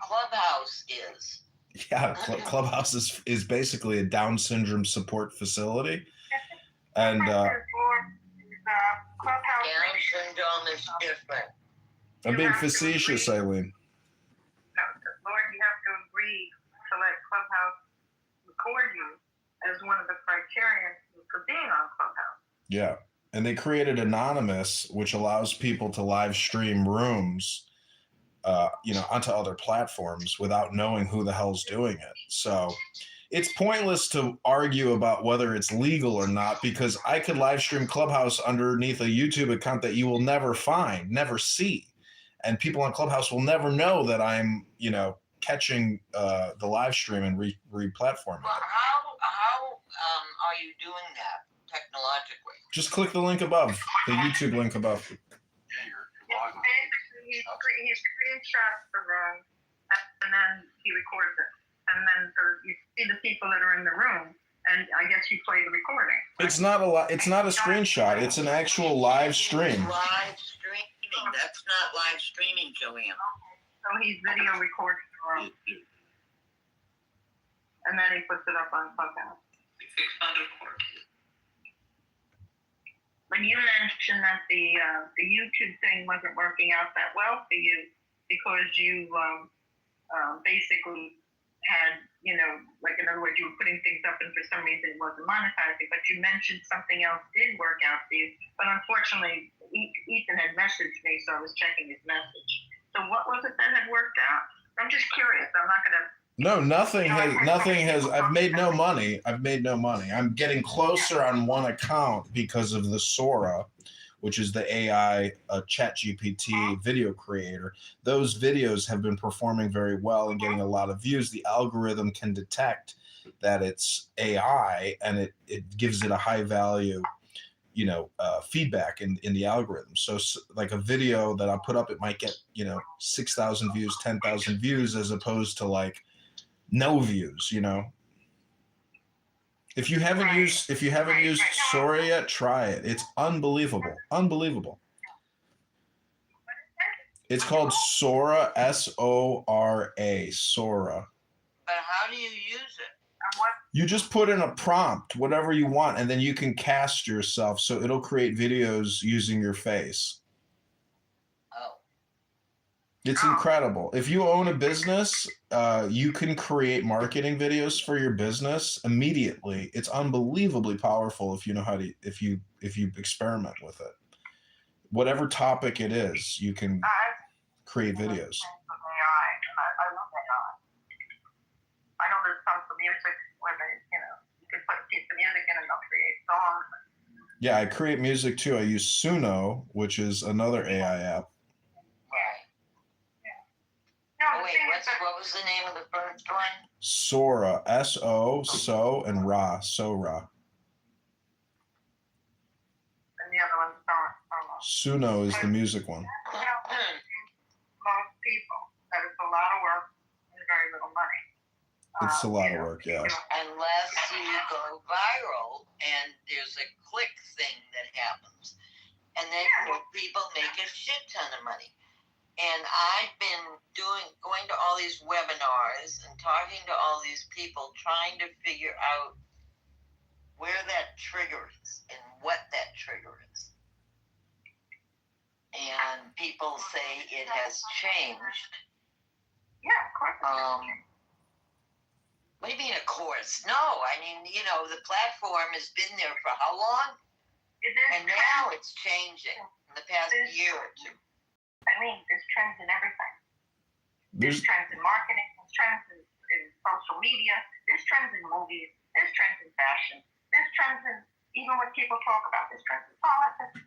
Clubhouse is. Yeah, Clubhouse is basically a Down syndrome support facility, and Down syndrome is different. I'm being facetious, Eileen. No, Lord, you have to agree to let Clubhouse record you as one of the criteria for being on Clubhouse. Yeah, and they created Anonymous, which allows people to live stream rooms, onto other platforms without knowing who the hell's doing it. So it's pointless to argue about whether it's legal or not, because I could live stream Clubhouse underneath a YouTube account that you will never find, never see. And people on Clubhouse will never know that I'm, catching the live stream and re-platforming Well, it. How are you doing that technologically? Just click the link above, the YouTube link above. He screenshots the room, and then he records it. And then you see the people that are in the room, and I guess you play the recording. Right? It's not a screenshot. It's an actual live stream. Live streaming. that's not live streaming, Joanne. So he's video recording the room. And then he puts it up on Clubhouse. When you mentioned that the YouTube thing wasn't working out that well for you because you basically had, like in other words, you were putting things up and for some reason it wasn't monetizing, but you mentioned something else did work out for you. But unfortunately, Ethan had messaged me, so I was checking his message. So what was it that had worked out? I'm just curious. I'm not going to... No, nothing has, I've made no money. I'm getting closer on one account because of the Sora, which is the AI ChatGPT video creator. Those videos have been performing very well and getting a lot of views. The algorithm can detect that it's AI and it gives it a high value, feedback in the algorithm. So like a video that I put up, it might get, 6,000 views, 10,000 views, as opposed to like no views, If you haven't used Sora yet, try it. It's unbelievable. It's called Sora, S-O-R-A, Sora. But how do you use it? You just put in a prompt, whatever you want, and then you can cast yourself, so it'll create videos using your face. It's incredible. If you own a business, you can create marketing videos for your business immediately. It's unbelievably powerful if you know how to, if you experiment with it. Whatever topic it is, you can create videos. I love AI. I know there's some for music where you can put a piece of music in and they'll create songs. Yeah, I create music too. I use Suno, which is another AI app. What was the name of the first one? Sora, S-O, so, and Ra, Sora. And the other one's Suno is the music one. Most people, that is a lot of work and very little money. It's a lot of work, yeah. Unless you go viral and there's a click thing that happens. And then people make a shit ton of money. And I've been going to all these webinars and talking to all these people, trying to figure out where that trigger is and what that trigger is. And people say it has changed. Yeah, of course. What do you mean, of course? No, I mean, the platform has been there for how long? And now it's changing in the past year or two. I mean, there's trends in everything. There's trends in marketing, there's trends in social media, there's trends in movies, there's trends in fashion, there's trends in even what people talk about, there's trends in politics.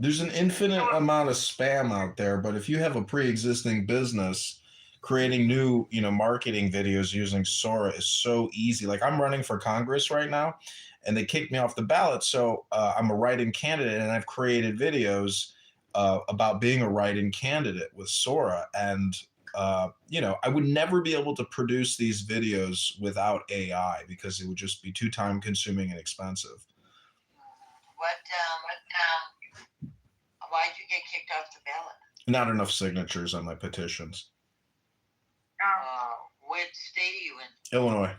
There's an infinite amount of spam out there, but if you have a pre-existing business, creating new, marketing videos using Sora is so easy. Like I'm running for Congress right now, and they kicked me off the ballot, so I'm a write-in candidate, and I've created videos about being a write-in candidate with Sora. And, I would never be able to produce these videos without AI because it would just be too time consuming and expensive. Why'd you get kicked off the ballot? Not enough signatures on my petitions. What state are you in? Illinois.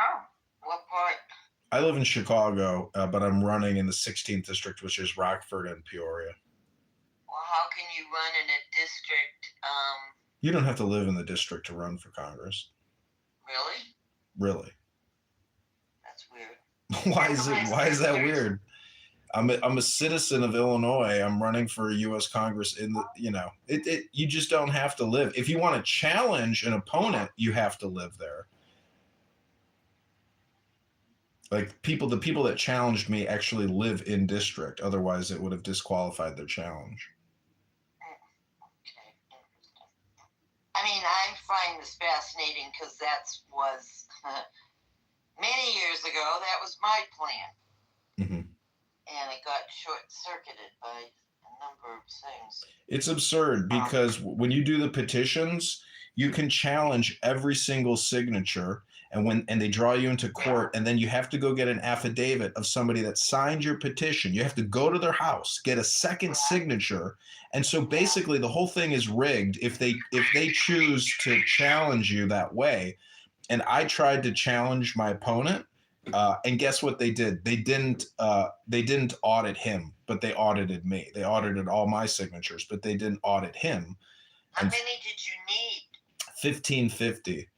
Oh. What part? I live in Chicago, but I'm running in the 16th district, which is Rockford and Peoria. Well, how can you run in a district? You don't have to live in the district to run for Congress. Really? Really? That's weird. Why is that weird? I'm a citizen of Illinois. I'm running for U.S. Congress in the, you just don't have to live. If you want to challenge an opponent, you have to live there. Like the people that challenged me actually live in district. Otherwise, it would have disqualified their challenge. Okay. I mean, I find this fascinating because that was many years ago. That was my plan, and it got short-circuited by a number of things. It's absurd because when you do the petitions, you can challenge every single signature, and they draw you into court, and then you have to go get an affidavit of somebody that signed your petition. You have to go to their house, get a second signature, and so basically the whole thing is rigged if they choose to challenge you that way. And I tried to challenge my opponent, and guess what they did? They didn't audit him, but they audited me. They audited all my signatures, but they didn't audit him. How many did you need? 1550.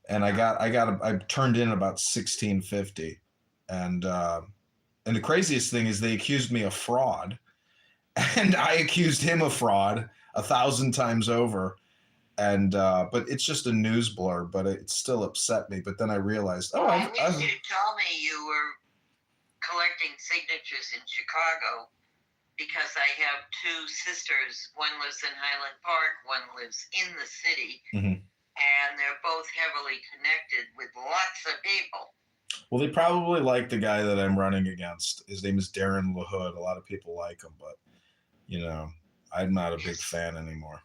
And I turned in about 1650. And the craziest thing is they accused me of fraud, and I accused him of fraud 1,000 times over. And but it's just a news blur, but it still upset me. But then I realized, I wish you'd told me you were collecting signatures in Chicago, because I have two sisters. One lives in Highland Park, one lives in the city, and they're both heavily connected with lots of people. Well, they probably like the guy that I'm running against. His name is Darren LaHood. A lot of people like him, but I'm not a big fan anymore.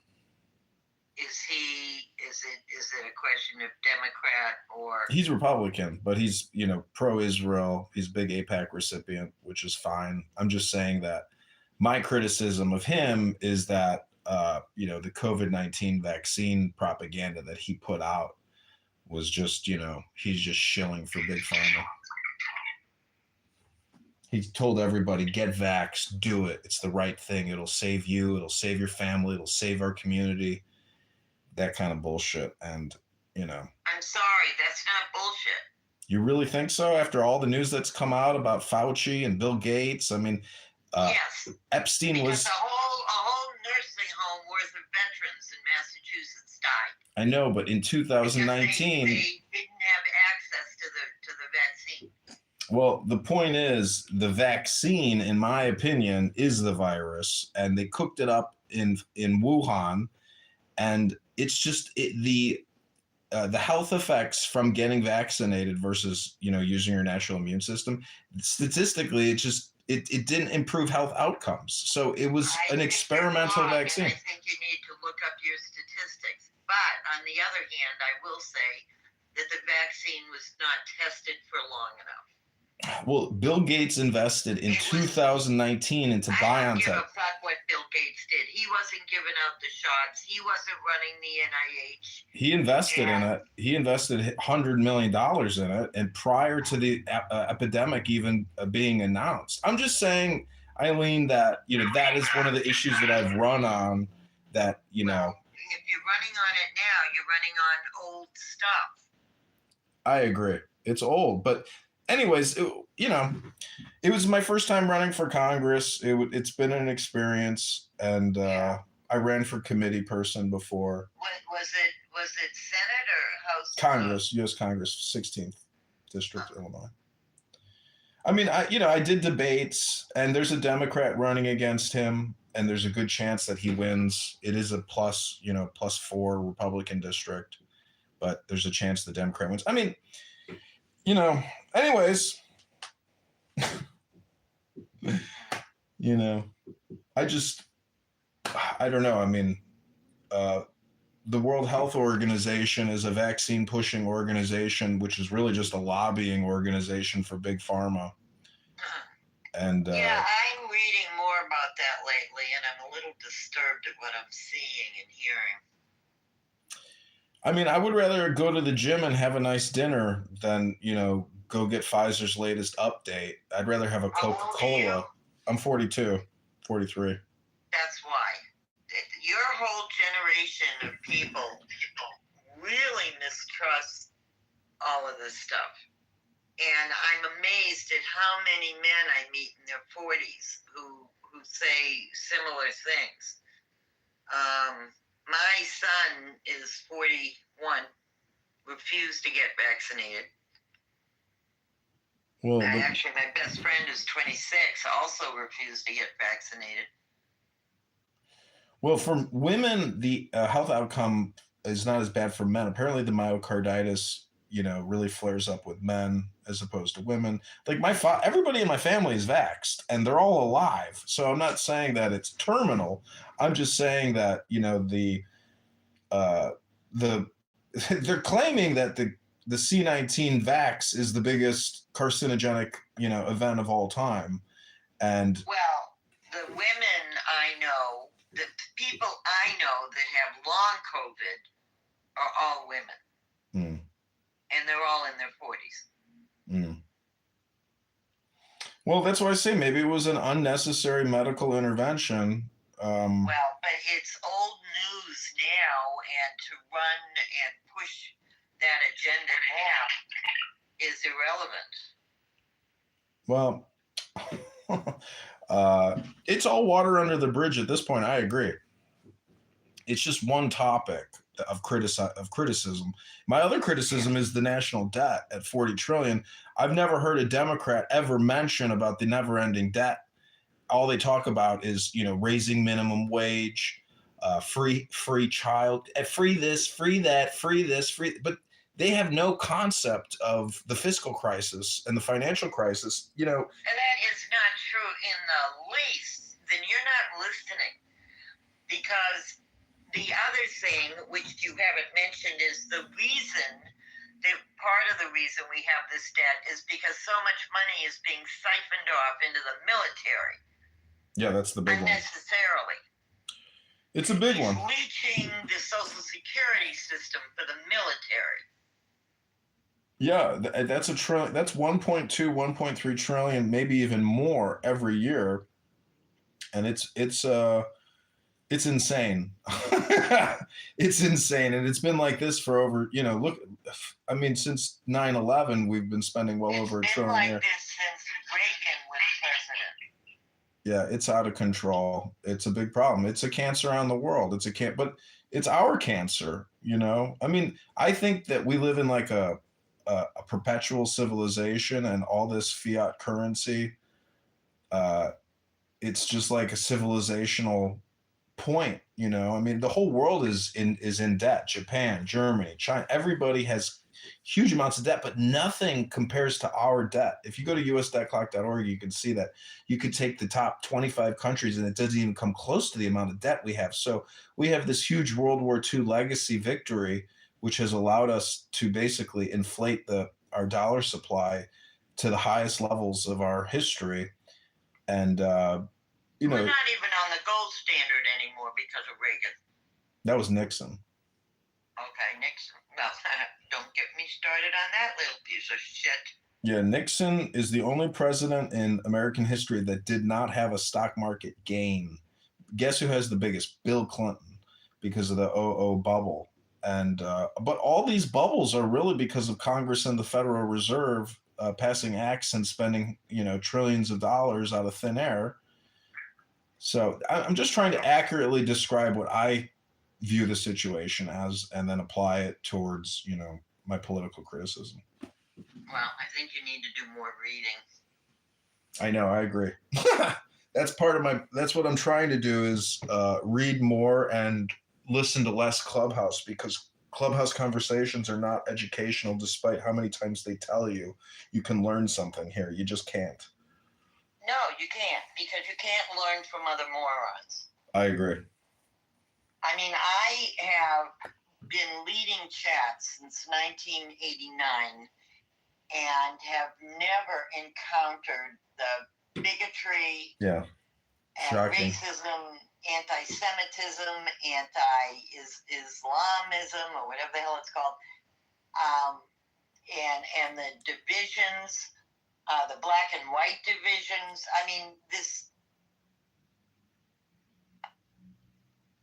Is it a question of Democrat or? He's Republican, but he's, pro-Israel. He's a big AIPAC recipient, which is fine. I'm just saying that my criticism of him is that, the COVID-19 vaccine propaganda that he put out was just, he's just shilling for Big Pharma. He told everybody, get vaxxed, do it. It's the right thing. It'll save you. It'll save your family. It'll save our community. That kind of bullshit. And, I'm sorry, that's not bullshit. You really think so? After all the news that's come out about Fauci and Bill Gates? I mean, yes. Epstein because was... a whole nursing home worth of veterans in Massachusetts died. I know, but in 2019... They didn't have access to the vaccine. Well, the point is, the vaccine, in my opinion, is the virus, and they cooked it up in Wuhan, and it's just the health effects from getting vaccinated versus using your natural immune system. Statistically, it didn't improve health outcomes. So it was an experimental vaccine. I think you need to look up your statistics. But on the other hand, I will say that the vaccine was not tested for long enough. Well, Bill Gates invested in 2019 into BioNTech. I don't give a fuck what Bill Gates did. He wasn't giving out the shots. He wasn't running the NIH. He invested in it. He invested $100 million in it, and prior to the epidemic even being announced. I'm just saying, Eileen, that that is one of the issues that I've run on. That Well, if you're running on it now, you're running on old stuff. I agree. It's old, but. Anyways, it was my first time running for Congress. It's been an experience, and I ran for committee person before. Was it Senate or House? Congress, U.S. Congress, 16th District, Illinois. I mean, I did debates, and there's a Democrat running against him, and there's a good chance that he wins. It is a +4 Republican district, but there's a chance the Democrat wins. I mean, anyways, I don't know. I mean, the World Health Organization is a vaccine pushing organization, which is really just a lobbying organization for Big Pharma. And yeah, I'm reading more about that lately, and I'm a little disturbed at what I'm seeing and hearing. I mean, I would rather go to the gym and have a nice dinner than, go get Pfizer's latest update. I'd rather have a Coca-Cola. I'm 42, 43. That's why. Your whole generation of people really mistrust all of this stuff. And I'm amazed at how many men I meet in their 40s who say similar things. My son is 41, refused to get vaccinated. Well, actually, my best friend is 26, also refused to get vaccinated. Well, for women, the health outcome is not as bad for men. Apparently, the myocarditis, really flares up with men as opposed to women. Like everybody in my family is vaxxed, and they're all alive. So I'm not saying that it's terminal. I'm just saying that the they're claiming that the C-19 vax is the biggest carcinogenic, event of all time. And well, the women I know, the people I know that have long COVID are all women. And they're all in their 40s. Well, that's why I say maybe it was an unnecessary medical intervention. Well, but it's old news now, and to run and push that agenda now is irrelevant. Well, it's all water under the bridge at this point. I agree. It's just one topic of criticism. My other criticism is the national debt at 40 trillion. I've never heard a Democrat ever mention about the never-ending debt. All they talk about is, raising minimum wage, free child, free this, free that, free this, free. But they have no concept of the fiscal crisis and the financial crisis. And that is not true in the least. Then you're not listening, because the other thing, which you haven't mentioned, is the reason that part of the reason we have this debt is because so much money is being siphoned off into the military. Yeah, that's the big one. Unnecessarily. It's a big one. Leeching the Social Security system for the military. Yeah, that's a trillion. That's 1.2, 1.3 trillion, maybe even more every year, and it's insane. It's insane, and it's been like this for over. Since 9/11, we've been spending well over $1 trillion a year. It's been like this since Reagan was president. Yeah, it's out of control. It's a big problem. It's a cancer on the world. But it's our cancer. I think that we live in like a perpetual civilization, and all this fiat currency. It's just like a civilizational point. The whole world is in debt. Japan, Germany, China. Everybody has huge amounts of debt, but nothing compares to our debt. If you go to usdebtclock.org, you can see that. You could take the top 25 countries, and it doesn't even come close to the amount of debt we have. So we have this huge World War II legacy victory, which has allowed us to basically inflate our dollar supply to the highest levels of our history. And we're not even on the gold standard anymore because of Reagan. That was Nixon. Okay, Nixon. Well, don't get me started on that little piece of shit. Yeah, Nixon is the only president in American history that did not have a stock market gain. Guess who has the biggest? Bill Clinton, because of the 00 bubble. And but all these bubbles are really because of Congress and the Federal Reserve passing acts and spending trillions of dollars out of thin air. So I'm just trying to accurately describe what I view the situation as, and then apply it towards my political criticism. Well, I think you need to do more reading. I know, I agree. That's what I'm trying to do, is read more and listen to less Clubhouse, because Clubhouse conversations are not educational, despite how many times they tell you can learn something here. You just can't. No, you can't, because you can't learn from other morons. I agree. I mean, I have been leading chats since 1989 and have never encountered the bigotry, racism, anti-Semitism, anti-Islamism, or whatever the hell it's called, and the divisions, the black and white divisions. I mean, this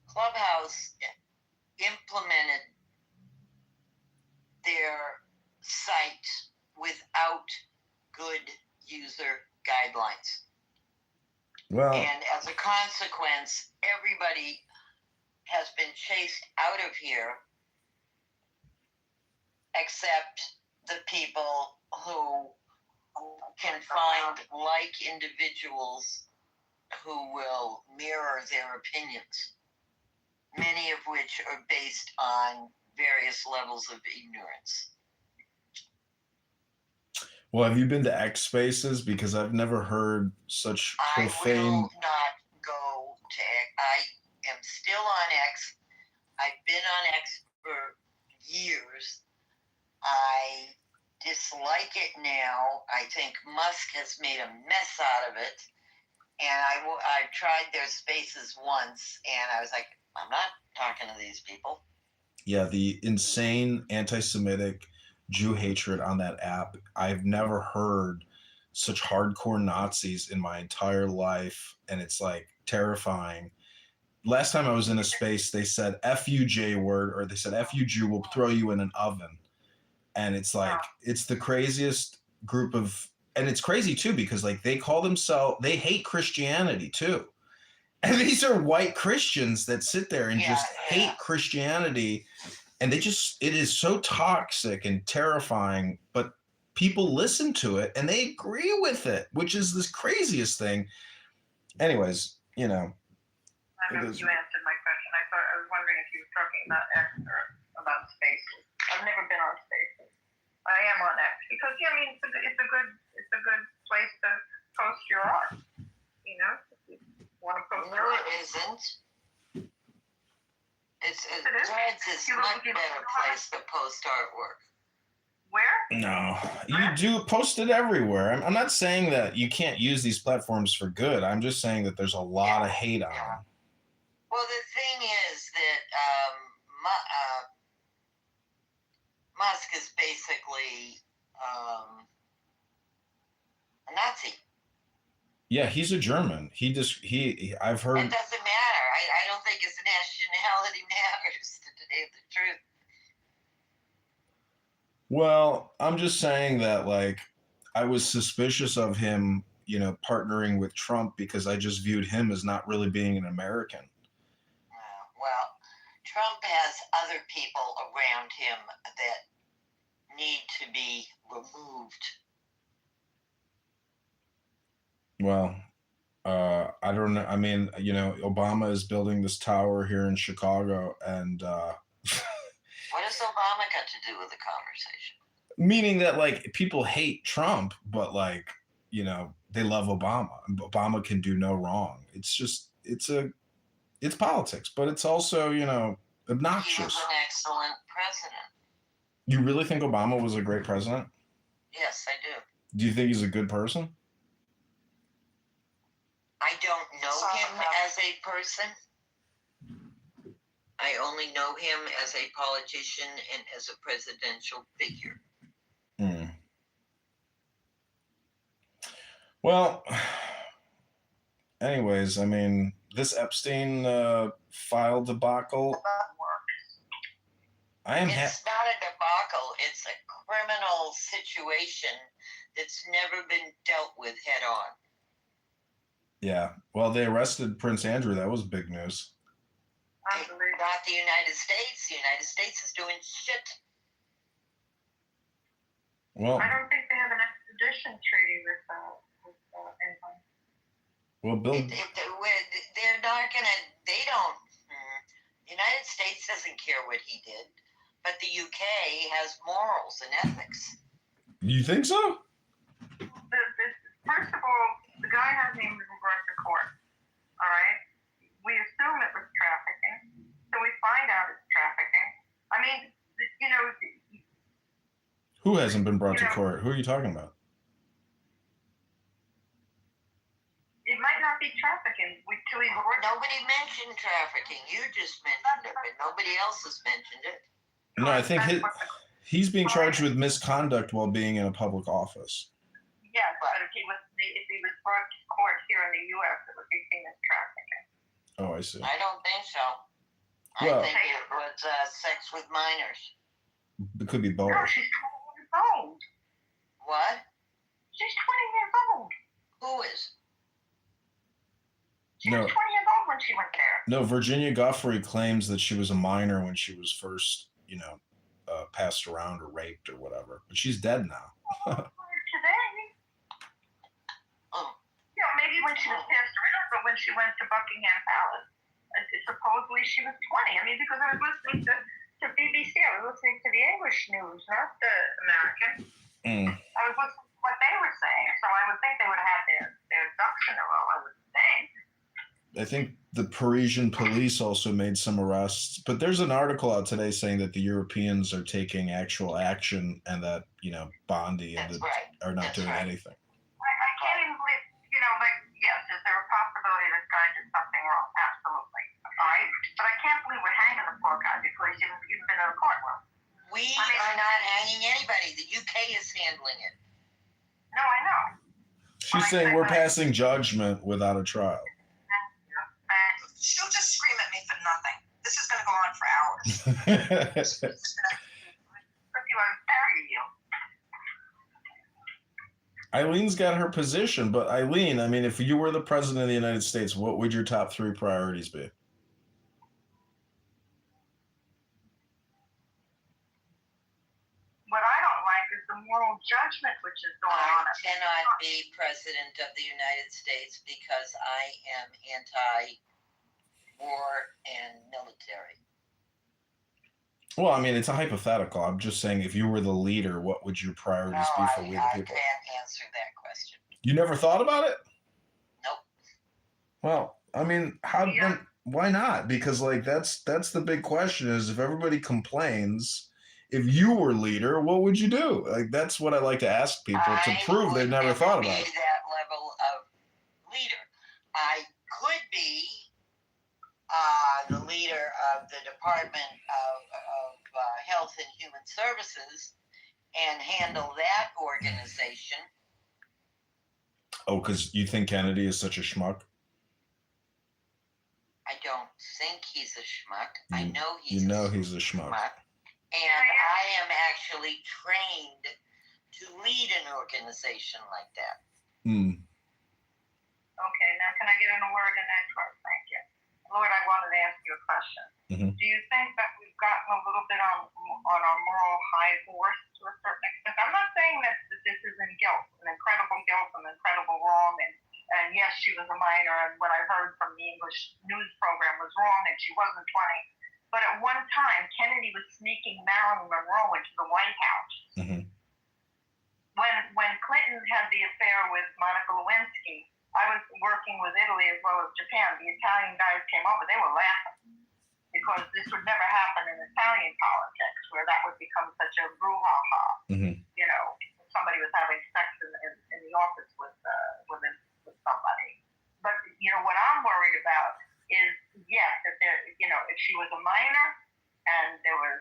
Clubhouse implemented their site without good user guidelines. Well, and as a consequence, everybody has been chased out of here except the people who can find like individuals who will mirror their opinions, many of which are based on various levels of ignorance. Well, have you been to X Spaces? Because I've never heard such profane. I will not go to X. I am still on X. I've been on X for years. I dislike it now. I think Musk has made a mess out of it. And I tried their spaces once, and I was like, I'm not talking to these people. Yeah, the insane anti-Semitic Jew hatred on that app. I've never heard such hardcore Nazis in my entire life, and it's like terrifying. Last time I was in a space, they said F you J word, or they said F you Jew, we'll throw you in an oven. And it's like, it's the craziest group of, and it's crazy too, because like they call themselves, they hate Christianity too. And these are white Christians that sit there and just hate Christianity. And they just, it is so toxic and terrifying, but people listen to it and they agree with it, which is this craziest thing. Anyways, you know. I know you answered my question. I was wondering if you were talking about X or about Spaces. I've never been on Spaces. I am on X because I mean it's a good place to post your art. You know, if you want to post your art. No, it isn't. Threads is a much better place to post artwork. Where? No, you do post it everywhere. I'm not saying that you can't use these platforms for good. I'm just saying that there's a lot of hate on them. Well, the thing is that Musk is basically a Nazi. Yeah, he's a German. I've heard. It doesn't matter. I don't think his nationality matters, to tell you the truth. Well, I'm just saying that, like, I was suspicious of him, you know, partnering with Trump because I just viewed him as not really being an American. Well, Trump has other people around him that need to be removed. Well, I don't know. I mean, you know, Obama is building this tower here in Chicago, and what does Obama got to do with the conversation? Meaning that, like, people hate Trump, but, like, you know, they love Obama. Obama can do no wrong. It's just, it's politics, but it's also, you know, obnoxious. He was an excellent president. You really think Obama was a great president? Yes, I do. Do you think he's a good person? I don't know him as a person. I only know him as a politician and as a presidential figure. Well, anyways, I mean, this Epstein file debacle. It's not a debacle. It's a criminal situation that's never been dealt with head on. Yeah. Well, they arrested Prince Andrew. That was big news. Not the United States. The United States is doing shit. Well, I don't think they have an extradition treaty with England. Well, Bill. They're not gonna. They don't. The United States doesn't care what he did, but the UK has morals and ethics. You think so? First of all, the guy hasn't even been brought to court. All right? We assume it was trafficking, so we find out it's trafficking. I mean, you know. Who hasn't been brought to court? Who are you talking about? It might not be trafficking. Nobody mentioned trafficking. You just mentioned it, but nobody else has mentioned it. No, I think he's being charged with misconduct while being in a public office. Yes, but if he was brought to court here in the U.S., it would be seen as trafficking. Oh, I see. I don't think so. Well, I think it was sex with minors. It could be both. No, she's 20 years old. What? She's 20 years old. Who is? She was 20 years old when she went there. No, Virginia Guffey claims that she was a minor when she was first, you know, passed around or raped or whatever. But she's dead now. Today. You know, maybe when she was passed around, but when she went to Buckingham Palace, supposedly she was 20. I mean, because I was listening to BBC, I was listening to the English news, not the American. I was listening to what they were saying, so I would think they would have their ducks in a row, I would think. I think the Parisian police also made some arrests, but there's an article out today saying that the Europeans are taking actual action and that, Bondi and are not doing anything. I can't even believe, yes, is there a possibility this guy did something wrong? Absolutely. All right? But I can't believe we're hanging the poor guy because he's even been in a courtroom. We are not hanging anybody. The UK is handling it. No, I know. She's saying we're passing judgment without a trial. She'll just scream at me for nothing. This is going to go on for hours. Eileen's got her position, but Eileen, I mean, if you were the president of the United States, what would your top 3 priorities be? What I don't like is the moral judgment which is going on. I cannot be president of the United States because I am anti-war and military. Well, I mean, it's a hypothetical. I'm just saying, if you were the leader, what would your priorities be for we the people? I can't answer that question. You never thought about it? Nope. Well, I mean, why not? Because that's the big question: is if everybody complains, if you were leader, what would you do? That's what I like to ask people to prove they've never thought about it. That level of leader, I could be the leader of the Department of Health and Human Services and handle that organization. Oh, because you think Kennedy is such a schmuck? I don't think he's a schmuck. I know he's he's a schmuck. And I am actually trained to lead an organization like that. Hmm. Okay, now can I get in a word in that first? Thank you. Lord, I wanted to ask you a question. Mm-hmm. Do you think that we've gotten a little bit on our moral high horse to a certain extent? I'm not saying that this isn't guilt, an incredible wrong, and yes, she was a minor, and what I heard from the English news program was wrong, and she wasn't 20. But at one time, Kennedy was sneaking Marilyn Monroe into the White House. Mm-hmm. When Clinton had the affair with Monica Lewinsky, I was working with Italy as well as Japan. The Italian guys came over. They were laughing because this would never happen in Italian politics where that would become such a brouhaha. Mm-hmm. Somebody was having sex in the office with somebody. But, what I'm worried about is, yes, if if she was a minor and there was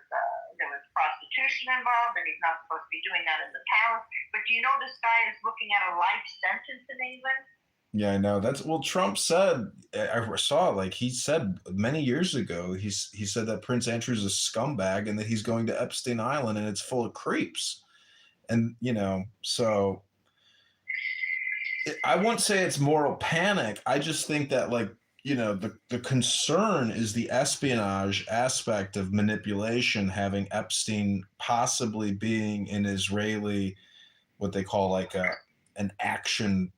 prostitution involved and he's not supposed to be doing that in the palace. But do you know this guy is looking at a life sentence in England? Yeah, I know. Trump said, I saw, he said many years ago, he said that Prince Andrew's a scumbag and that he's going to Epstein Island and it's full of creeps. And, so I wouldn't say it's moral panic. I just think that, the concern is the espionage aspect of manipulation, having Epstein possibly being an Israeli, what they call an action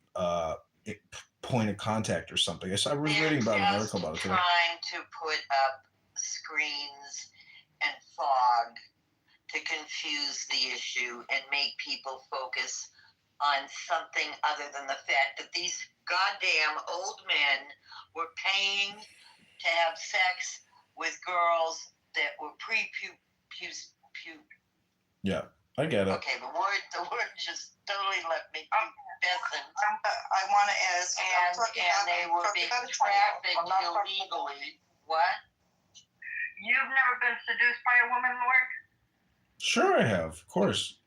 point of contact or something. I was reading about an article about it today. Trying to put up screens and fog to confuse the issue and make people focus on something other than the fact that these goddamn old men were paying to have sex with girls that were Yeah, I get it. Okay, the word just totally left me guessing. I want to ask. And they were being trafficked illegally. What? You've never been seduced by a woman, Lord? Sure I have, of course.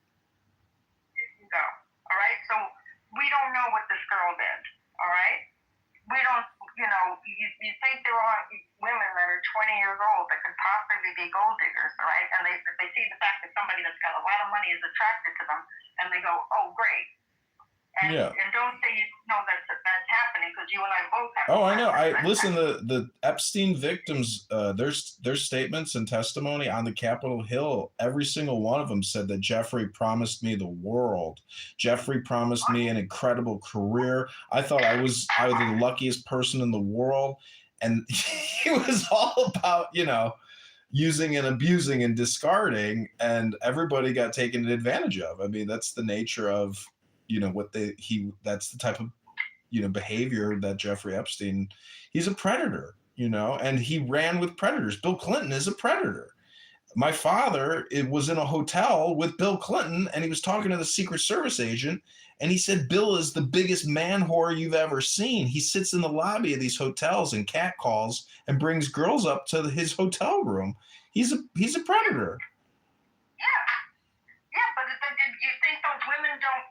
No. All right? So we don't know what this girl did. All right? We don't, you think there are women that are 20 years old that could possibly be gold diggers, all right? And they see the fact that somebody that's got a lot of money is attracted to them, and they go, oh, great. And don't say you know that's happening, because you and I both have. Oh, I know. Listen, the Epstein victims, their statements and testimony on the Capitol Hill, every single one of them said that Jeffrey promised me the world. Jeffrey promised me an incredible career. I thought I was the luckiest person in the world. And it was all about, using and abusing and discarding, and everybody got taken advantage of. I mean, that's the nature of, that's the type of behavior that Jeffrey Epstein, he's a predator, and he ran with predators. Bill Clinton is a predator. My father was in a hotel with Bill Clinton, and he was talking to the Secret Service agent, and he said, Bill is the biggest man whore you've ever seen. He sits in the lobby of these hotels and catcalls and brings girls up to his hotel room. He's a predator. Yeah, but you think those women don't,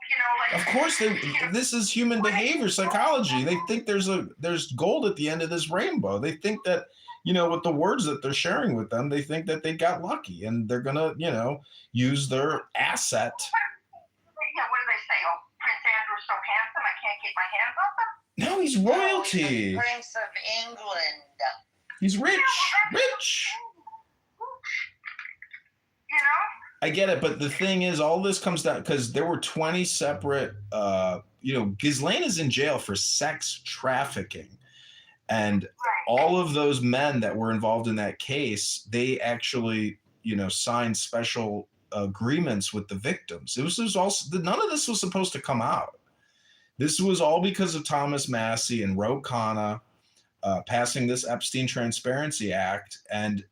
Of course, this is human behavior psychology. They think there's gold at the end of this rainbow. They think that, with the words that they're sharing with them, they think that they got lucky and they're gonna, use their asset. Yeah, what do they say? Oh, Prince Andrew's so handsome, I can't keep my hands off him? No, he's royalty. Prince of England. He's rich. I get it, but the thing is, all this comes down because there were 20 separate, Ghislaine is in jail for sex trafficking. And all of those men that were involved in that case, they actually, signed special agreements with the victims. It was also, none of this was supposed to come out. This was all because of Thomas Massey and Ro Khanna passing this Epstein Transparency Act, and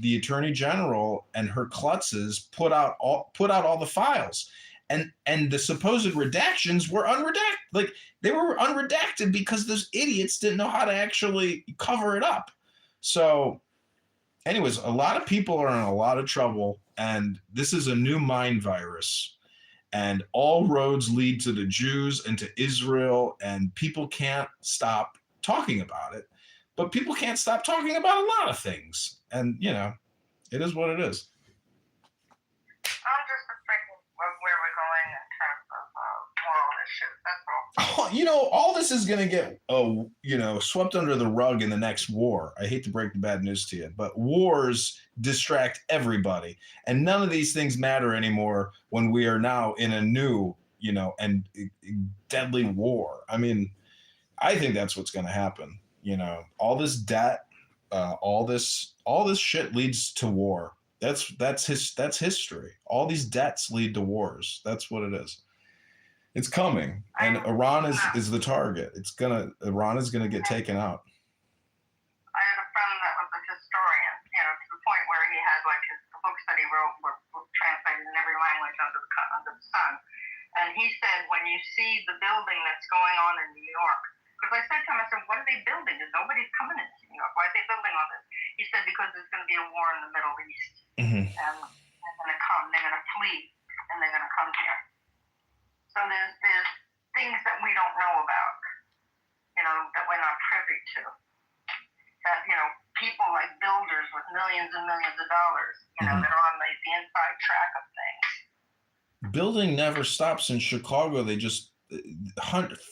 the Attorney General and her klutzes put out all the files, and the supposed redactions were unredacted. Like, they were unredacted because those idiots didn't know how to actually cover it up. So, anyways, a lot of people are in a lot of trouble, and this is a new mind virus. And all roads lead to the Jews and to Israel, and people can't stop talking about it. But people can't stop talking about a lot of things. And, it is what it is. I'm just afraid of where we're going in terms of moral issues. That's all. All this is going to get, swept under the rug in the next war. I hate to break the bad news to you, but wars distract everybody. And none of these things matter anymore when we are now in a new, and deadly war. I mean, I think that's what's going to happen. All this debt, all this shit leads to war. That's history. All these debts lead to wars. That's what it is. It's coming, and Iran is the target. Iran is gonna get taken out. I had a friend that was a historian, to the point where he had the books that he wrote were translated in every language under the sun. And he said, when you see the building that's going on in New York, because I said to him, I said, what are they building? Nobody's coming into New York. Why are they building all this? He said, because there's going to be a war in the Middle East. Mm-hmm. And they're going to come. They're going to flee, and they're going to come here. So there's things that we don't know about, that we're not privy to. That, people like builders with millions and millions of dollars, that are on the inside track of things. Building never stops in Chicago. They just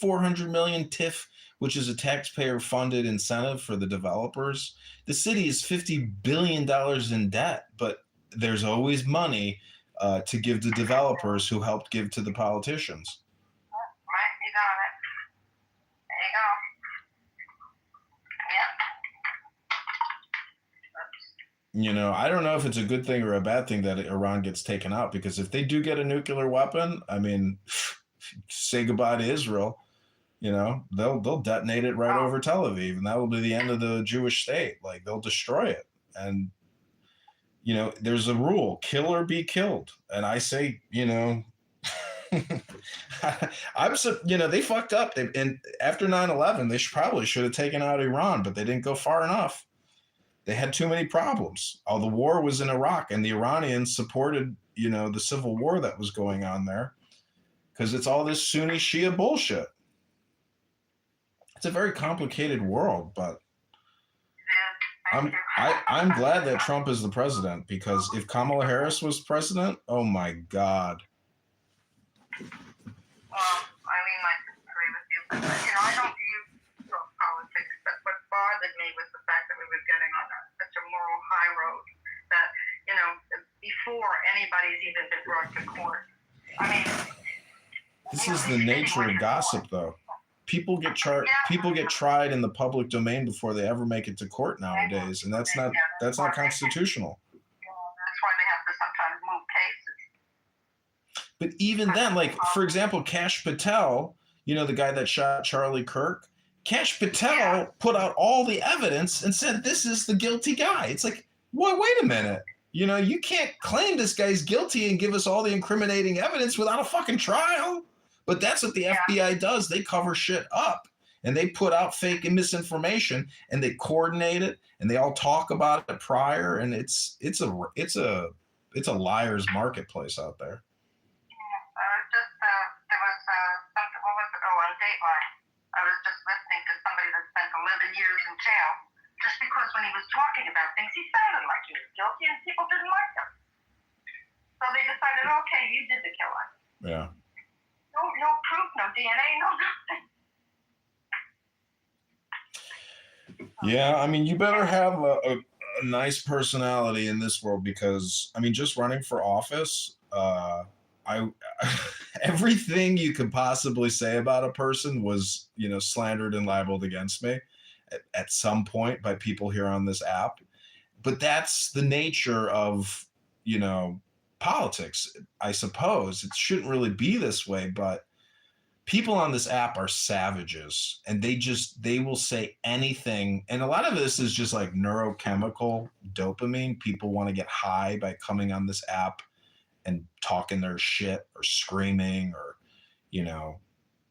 400 million TIF, which is a taxpayer-funded incentive for the developers. The city is $50 billion in debt, but there's always money to give to developers who helped give to the politicians. Right, you got it. There you go. I don't know if it's a good thing or a bad thing that Iran gets taken out, because if they do get a nuclear weapon, I mean, say goodbye to Israel. They'll detonate it right over Tel Aviv, and that will be the end of the Jewish state. Like, they'll destroy it. And, there's a rule, kill or be killed. And I say, they fucked up. And after 9/11, they probably should have taken out Iran, but they didn't go far enough. They had too many problems. The war was in Iraq, and the Iranians supported, the civil war that was going on there, because it's all this Sunni Shia bullshit. It's a very complicated world, but I'm glad that Trump is the president, because if Kamala Harris was president, oh my God. Well, I mean, I agree with you, but I don't view politics. But what bothered me was the fact that we were getting on such a moral high road that before anybody's even been brought to court. I mean, this is the nature of gossip, though. People get tried in the public domain before they ever make it to court nowadays, and that's not constitutional. That's why they have to sometimes move cases. But even then, for example, Kash Patel, you know, the guy that shot Charlie Kirk. Kash Patel put out all the evidence and said this is the guilty guy. It's like, well, wait a minute. You know, you can't claim this guy's guilty and give us all the incriminating evidence without a fucking trial. But that's what the FBI does. They cover shit up and they put out fake and misinformation and they coordinate it and they all talk about it prior. And it's a liar's marketplace out there. There was something, what was it? Oh, on Dateline. I was just listening to somebody that spent 11 years in jail just because when he was talking about things, he sounded like he was guilty and people didn't like him. So they decided, okay, you did the killing. Yeah. No proof, no DNA, no nothing. Yeah, I mean, you better have a nice personality in this world because, I mean, just running for office, everything you could possibly say about a person was, you know, slandered and libeled against me at some point by people here on this app. But that's the nature of, you know, politics, I suppose. It shouldn't really be this way, but people on this app are savages and they will say anything. And a lot of this is just like neurochemical dopamine. People want to get high by coming on this app and talking their shit or screaming or, you know,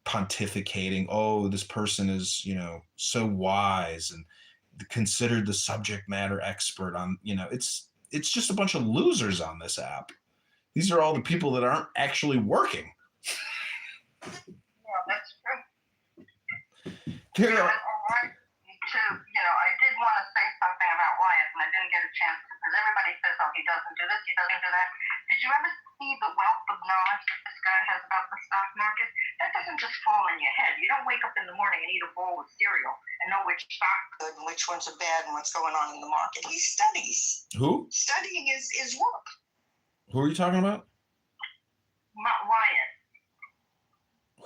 pontificating. Oh, this person is, you know, so wise and considered the subject matter expert on, you know, it's just a bunch of losers on this app. These are all the people that aren't actually working. Yeah, that's true. There are, You know, I did want to say something about Wyatt, and I didn't get a chance to, because everybody says, oh, he doesn't do this, he doesn't do that. Did you ever see the wealth of knowledge that this guy has about the stock market? That doesn't just fall in your head. You don't wake up in the morning and eat a bowl of cereal and know which stock's good and which ones are bad and what's going on in the market. He studies. Who? Studying is work. Who are you talking about? Wyatt.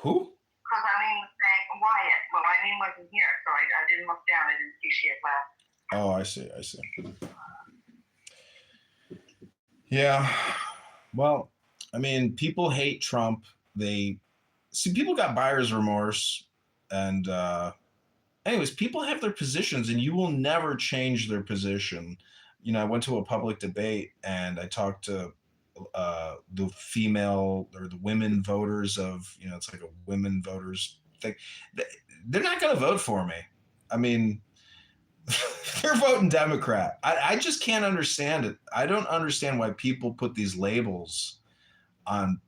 Who? Because Eileen was saying Wyatt. Well, Eileen wasn't here, so I didn't look down. I didn't see she had left. Oh, I see. Yeah. Well, I mean, people hate Trump. People got buyer's remorse. And anyways, people have their positions and you will never change their position. You know, I went to a public debate and I talked to the female or the women voters of, you know, it's like a women voters thing. They're not going to vote for me. I mean, they're voting Democrat. I just can't understand it. I don't understand why people put these labels on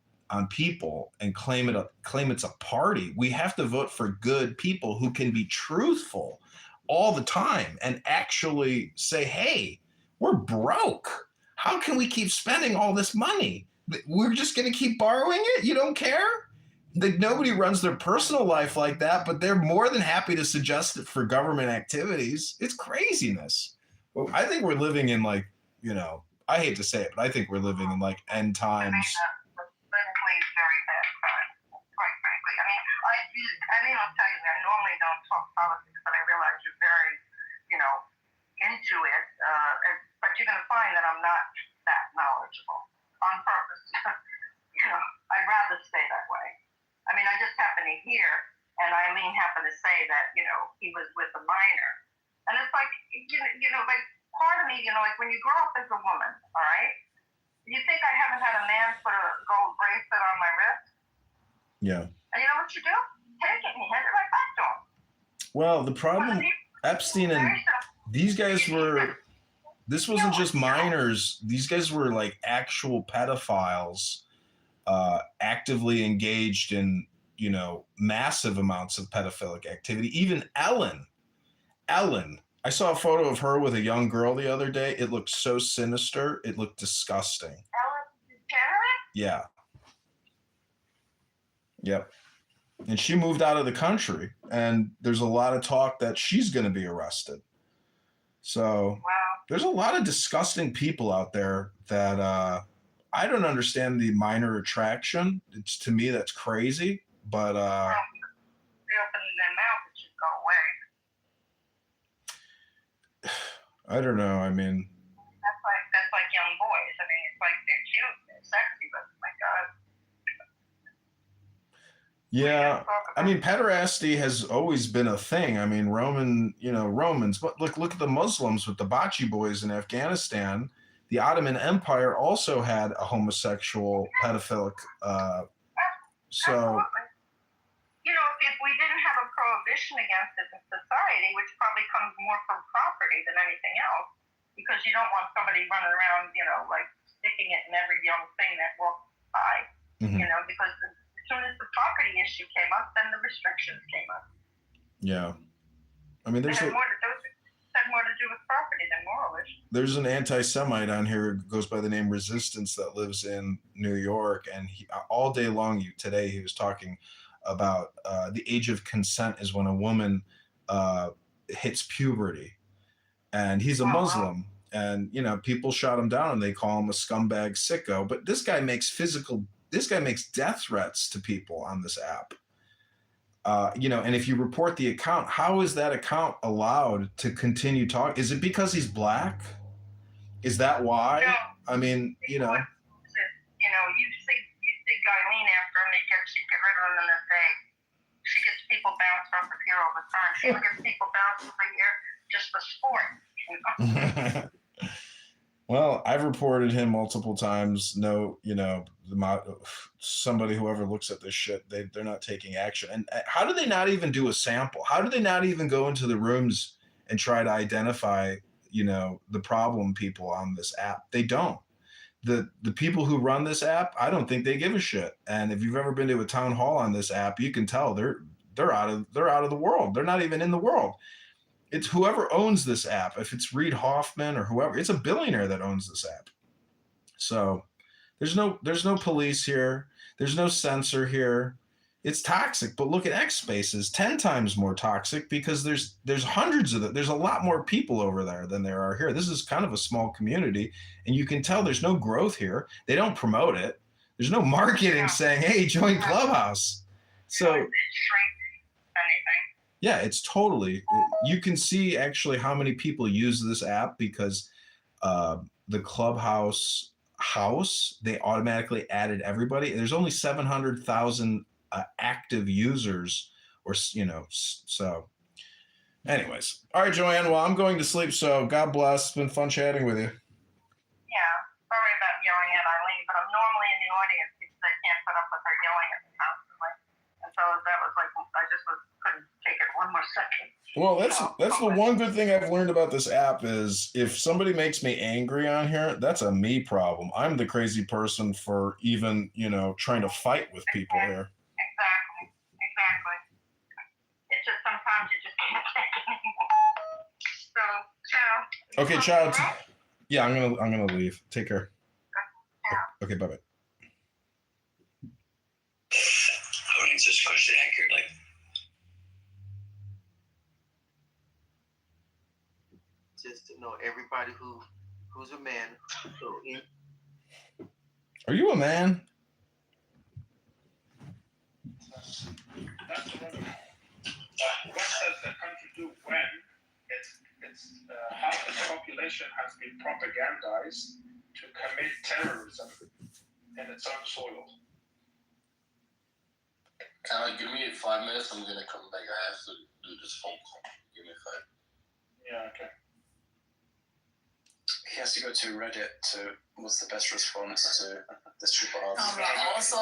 people and claim it's a party. We have to vote for good people who can be truthful all the time and actually say, hey, we're broke. How can we keep spending all this money? We're just going to keep borrowing it? You don't care? Like, nobody runs their personal life like that, but they're more than happy to suggest it for government activities. It's craziness. Well, I think we're living in, like, you know, I hate to say it, but I think we're living in like end times. Very bad time, quite frankly. I mean, I'll tell you, I normally don't talk politics, but I realize you're very, you know, into it. But you're going to find that I'm not that knowledgeable on purpose. You know, I'd rather stay that way. I mean, I just happened to hear, and Eileen happened to say that, you know, he was with a minor. And it's like, you know, like part of me, you know, like when you grow up as a woman, all right? You think I haven't had a man put a gold bracelet on my wrist? Yeah. And you know what you do? Take it and you hand it right back to him. Well, the problem, Epstein and these guys were, this wasn't just minors. These guys were like actual pedophiles, actively engaged in, you know, massive amounts of pedophilic activity. Even Ellen, I saw a photo of her with a young girl the other day. It looked so sinister. It looked disgusting. Ellen DeGeneres? Yeah. Yep. And she moved out of the country, and there's a lot of talk that she's going to be arrested. So there's a lot of disgusting people out there that I don't understand the minor attraction. It's, to me, that's crazy. But they open their mouth, it should go away. I don't know. I mean, that's like young boys. I mean, it's like they're cute, they're sexy, but my God. Yeah. I mean, pederasty has always been a thing. I mean, Romans, but look at the Muslims with the Bachi boys in Afghanistan. The Ottoman Empire also had a homosexual pedophilic. So, if we didn't have a prohibition against it in society, which probably comes more from property than anything else, because you don't want somebody running around, like sticking it in every young thing that walks by, because as soon as the property issue came up, then the restrictions came up. Yeah. I mean, those had more to do with property than moral issues. There's an anti-Semite on here who goes by the name Resistance that lives in New York, and all day long today he was talking about the age of consent is when a woman hits puberty, and he's a Muslim, and people shot him down and they call him a scumbag sicko, but this guy makes death threats to people on this app. And if you report the account, how is that account allowed to continue talking? Is it because he's black? Is that why? No. I mean, you see Eileen after him, she get rid of him in a day. She gets people bounced off of here all the time. She gets people bounced over here just for sport. Well, I've reported him multiple times. No, somebody, whoever looks at this shit, they're not taking action. And how do they not even do a sample? How do they not even go into the rooms and try to identify, the problem people on this app? They don't. The people who run this app, I don't think they give a shit. And if you've ever been to a town hall on this app, you can tell they're out of the world. They're not even in the world. It's whoever owns this app. If it's Reid Hoffman or whoever, it's a billionaire that owns this app. So there's no police here. There's no censor here. It's toxic. But look at X Spaces, 10 times more toxic because there's hundreds of them. There's a lot more people over there than there are here. This is kind of a small community, and you can tell there's no growth here. They don't promote it. There's no marketing saying, "Hey, join Clubhouse." So yeah, it's totally. You can see actually how many people use this app because the Clubhouse house, they automatically added everybody. There's only 700,000 active users, so. Anyways, all right, Joanne. Well, I'm going to sleep. So God bless. It's been fun chatting with you. Yeah, sorry about yelling at Eileen, but I'm normally in the audience because I can't put up with her yelling at me constantly, and so that was like I just couldn't take it one more second. Well, that's the one good thing I've learned about this app is if somebody makes me angry on here, that's a me problem. I'm the crazy person for even, trying to fight with people here. Exactly. It's just sometimes you just can't take it anymore. So, ciao. Okay, ciao. Yeah, I'm gonna leave. Take care. Okay, bye-bye. How would answer this question accurately? Just to know everybody who's a man. So Are you a man? That's what does the country do when it's half the population has been propagandized to commit terrorism in its own soil? Give me 5 minutes. I'm gonna come back. I have to do this phone call. Give me 5. Yeah. Okay. He has to go to Reddit to what's the best response to this triple R. Also,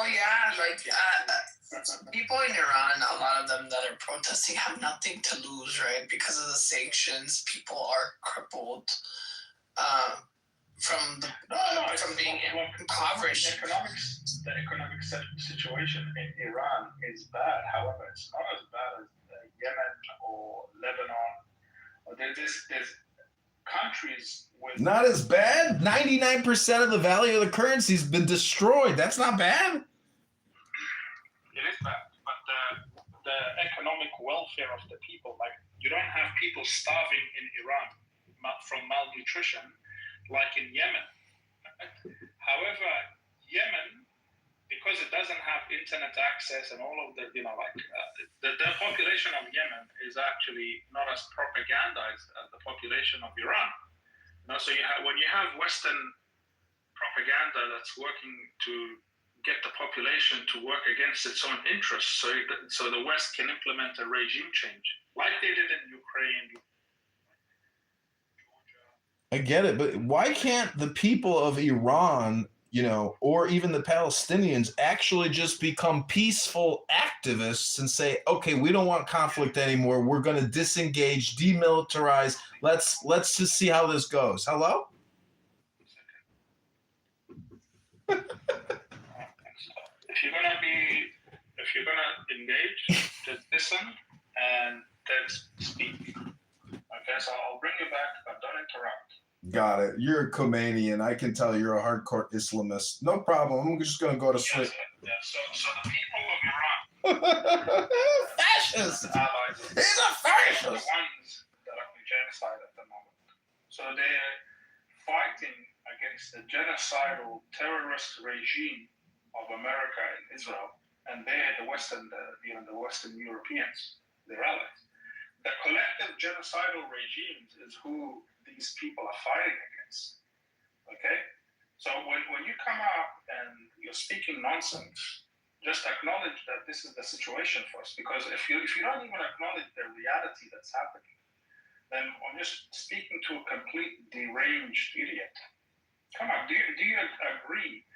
people in Iran, a lot of them that are protesting have nothing to lose, right? Because of the sanctions, people are crippled from being impoverished. The economic situation in Iran is bad. However, it's not as bad as Yemen or Lebanon. Or there's countries with not as bad. 99% of the value of the currency has been destroyed. That's not bad. It is bad, but the economic welfare of the people, like you don't have people starving in Iran from malnutrition like in Yemen. However, Yemen, because it doesn't have internet access and all of the, the population of Yemen is actually not as propagandized as the population of Iran. So when you have Western propaganda that's working to get the population to work against its own interests, so the West can implement a regime change, like they did in Ukraine. I get it, but why can't the people of Iran, or even the Palestinians actually just become peaceful activists and say, okay, we don't want conflict anymore. We're going to disengage, demilitarize. Let's just see how this goes. Hello? If you're gonna engage, just listen and then speak. Okay, so I'll bring you back, but don't interrupt. Got it. You're a Khomeini, I can tell you're a hardcore Islamist. No problem. I'm just going to go to sleep. So the people of Iran, fascist. Allies, He's a fascist. The ones that are in genocide at the moment. So they're fighting against the genocidal terrorist regime of America and Israel, and they're the Western Europeans, their allies. The collective genocidal regimes is who these people are fighting against. Okay? So when you come up and you're speaking nonsense, just acknowledge that this is the situation first. Because if you don't even acknowledge the reality that's happening, then I'm just speaking to a complete deranged idiot. Come on, do you agree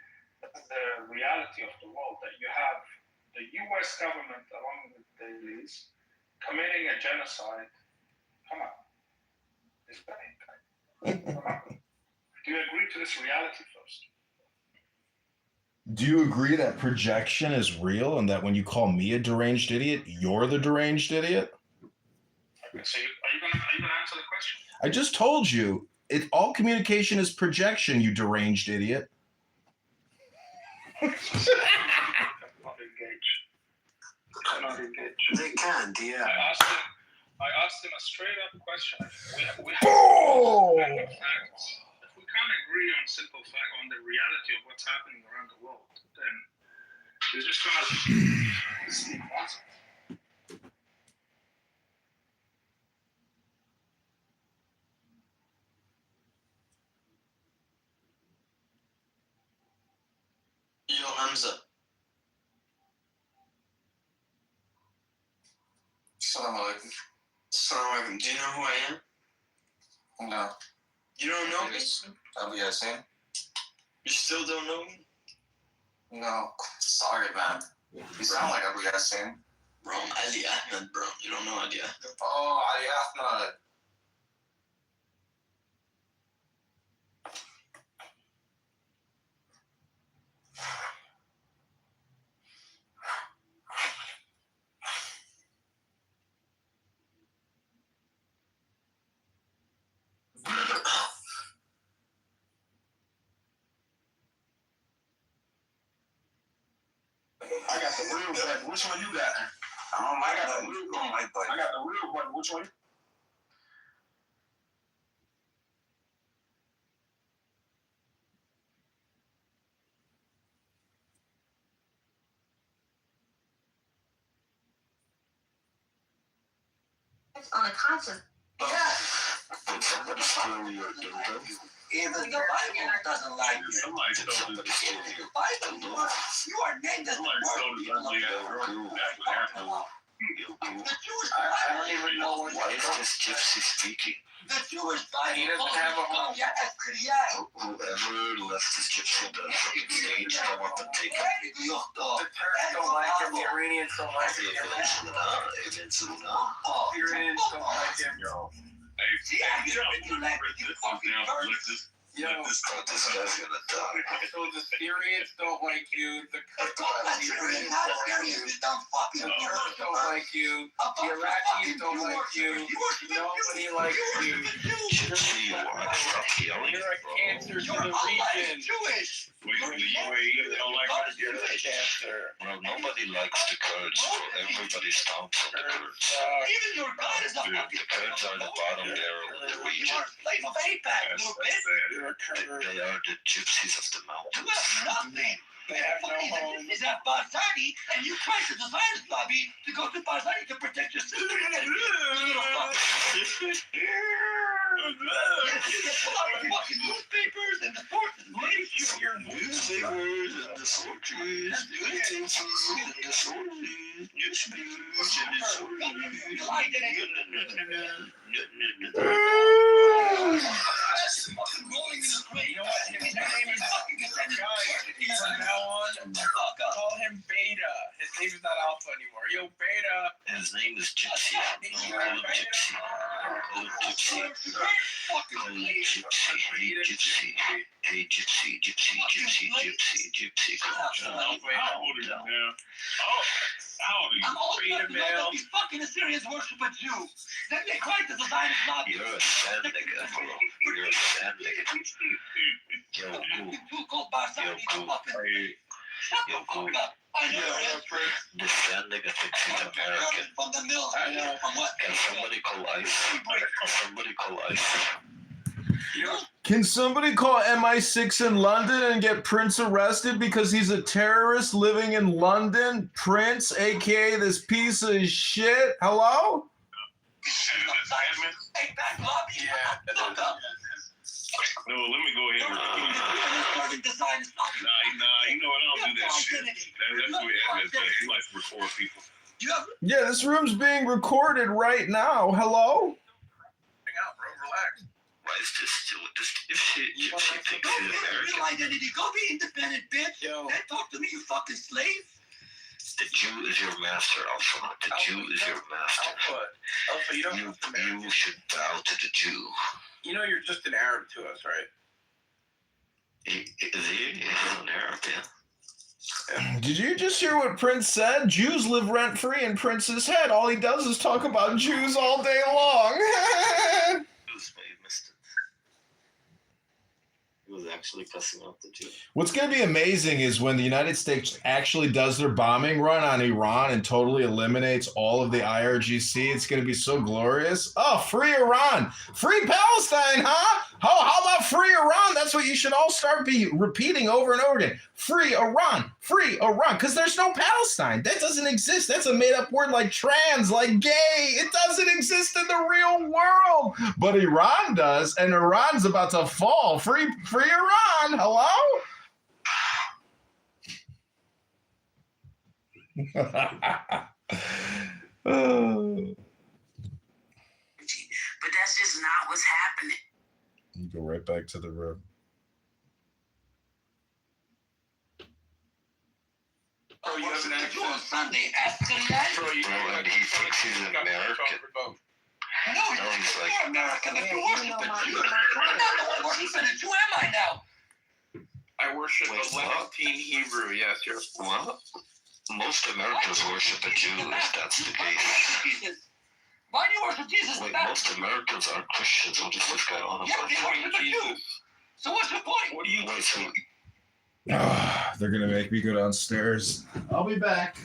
that the reality of the world, that you have the US government along with the elites committing a genocide? Come on. It's bad. Come on. Do you agree to this reality first? Do you agree that projection is real and that when you call me a deranged idiot, you're the deranged idiot? Okay, so are you going to answer the question? I just told you, all communication is projection, you deranged idiot. Not engage. They can't, yeah. I asked him a straight up question. We have facts. If we can't agree on simple fact, on the reality of what's happening around the world, then we're just gonna speak nonsense. Yo, Hamza. Assalamu alaikum. Assalamu alaikum. Do you know who I am? No. You don't know me? Abu Yassin. You still don't know me? No. Sorry, man. You sound like Abu Yassin. Bro, I'm Ali Ahmed, bro. You don't know Ali Ahmed? Oh, Ali Ahmed. I got the real button. Which one you got? I got the real button. I got the real button. Which one? On a conscious. Even the Bible doesn't like you. Somebody stole this. The Bible, you are named as the word. I don't even know what. Why is this gypsy speaking? The Jewish Bible. He doesn't have a home. Whoever left this gypsy does fucking stage, I want them taken. The Turks don't like him. The Iranians don't like him. The Iranians don't like him. Yo. This guy's gonna die. So the Syrians don't like you. The Kurds don't like you. The Iraqis don't like you. Nobody likes you. You're a cancer to the region. The UAE don't like us. You're a cancer. Well, nobody likes the Kurds, so everybody's down for the Kurds. Even your God is not The Kurds are the bottom there of the region. slave of APAC, little bit. They are the gypsies of the mountains. You have nothing. They have no home. Is that Barzani, and you cried to the Zionist lobby to go to Barzani to protect your sister. You little fucker. You pull out the fucking newspapers and the sources. Newspapers and the soldiers. From now on, call him Beta. His name is not Alpha anymore. Yo, Beta. His name is Gypsy. Call him Gypsy. Call him Gypsy. Call him Gypsy. Hey, Gypsy. Hey, Gypsy. Gypsy. Gypsy. Gypsy. Gypsy. Calm down. How old are you? Beta male. He's fucking a serious worshiper Jew. Then they claim to design his lobby. You're a sad nigga, bro. You're a sad nigga. Yo, cool. Yo, cool. Yo, cool. This sad nigga thinks he's American. I know. Can somebody call ICE? Can somebody call ICE? Can somebody call MI6 in London and get Prince arrested because he's a terrorist living in London? Prince, aka this piece of shit. Hello? No, let me go ahead and Nah, you know what? I don't do that shit. That's the way Edmund does. He likes to record people. Yeah, this room's being recorded right now. Hello? Why is this still this shit? Gypsy thinks he's American. Identity. Go be independent, bitch. Then talk to me, you fucking slave. The Jew is your master, Alpha. The Jew is your master. Alpha, you don't You should bow to the Jew. You know you're just an Arab to us, right? He's an Arab, yeah. Did you just hear what Prince said? Jews live rent-free in Prince's head. All he does is talk about Jews all day long. He was actually cussing out the Jew. What's going to be amazing is when the United States actually does their bombing run on Iran and totally eliminates all of the IRGC. It's going to be so glorious. Oh, free Iran. Free Palestine, huh? How about free Iran? That's what you should all start repeating over and over again. Free Iran. Free Iran. Because there's no Palestine. That doesn't exist. That's a made-up word like trans, like gay. It doesn't exist in the real world. But Iran does, and Iran's about to fall. Free Iran. Hello? But that's just not what's happening. You go right back to the room. Oh, you have an accent. On Sunday, asking that. Bro, and he thinks he's American. No, he's like, you're American. If you worship a Jew, I'm not the one worshiping a Jew, am I now? I worship a Levantine Hebrew, yes, you're. Well, most Americans worship a Jew, if that's the case. Why do you worship Jesus? Wait, most Americans are Christians. What is this guy on about? Yeah, they worship a Jew. So what's your point? What do you wait for? They're going to make me go downstairs. I'll be back.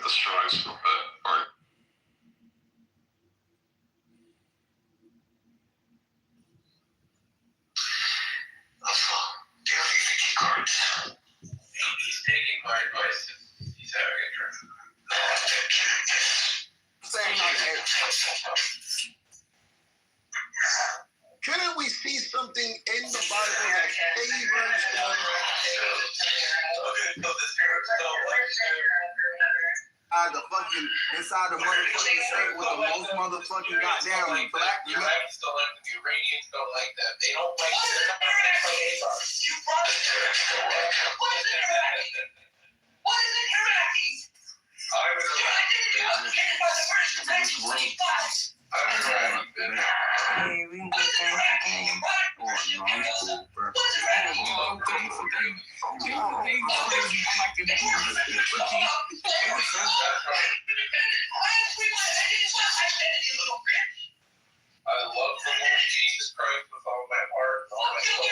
the strides of that art. Do you have EVT cards? He's taking my advice. He's having a drink. No, couldn't we see something in the Bible that favors them? The fucking inside the motherfucking state with the most motherfucking goddamn black. Iraqis don't like the Iranians don't like that. They don't like you brought it to what is an Iraqi? What is an Iraqi? I was identified by the British in 1925. Hey, we can get that again. Oh, no, I'm cool, bro. I love the Lord Jesus Christ with all my heart, all my soul.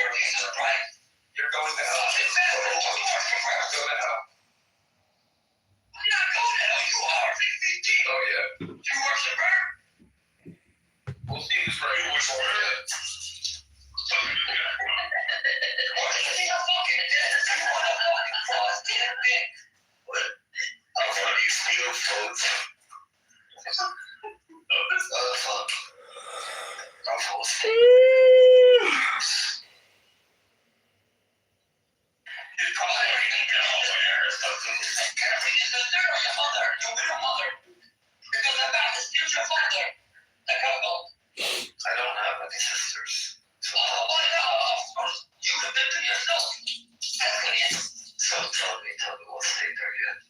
You're going to hell. Go to hell. I'm not going to hell. You are. Oh, yeah. You worship her? We'll see who's right. Which one is it? What? See how fucking dead. You want to fucking cross damn thing. What? How do you feel, folks? Fuck. I'm full of steak. You probably already need to know where or something. Carefully, is the third of your mother. Your widow mother. Because I'm about to steal your father. The couple. I don't have any sisters. So why not? You have been to yourself. Ask again. So tell me what state are you in?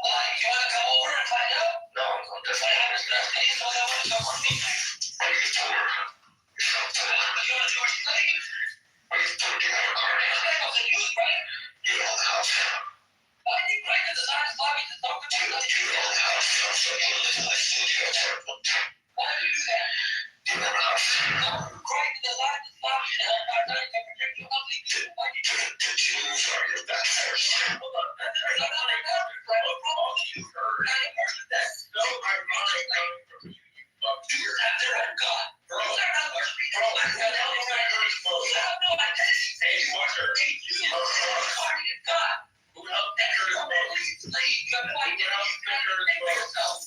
Why? You want to come over and find out? No, I'm just what happens to us. Please, what I want to come with me. Are you poor? You want to do a slave? Are you poor? Do you have a car? Slave was in use, right? You don't have. Why do you break the design lobby to talk to you? You don't have. Why do you do that? You don't have. Break the design lobby to protect you ugly people. Why do you do that? The Jews are your bastards. Hold on. That's not like that. You heard. No, I'm not coming from you. Jews have their own God. Bro. They're not worshiping. Bro, what the hell is that? You have no identity. Hey, watch her. Hey, you are God. Who helped pick her as well? Who helped pick her as well?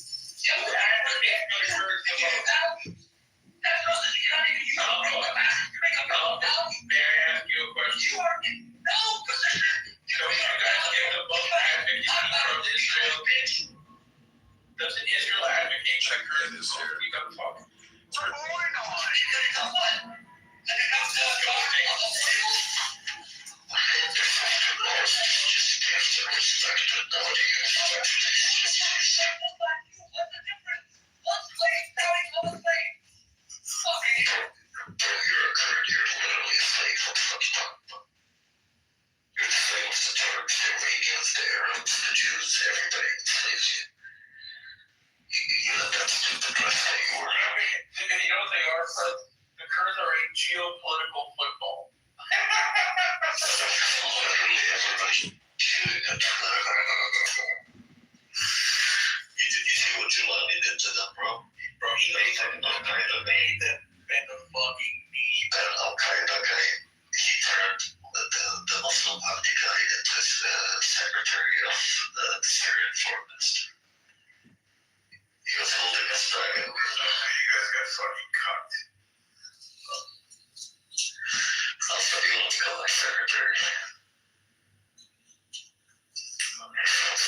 Doesn't Israel advocate check her this year? You gotta talk. Geopolitical football. You see what Jelani did to them, bro? Bro, he made them Al-Qaeda, made them bend the fucking knee. That Al-Qaeda guy, he turned the Muslim Party guy into secretary of the Syrian foreign minister. He was holding a strike. You guys got fucking cocked.